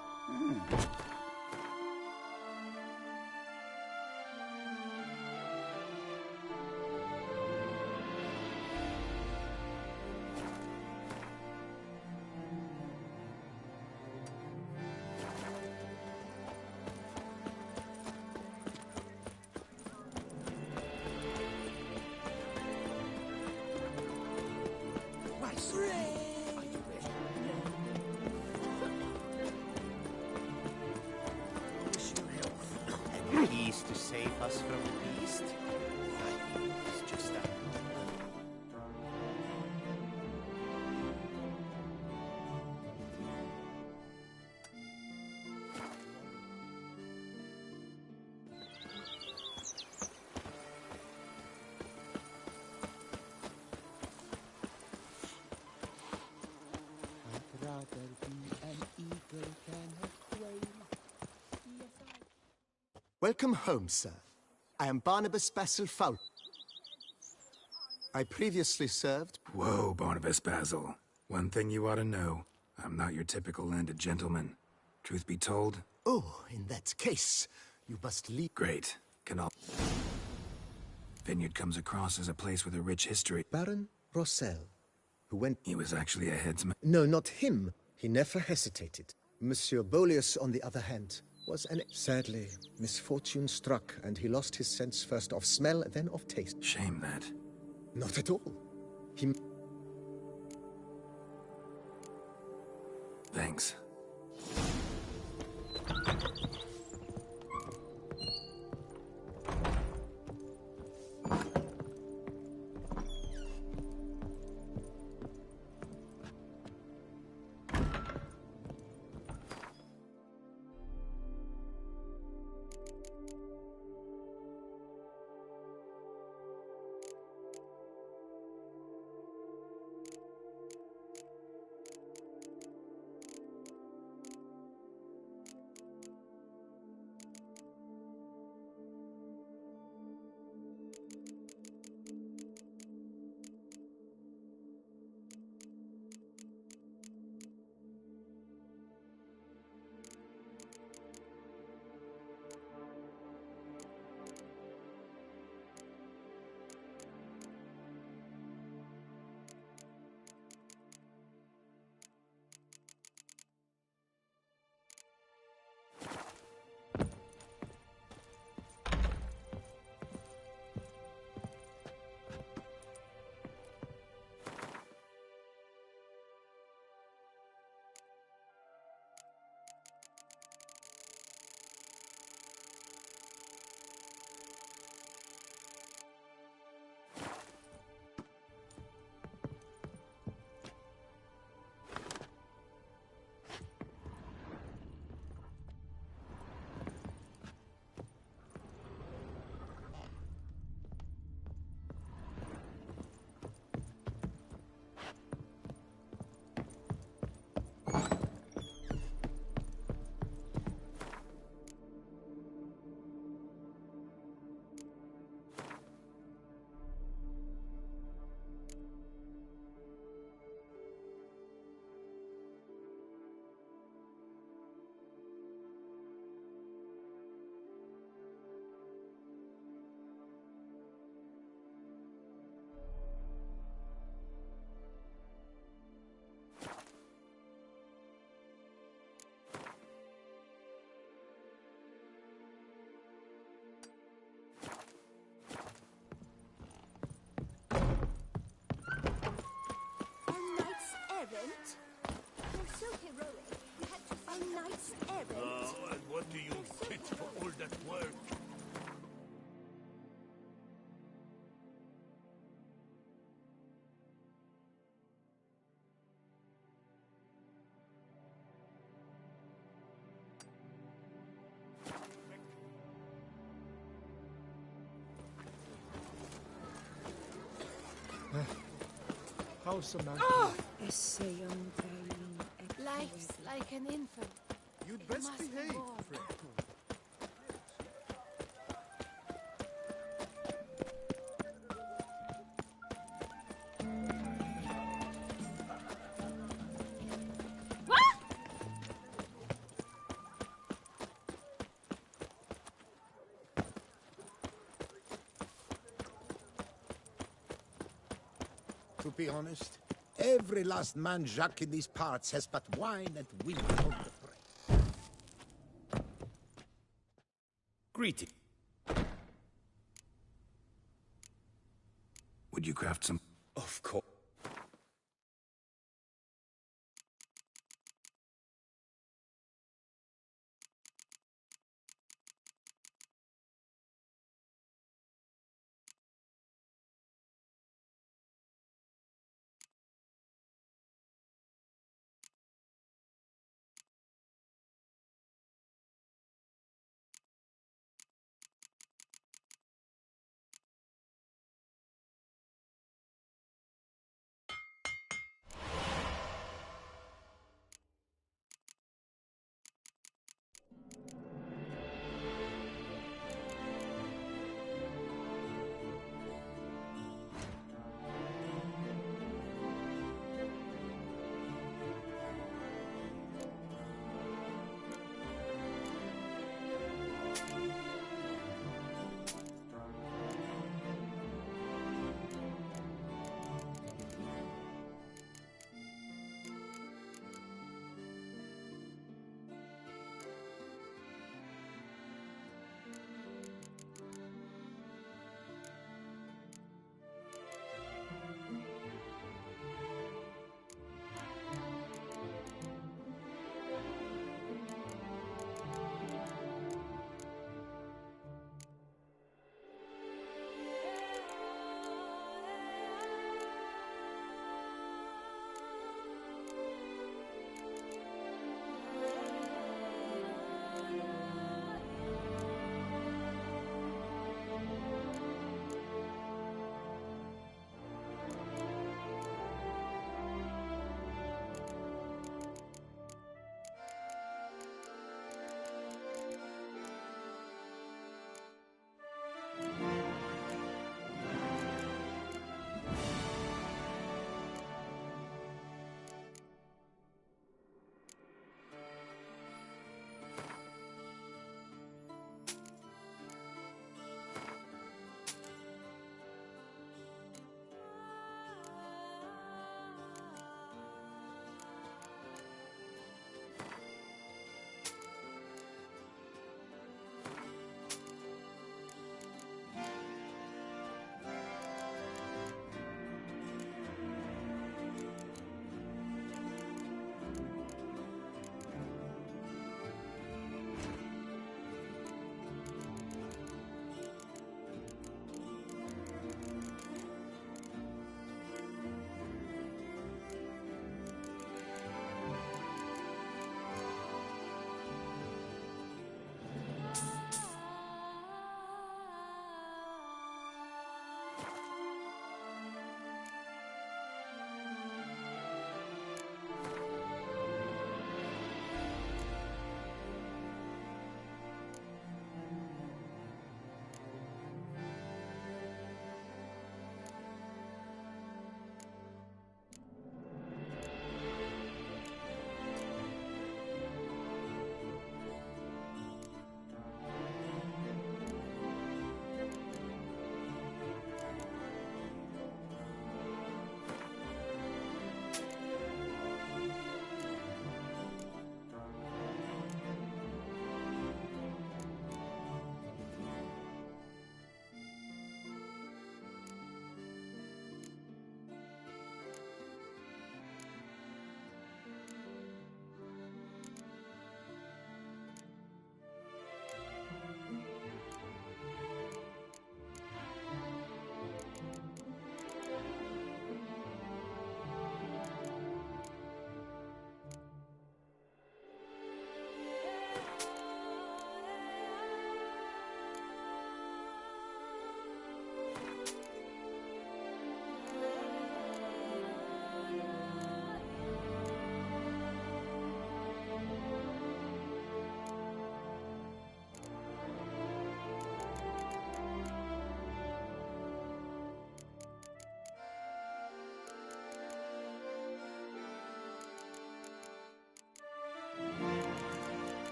Peace to save us from the beast? Why, it's just that. I'd rather be an eagle than a quail. Welcome home, sir. I am Barnabas Basil Fowl. I previously served... Whoa, Barnabas Basil. One thing you ought to know. I'm not your typical landed gentleman. Truth be told... Oh, in that case, you must leave... Great. Can all... Vineyard comes across as a place with a rich history. Baron Rossel, who went... He was actually a headsman. No, not him. He never hesitated. Monsieur Boleus, on the other hand, was an... Sadly, misfortune struck, and he lost his sense first of smell, then of taste. Shame that. Not at all. He... Thanks. You're so heroic. You had to find a knight's errand. And what do you get for all that work? How's Samantha? Oh! Life's like an infant. You'd best behave, friend. To be honest, every last man Jacques in these parts has but wine and wind on the brain. Greeting. Would you craft some? Of course.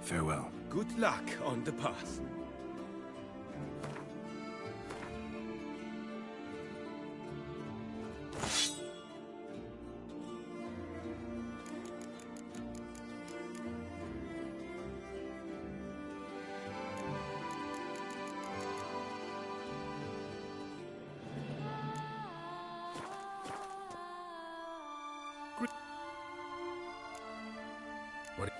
Farewell. Good luck on the path. What?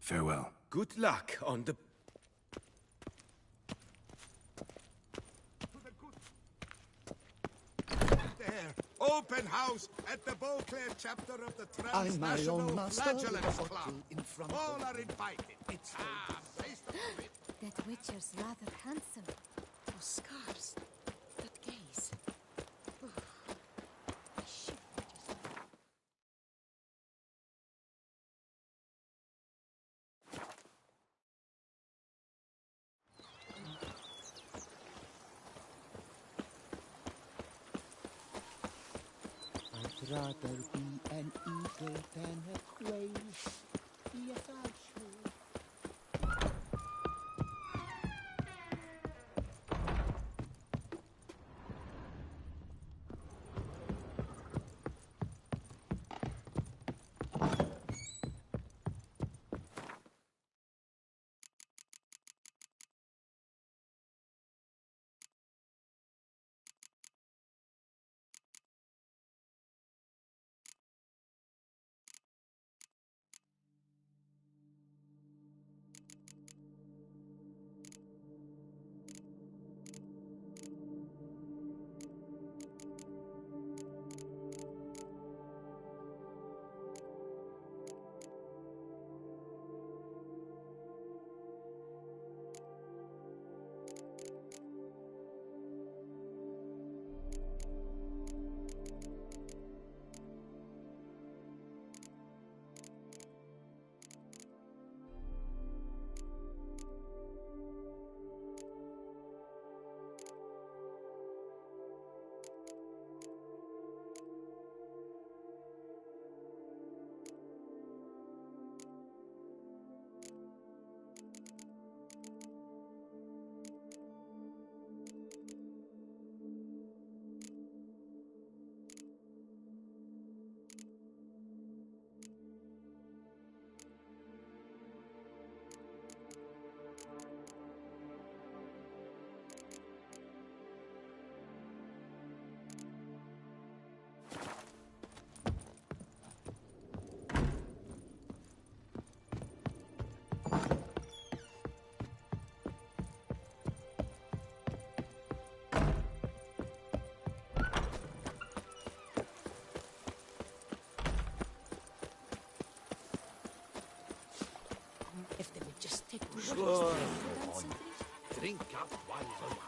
Farewell. Good luck on the... There, open house at the Beauclair chapter of the Transnational Flagellants Club. All are invited. It's That Witcher's rather handsome. Those scarves. That gaze. I'd rather be an eagle than a quail. Yes, I should. If they would just take the Slow on. Drink up while I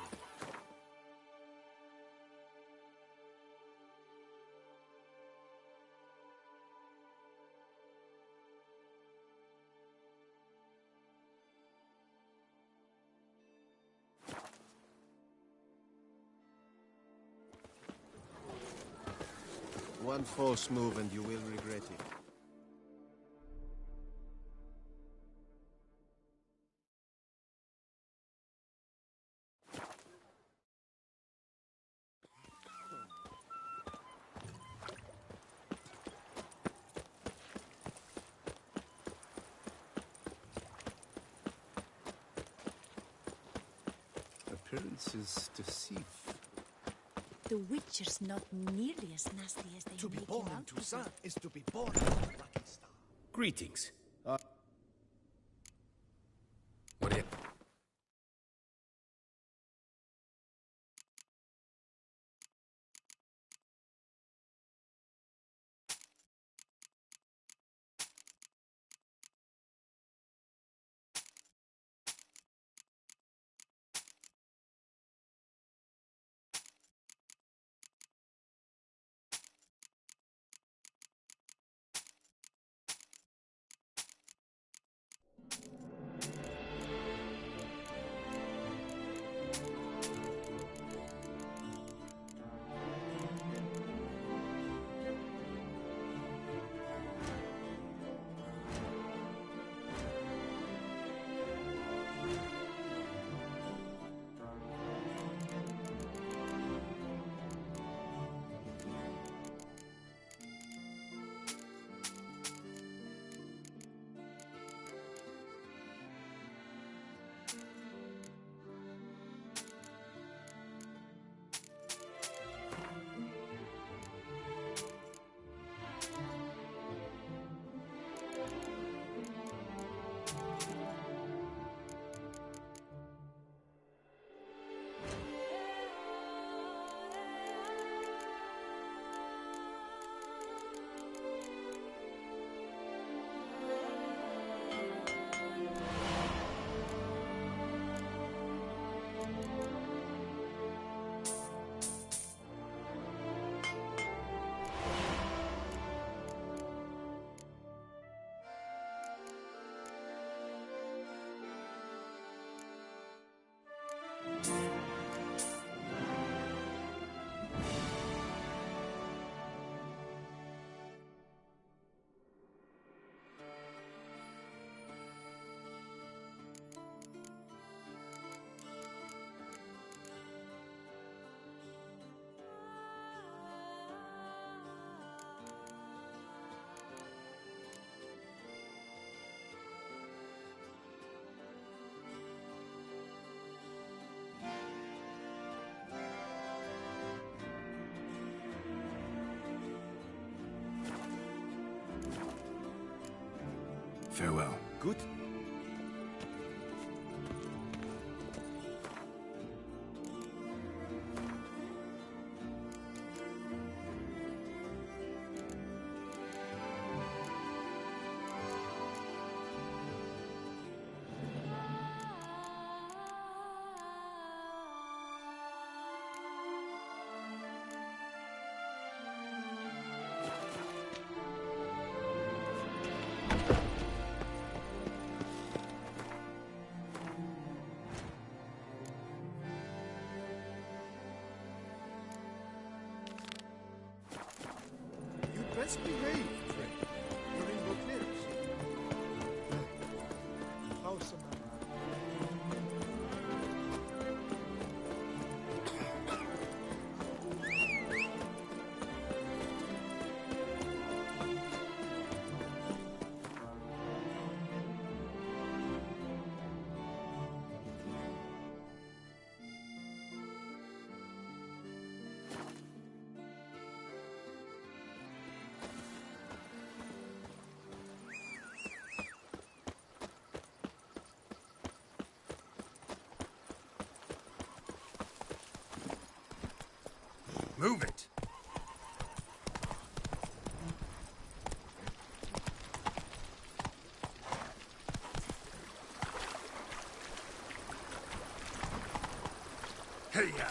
One false move and you will regret it. is deceived. The Witcher's not nearly as nasty as they To be make born him out into to sun be. is to be born into a lucky star. Greetings. What do you... Farewell. Good. Best behave, Drake. You're in Beauclair's. Awesome. Move it! Hey-ya!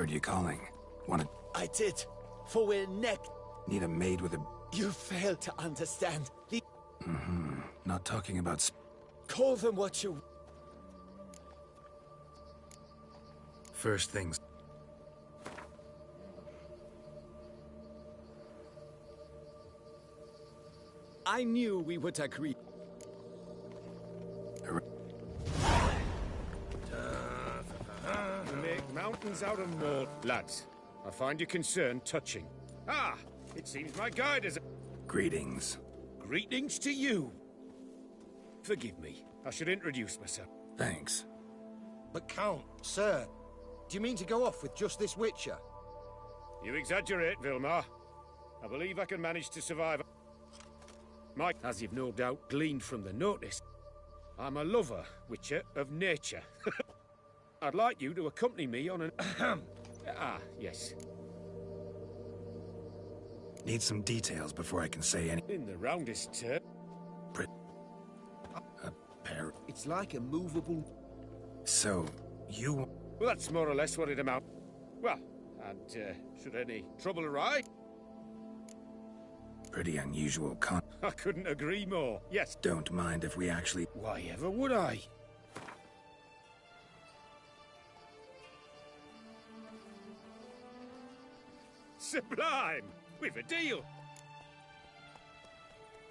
Heard you calling. Wanna... I did. For we're neck. Need a maid with a... You fail to understand. The... Not talking about... Call them what you... First things... I knew we would agree. Make mountains out of mold. Lads, I find your concern touching. Ah, it seems my guide is... Greetings. Greetings to you. Forgive me. I should introduce myself. Thanks. But Count, sir, do you mean to go off with just this Witcher? You exaggerate, Vilmar. I believe I can manage to survive. Mike, as you've no doubt gleaned from the notice, I'm a lover, Witcher, of nature. I'd like you to accompany me on an... yes. Need some details before I can say any... In the roundest term... A pair... It's like a movable... So, you... Well, that's more or less what it amounts... Well, and, should any trouble arise... Pretty unusual I couldn't agree more, yes. Don't mind if we actually... Why ever would I? Sublime! We've a deal!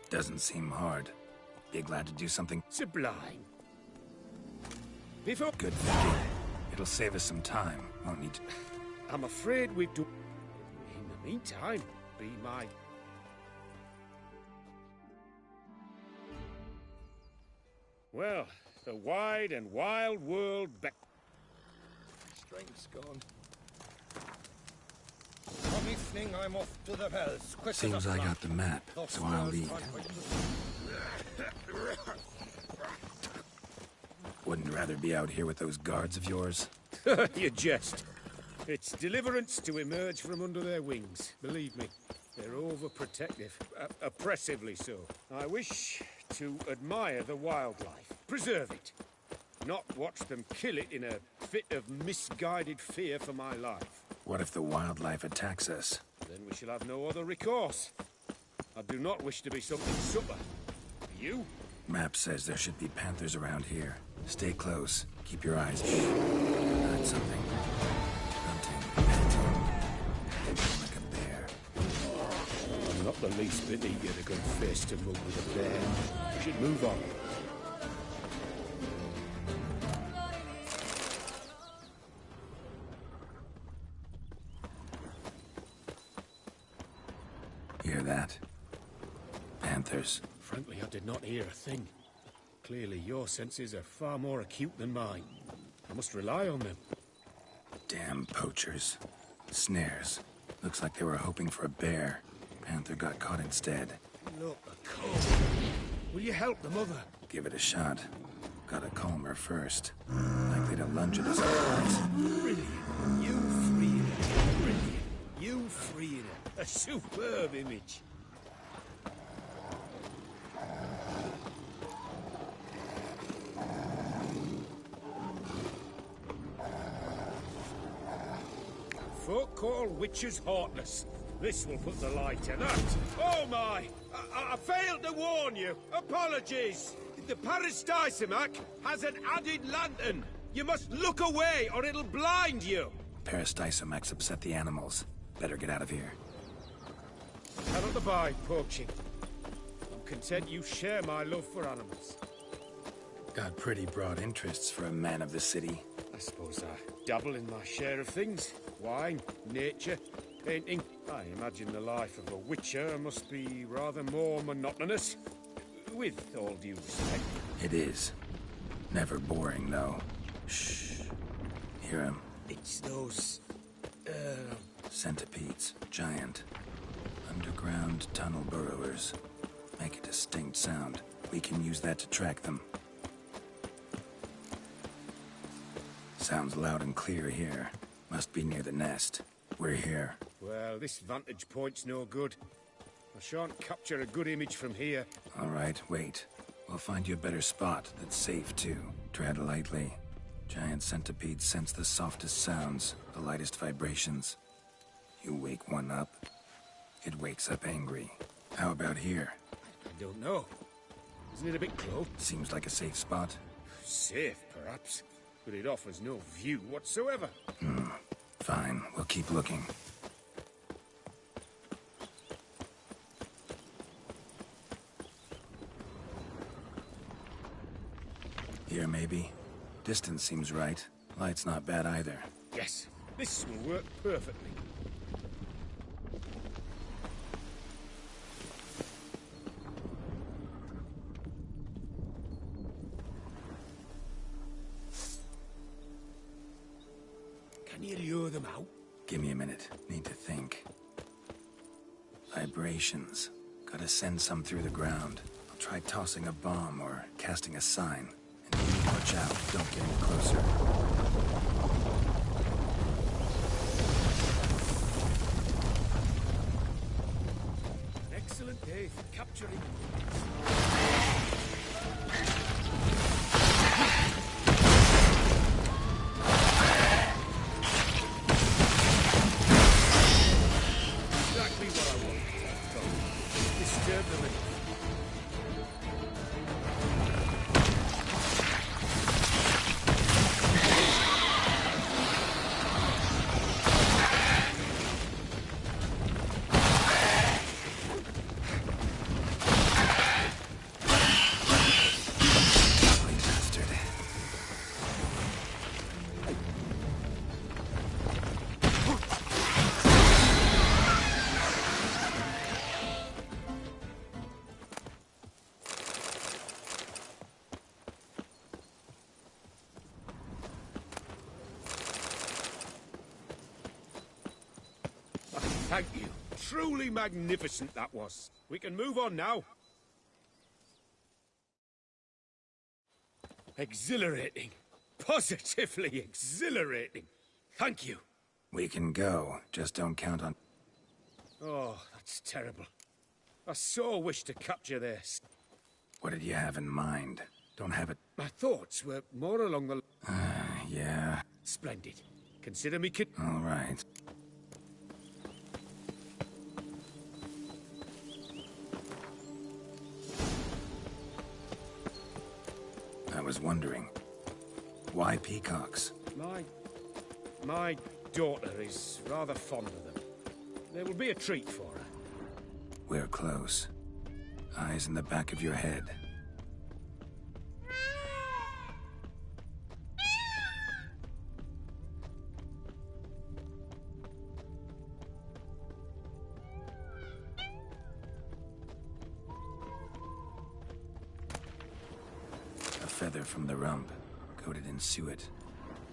Doesn't seem hard. Be glad to do something... Sublime. Before... Good thinking. It'll save us some time, won't need to... I'm afraid we do... In the meantime, be my... Well, the wide and wild world back... Strength's gone. On evening, I'm off to the Hells. Seems I got the map, so I'll lead. Wouldn't rather be out here with those guards of yours? You jest. It's deliverance to emerge from under their wings, believe me. They're overprotective, oppressively so. I wish to admire the wildlife, preserve it, not watch them kill it in a fit of misguided fear for my life. What if the wildlife attacks us? Then we shall have no other recourse. I do not wish to be something supper. You? Map says there should be panthers around here. Stay close. Keep your eyes peeled. Heard something. Hunting, panting. Like a bear. I'm not the least bit eager to go face to move with a bear. We should move on. Hear that? Panthers. Frankly, I did not hear a thing. Clearly, your senses are far more acute than mine. I must rely on them. Damn poachers. Snares. Looks like they were hoping for a bear. Panther got caught instead. Look, a cold. Will you help the mother? Give it a shot. Gotta calm her first. Likely to lunge at us otherwise. Brilliant. You freeing her. Brilliant. You freeing her. A superb image. Folk call witches heartless. This will put the light in that. Oh my! I failed to warn you. Apologies. The Peristysomac has an added lantern. You must look away or it'll blind you. Peristysomacs upset the animals. Better get out of here. I cannot abide poaching. I'm content you share my love for animals. Got pretty broad interests for a man of the city. I suppose I dabble in my share of things. Wine, nature, painting. I imagine the life of a witcher must be rather more monotonous. With all due respect. It is. Never boring, though. Shh. Hear him? It's those... Centipedes. Giant. Underground tunnel burrowers. Make a distinct sound. We can use that to track them. Sounds loud and clear here. Must be near the nest. We're here. Well, this vantage point's no good. I shan't capture a good image from here. All right, wait. We'll find you a better spot that's safe, too. Tread lightly. Giant centipedes sense the softest sounds, the lightest vibrations. You wake one up, it wakes up angry. How about here? I don't know. Isn't it a bit close? Seems like a safe spot. Safe, perhaps. But it offers no view whatsoever. Fine, we'll keep looking. Here, maybe? Distance seems right. Light's not bad either. Yes, this will work perfectly. Can you lure them out? Give me a minute. Need to think. Vibrations. Gotta send some through the ground. I'll try tossing a bomb or casting a sign. And you watch out. Don't get any closer. An excellent day for capturing. Exactly what I want. Disturb them enough. Thank you. Truly magnificent that was. We can move on now. Exhilarating. Positively exhilarating. Thank you. We can go. Just don't count on... Oh, that's terrible. I so wish to capture this. What did you have in mind? Don't have it... My thoughts were more along the... yeah. Splendid. Consider me kid... All right. I was wondering, why peacocks? My daughter is rather fond of them. There will be a treat for her. We're close. Eyes in the back of your head. Feather from the rump, coated in suet.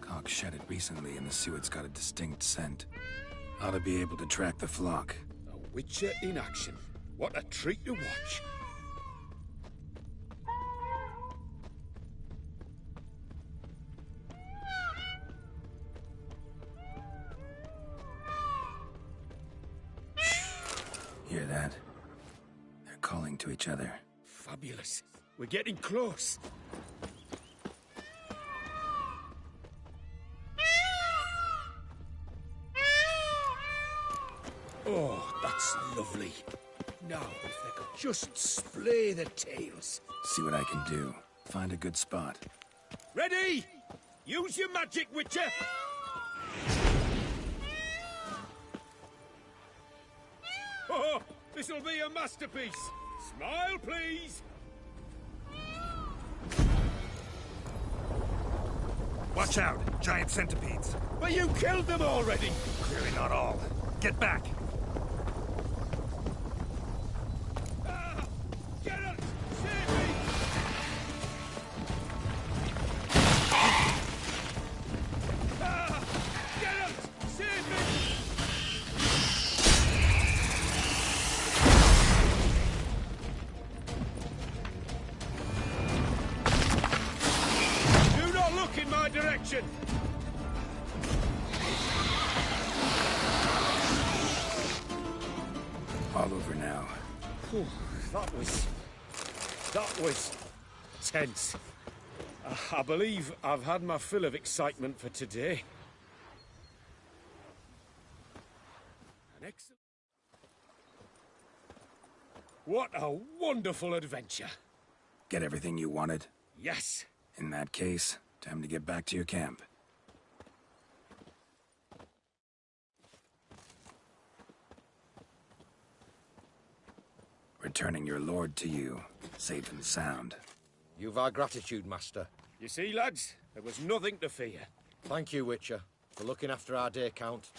Cock shed it recently and the suet's got a distinct scent. Ought to be able to track the flock. A Witcher in action. What a treat to watch. Hear that? They're calling to each other. Fabulous. We're getting close. Oh, that's lovely. Now, if they could just splay the tails. See what I can do. Find a good spot. Ready? Use your magic, Witcher! Oh, this'll be a masterpiece. Smile, please. Watch out! Giant centipedes! But you killed them already! Clearly not all. Get back! Geralt! Save me! Geralt! Save me! Do not look in my direction! All over now. Whew, that was tense. I believe I've had my fill of excitement for today. An excellent... What a wonderful adventure! Get everything you wanted? Yes. In that case, time to get back to your camp. Returning your lord to you, safe and sound. You've our gratitude, Master. You see, lads, there was nothing to fear. Thank you, Witcher, for looking after our day count.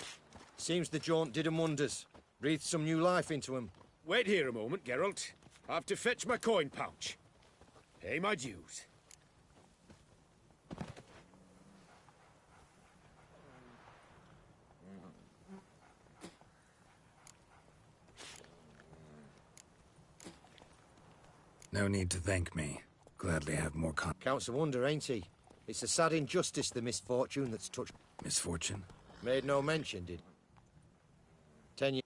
Seems the jaunt did 'em wonders. Breathed some new life into 'em. Wait here a moment, Geralt. I have to fetch my coin pouch. Pay my dues. No need to thank me. Gladly have more Counts a wonder, ain't he? It's a sad injustice, the misfortune that's touched... Misfortune? Made no mention, did... 10 years...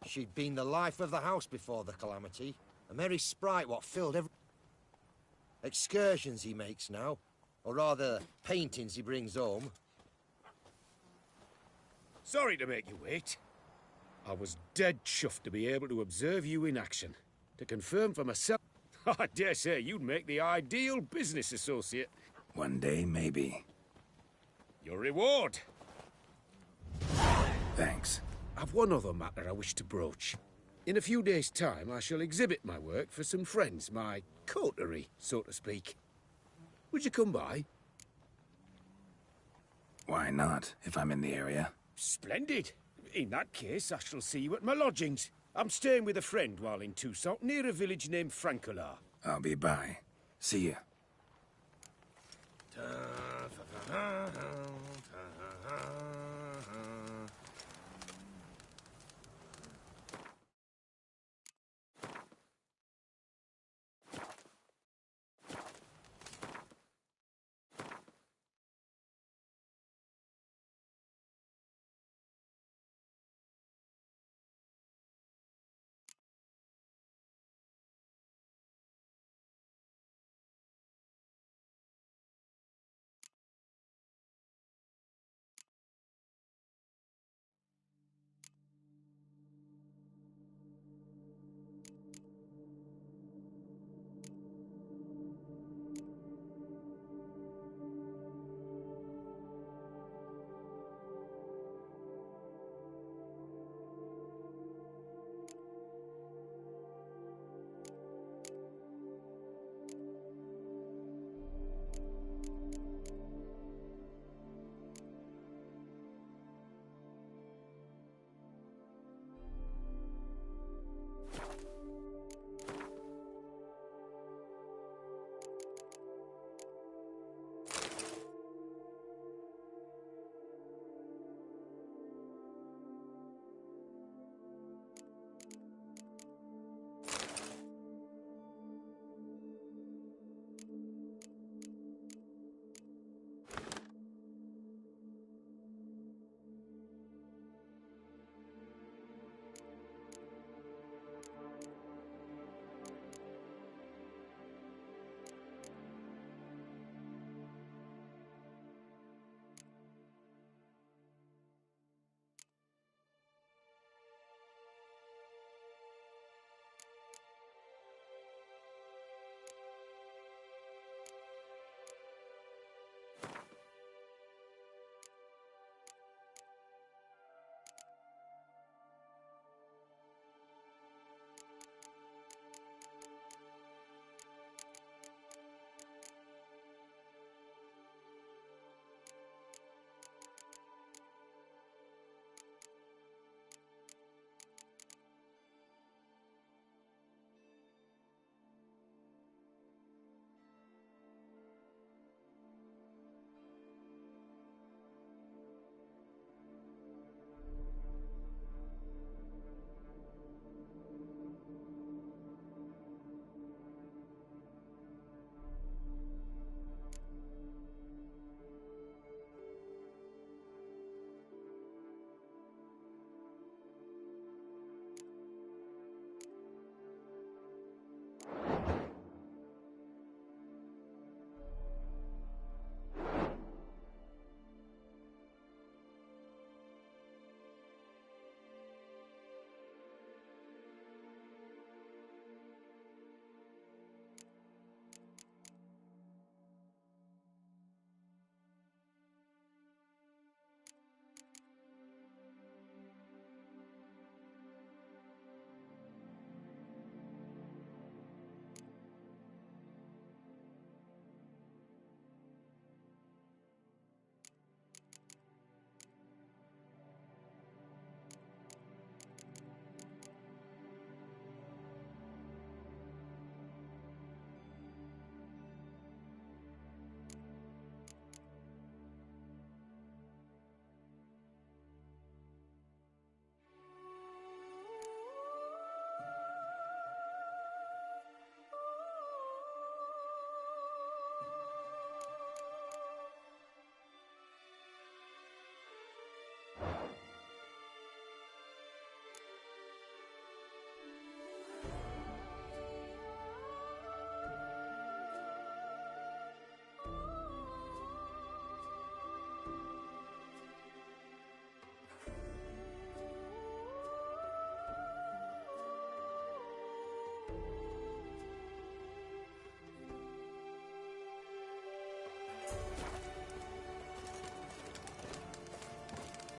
She'd been the life of the house before the calamity. A merry sprite what filled every... Excursions he makes now. Or rather, paintings he brings home. Sorry to make you wait. I was dead chuffed to be able to observe you in action. To confirm for myself... I dare say you'd make the ideal business associate. One day, maybe. Your reward. Thanks. I've one other matter I wish to broach. In a few days' time, I shall exhibit my work for some friends, my coterie, so to speak. Would you come by? Why not, if I'm in the area? Splendid. In that case, I shall see you at my lodgings. I'm staying with a friend while in Toussaint, near a village named Francolar. I'll be by. See ya.